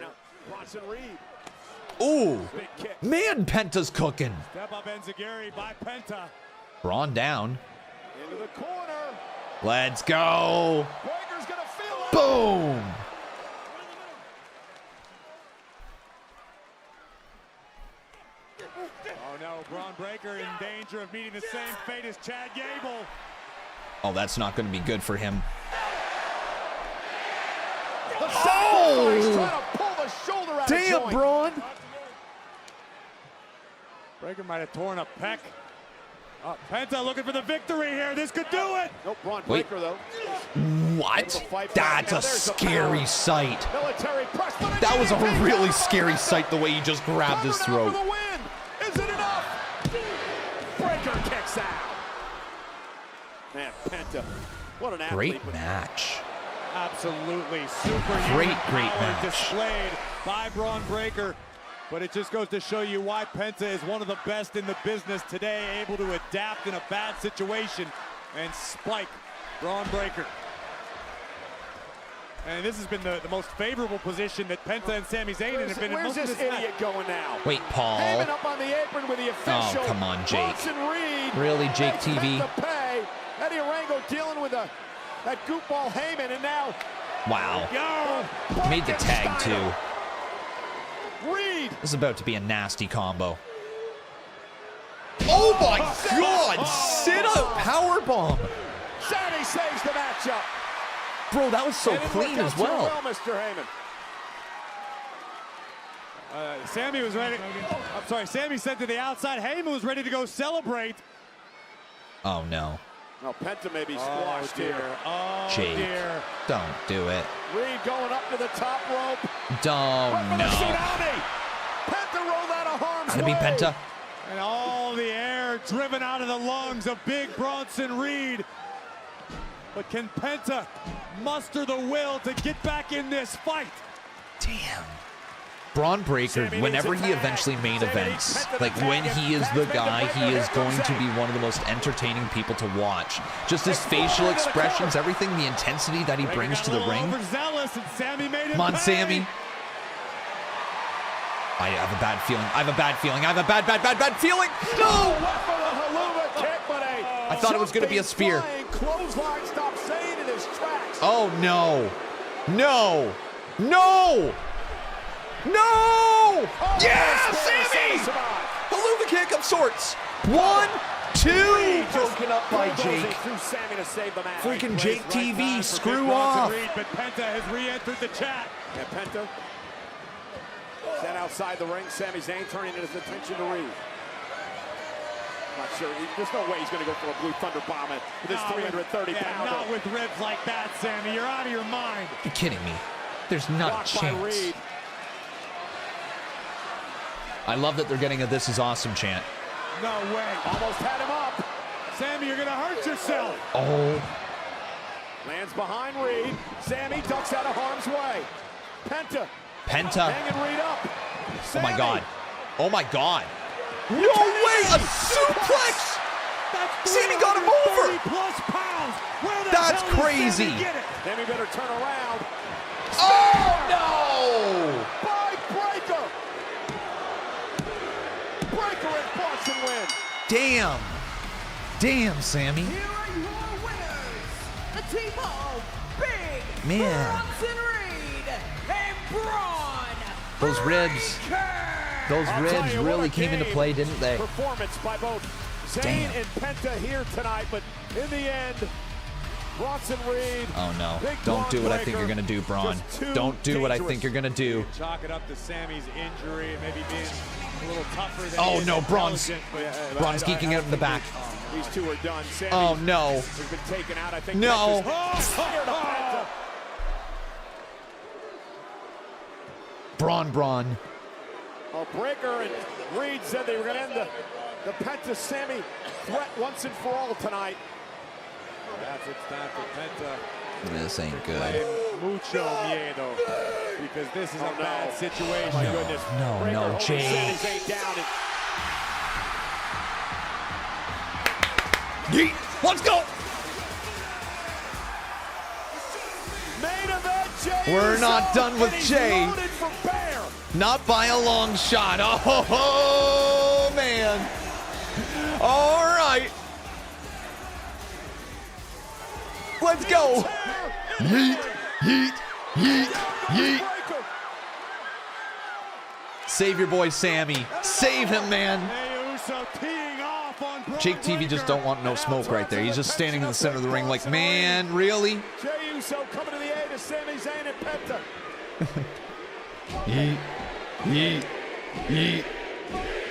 Ooh, man, Penta's cooking. Step up Enziguri by Penta. Braun down. Into the corner. Let's go. Breaker's gonna feel it. Boom. Oh no, Braun Breaker in danger of meeting the same fate as Chad Gable. Oh, that's not going to be good for him. Oh! Damn, Braun. Breaker might have torn a pec. Penta looking for the victory here. This could do it. Nope, Braun Breaker though. What? That's a scary sight. That was a really scary sight the way he just grabbed his throat. Is it enough? Breaker kicks out. Man, Penta, what an athlete. Great match. Absolutely super great match match displayed by Braun Breaker. But it just goes to show you why Penta is one of the best in the business today, able to adapt in a bad situation and spike Braun Breaker. And this has been the most favorable position that Penta and Sami Zayn have been in. Where's this idiot going now? Wait, Paul. Heyman up on the apron with the official. Oh, come on, Jake. Reed. Really, Jake TV? Pay. Eddie Orango dealing with that goofball Heyman, and now. Wow. Yo, made the tag too. Reed. This is about to be a nasty combo. Oh my God! Sit up, powerbomb. Sami saves the matchup. Bro, that was so clean as well. Mr. Heyman. Sami was ready. I'm sorry, Sami sent to the outside. Heyman was ready to go celebrate. Oh no. No, Penta may be squashed here. Oh Jake, dear. Don't do it. Reed going up to the top rope. Don't no. Penta rolled out of harm's Gotta be Penta. And all the air driven out of the lungs of big Bronson Reed. But can Penta muster the will to get back in this fight? Damn. Braun Breaker, whenever he eventually main events, like when he is the guy, he is going to be one of the most entertaining people to watch. Just his facial expressions, everything, the intensity that he brings to the ring. Come on, Sami. I have a bad feeling. I have a bad feeling. I have a bad feeling. No! I thought it was going to be a spear. Oh, no. No. No! No! Yeah, Sami! Haluva kick of sorts. 1, 2. Broken up by Jake. Freaking Jake TV. Screw off. But Penta has re-entered the chat. And Penta sent outside the ring. Sami Zayn turning his attention to Reed. Not sure. There's no way he's going to go for a Blue Thunder bomb with this 330-pounder. Not with ribs like that, Sami. You're out of your mind. You're kidding me. There's not a chance. I love that they're getting a "This is awesome" chant. No way. Almost had him up. Sami, you're gonna hurt yourself. Oh. Lands behind Reed. Sami ducks out of harm's way. Penta. Hanging Reed up. Oh my God. Oh my God. No way! A suplex! Sami got him over! That's crazy! Sami better turn around. Oh no! By Breaker! Breaker and Bronson win. Damn. Damn, Sami. Here are your winners, the team of Big Man. Bronson Reed and Bron. Those ribs. Those ribs really came into play, didn't they? Performance by both Zayn and Penta here tonight, but in the end, Bronson Reed. Oh no. Don't do what I think you're going to do, Bron. Don't do what I think you're going to do. Chalk it up to Sami's injury and maybe being a little tougher than Oh no, Bron's geeking out in the back. These two are done. Sami Oh no. has been taken out. I think No. Bron. Oh, Breaker and Reed said they were going to end the Penta Sami threat once and for all tonight. That's it's time for Penta. This ain't good. Mucho miedo, because this is a bad situation. My goodness. No, Jay. Yeet. Let's go. Main event, Jay. We're not done with Jay. Not by a long shot. Oh, man. All right. Let's go. Yeet. Save your boy Sami. Save him, man. Jake TV just don't want no smoke right there. He's just standing in the center of the ring like, man, really? Jey Uso coming to the aid of Sami Zayn and Penta. Yeet.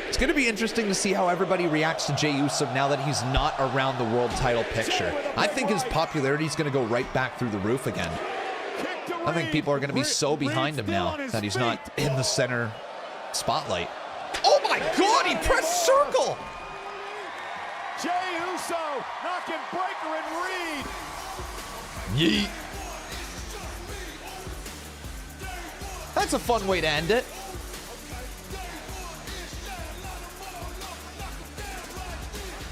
It's going to be interesting to see how everybody reacts to Jey Uso now that he's not around the world title picture. I think his popularity is going to go right back through the roof again. I think people are going to be so behind him now that he's not in the center spotlight. Oh my God, he pressed circle! Jey Uso knocking Breaker and Reed. Yeet. That's a fun way to end it.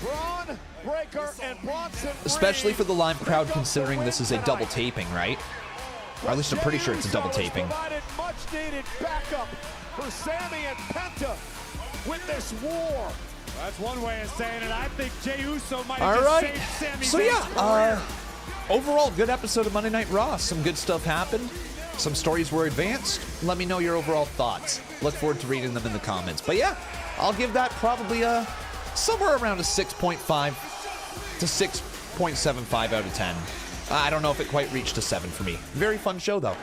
Bron, Breaker, and Bronson. Especially for the live crowd, considering this is a double taping, right? Or at least I'm pretty sure it's a double taping. Much needed backup for Sami and Penta with this war. That's one way of saying it. I think Jey Uso might All have right. just saved Sami So yeah, overall good episode of Monday Night Raw. Some good stuff happened. Some stories were advanced. Let me know your overall thoughts. Look forward to reading them in the comments. But yeah, I'll give that probably somewhere around a 6.5 to 6.75 out of 10. I don't know if it quite reached a 7 for me. Very fun show, though.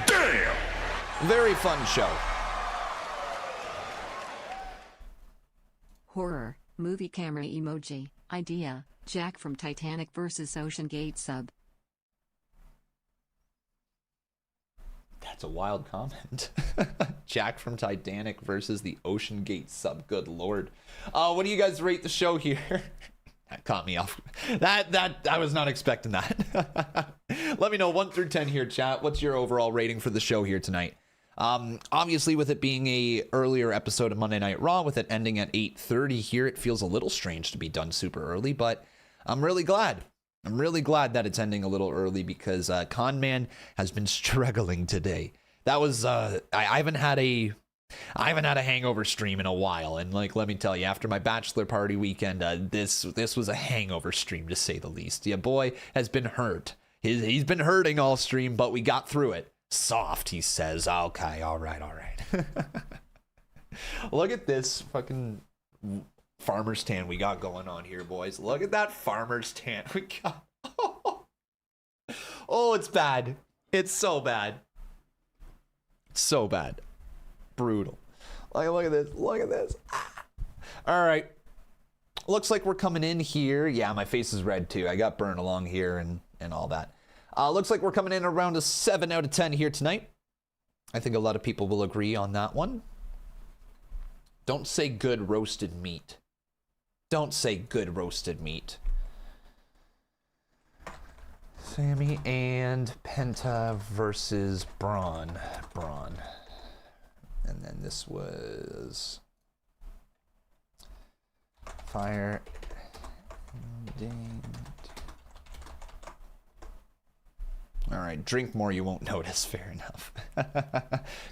Damn! Very fun show. Horror, movie camera emoji, idea, Jack from Titanic versus Ocean Gate sub. That's a wild comment. Jack from Titanic versus the Ocean Gate sub. Good Lord. What do you guys rate the show here? That caught me off. That I was not expecting that. Let me know 1 through 10 here, chat. What's your overall rating for the show here tonight? Obviously, with it being a earlier episode of Monday Night Raw, with it ending at 8:30 here, it feels a little strange to be done super early, but I'm really glad. I'm really glad that it's ending a little early because Con Man has been struggling today. That was I haven't had a hangover stream in a while, and like let me tell you, after my bachelor party weekend, this was a hangover stream to say the least. Yeah, boy has been hurt. He's been hurting all stream, but we got through it. Soft, he says. Okay, all right. Look at this fucking farmer's tan we got going on here, boys. Look at that farmer's tan we got. Oh, it's bad. It's so bad. It's so bad. Brutal. Like, look at this. Look at this. All right. Looks like we're coming in here. Yeah, my face is red too. I got burned along here and all that. Looks like we're coming in around a 7 out of 10 here tonight. I think a lot of people will agree on that one. Don't say good roasted meat. Don't say good roasted meat. Sami and Penta versus Bron. And then this was Fire. All right, drink more, you won't notice. Fair enough.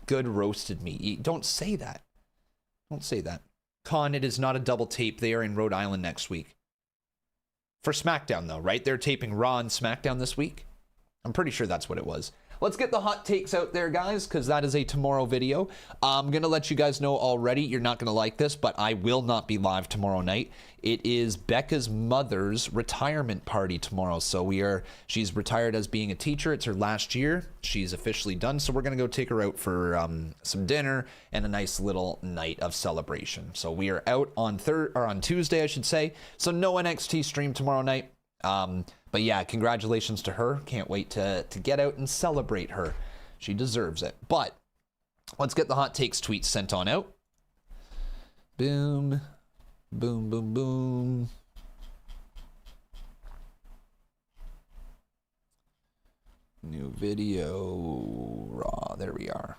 Good roasted meat. Don't say that. Don't say that. Con, it is not a double tape. They are in Rhode Island next week. For SmackDown, though, right? They're taping Raw and SmackDown this week. I'm pretty sure that's what it was. Let's get the hot takes out there, guys, because that is a tomorrow video. I'm going to let you guys know already, you're not going to like this, but I will not be live tomorrow night. It is Becca's mother's retirement party tomorrow. So she's retired as being a teacher. It's her last year. She's officially done. So we're going to go take her out for some dinner and a nice little night of celebration. So we are out on Tuesday, I should say. So no NXT stream tomorrow night. But yeah, congratulations to her. Can't wait to get out and celebrate her. She deserves it. But let's get the hot takes tweets sent on out. Boom. Boom, boom, boom. New video. Raw. There we are.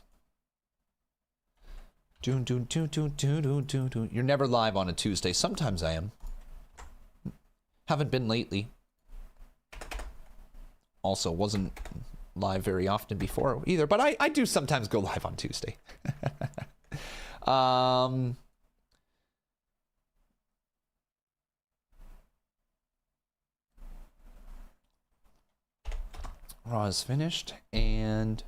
You're never live on a Tuesday. Sometimes I am. Haven't been lately. Also, wasn't live very often before either, but I do sometimes go live on Tuesday. Raw is finished, and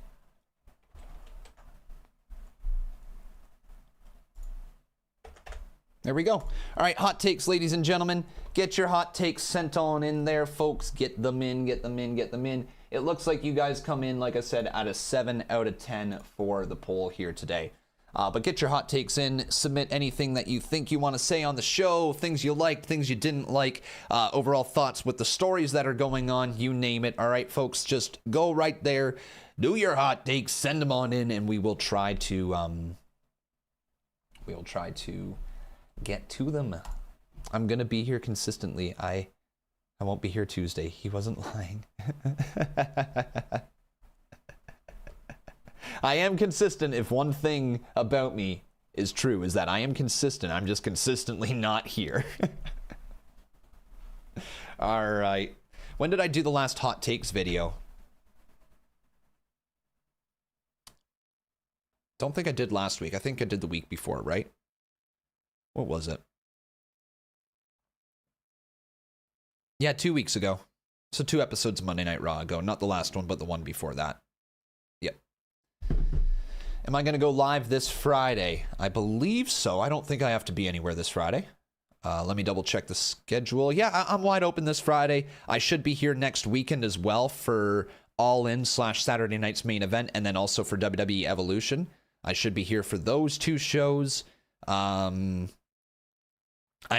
there we go. All right, hot takes, ladies and gentlemen. Get your hot takes sent on in there, folks. Get them in, get them in, get them in. It looks like you guys come in, like I said, at a 7 out of 10 for the poll here today. But get your hot takes in. Submit anything that you think you want to say on the show, things you liked, things you didn't like, overall thoughts with the stories that are going on, you name it. All right, folks, just go right there, do your hot takes, send them on in, and we will try to get to them. I'm gonna be here consistently. I won't be here Tuesday. He wasn't lying. I am consistent. If one thing about me is true, is that I am consistent. I'm just consistently not here. All right. When did I do the last hot takes video? Don't think I did last week. I think I did the week before, right? What was it? Yeah, 2 weeks ago. So 2 episodes of Monday Night Raw ago. Not the last one, but the one before that. Yep. Am I going to go live this Friday? I believe so. I don't think I have to be anywhere this Friday. Let me double check the schedule. Yeah, I'm wide open this Friday. I should be here next weekend as well for All In / Saturday Night's Main Event, and then also for WWE Evolution. I should be here for those 2 shows. I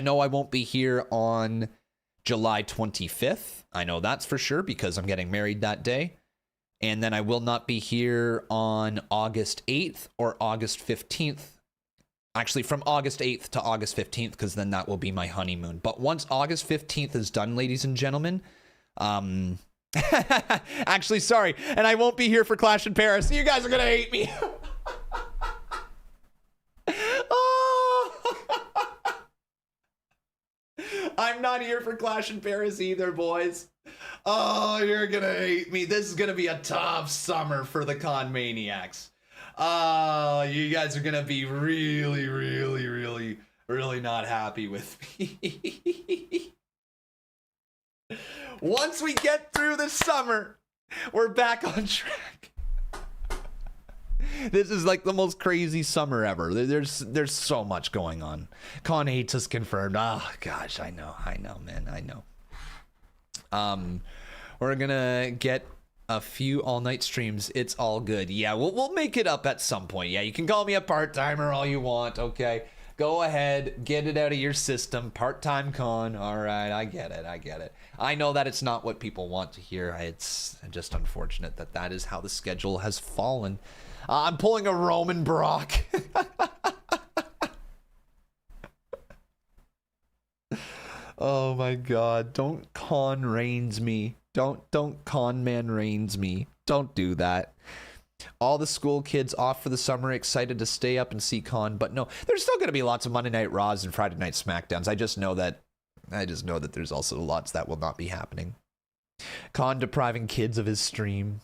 know I won't be here on July 25th. I know that's for sure because I'm getting married that day. And then I will not be here on August 8th or August 15th. Actually, from August 8th to August 15th, because then that will be my honeymoon. But once August 15th is done, ladies and gentlemen, actually, sorry, and I won't be here for Clash in Paris. You guys are going to hate me. I'm not here for Clash in Paris either, boys. Oh, you're gonna hate me. This is gonna be a tough summer for the Con Maniacs. Oh, you guys are gonna be really, really, really, really not happy with me. Once we get through the summer, we're back on track. This is like the most crazy summer ever. There's so much going on. Con hates us confirmed. Oh gosh, I know, man, I know. We're gonna get a few all-night streams. It's all good. Yeah, we'll make it up at some point. Yeah, you can call me a part-timer all you want. Okay, go ahead, get it out of your system. Part-time Con. All right, I get it. I know that it's not what people want to hear. It's just unfortunate that that is how the schedule has fallen. I'm pulling a Roman Brock. Oh my god. Don't con Reigns me. Don't con man Reigns me. Don't do that. All the school kids off for the summer, excited to stay up and see Con, but no, there's still going to be lots of Monday Night Raws and Friday Night SmackDowns. I just know that there's also lots that will not be happening. Con depriving kids of his stream.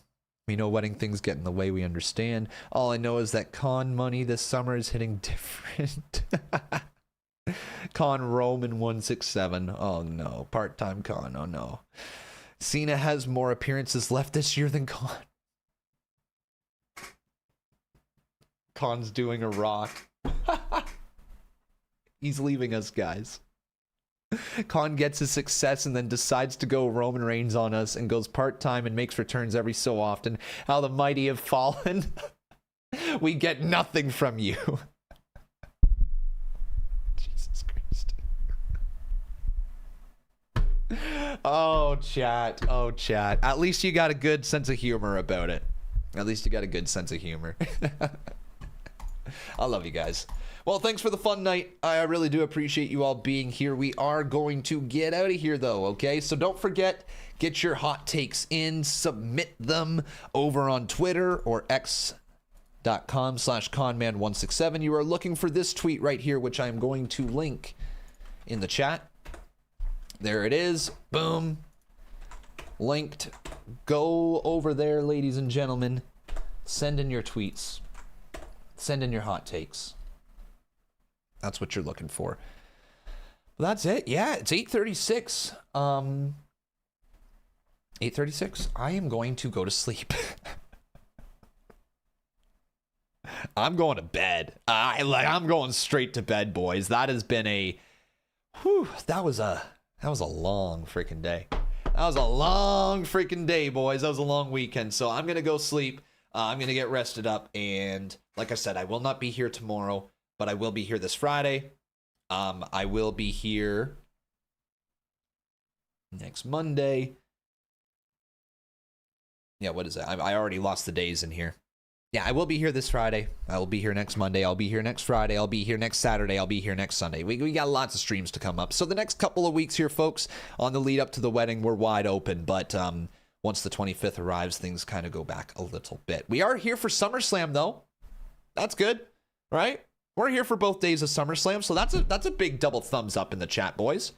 We know letting things get in the way, we understand. All I know is that Con money this summer is hitting different. Con Roman 167. Oh no. Part-time Con. Oh no. Cena has more appearances left this year than Con. Con's doing a Raw. He's leaving us, guys. Con gets his success and then decides to go Roman Reigns on us and goes part-time and makes returns every so often. How the mighty have fallen. We get nothing from you. Jesus Christ. Oh, chat. Oh, chat. At least you got a good sense of humor about it. At least you got a good sense of humor. I love you guys. Well, thanks for the fun night. I really do appreciate you all being here. We are going to get out of here, though, okay? So don't forget, get your hot takes in. Submit them over on Twitter or x.com/conman167. You are looking for this tweet right here, which I am going to link in the chat. There it is. Boom. Linked. Go over there, ladies and gentlemen. Send in your tweets. Send in your hot takes. That's what you're looking for. Well, that's it. Yeah, it's 8:36. 8:36. I am going to go to sleep. I'm going to bed. I'm going straight to bed, boys. That has been a that was a long freaking day. That was a long freaking day, boys. That was a long weekend. So I'm going to go sleep. I'm going to get rested up. And like I said, I will not be here tomorrow, but I will be here this Friday. I will be here next Monday. Yeah, what is that? I already lost the days in here. Yeah, I will be here this Friday. I will be here next Monday. I'll be here next Friday. I'll be here next Saturday. I'll be here next Sunday. We got lots of streams to come up. So the next couple of weeks here, folks, on the lead up to the wedding, we're wide open. But once the 25th arrives, things kind of go back a little bit. We are here for SummerSlam, though. That's good, right? We're here for both days of SummerSlam, so that's a big double thumbs up in the chat, boys.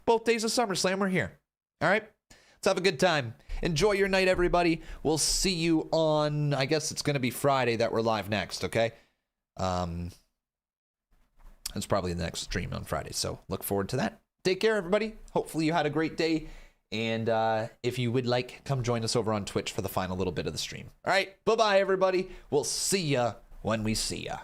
Both days of SummerSlam, we're here. All right? Let's have a good time. Enjoy your night, everybody. We'll see you on, I guess it's going to be Friday that we're live next, okay? It's probably the next stream on Friday, so look forward to that. Take care, everybody. Hopefully you had a great day. And if you would like, come join us over on Twitch for the final little bit of the stream. All right, bye-bye, everybody. We'll see ya when we see ya.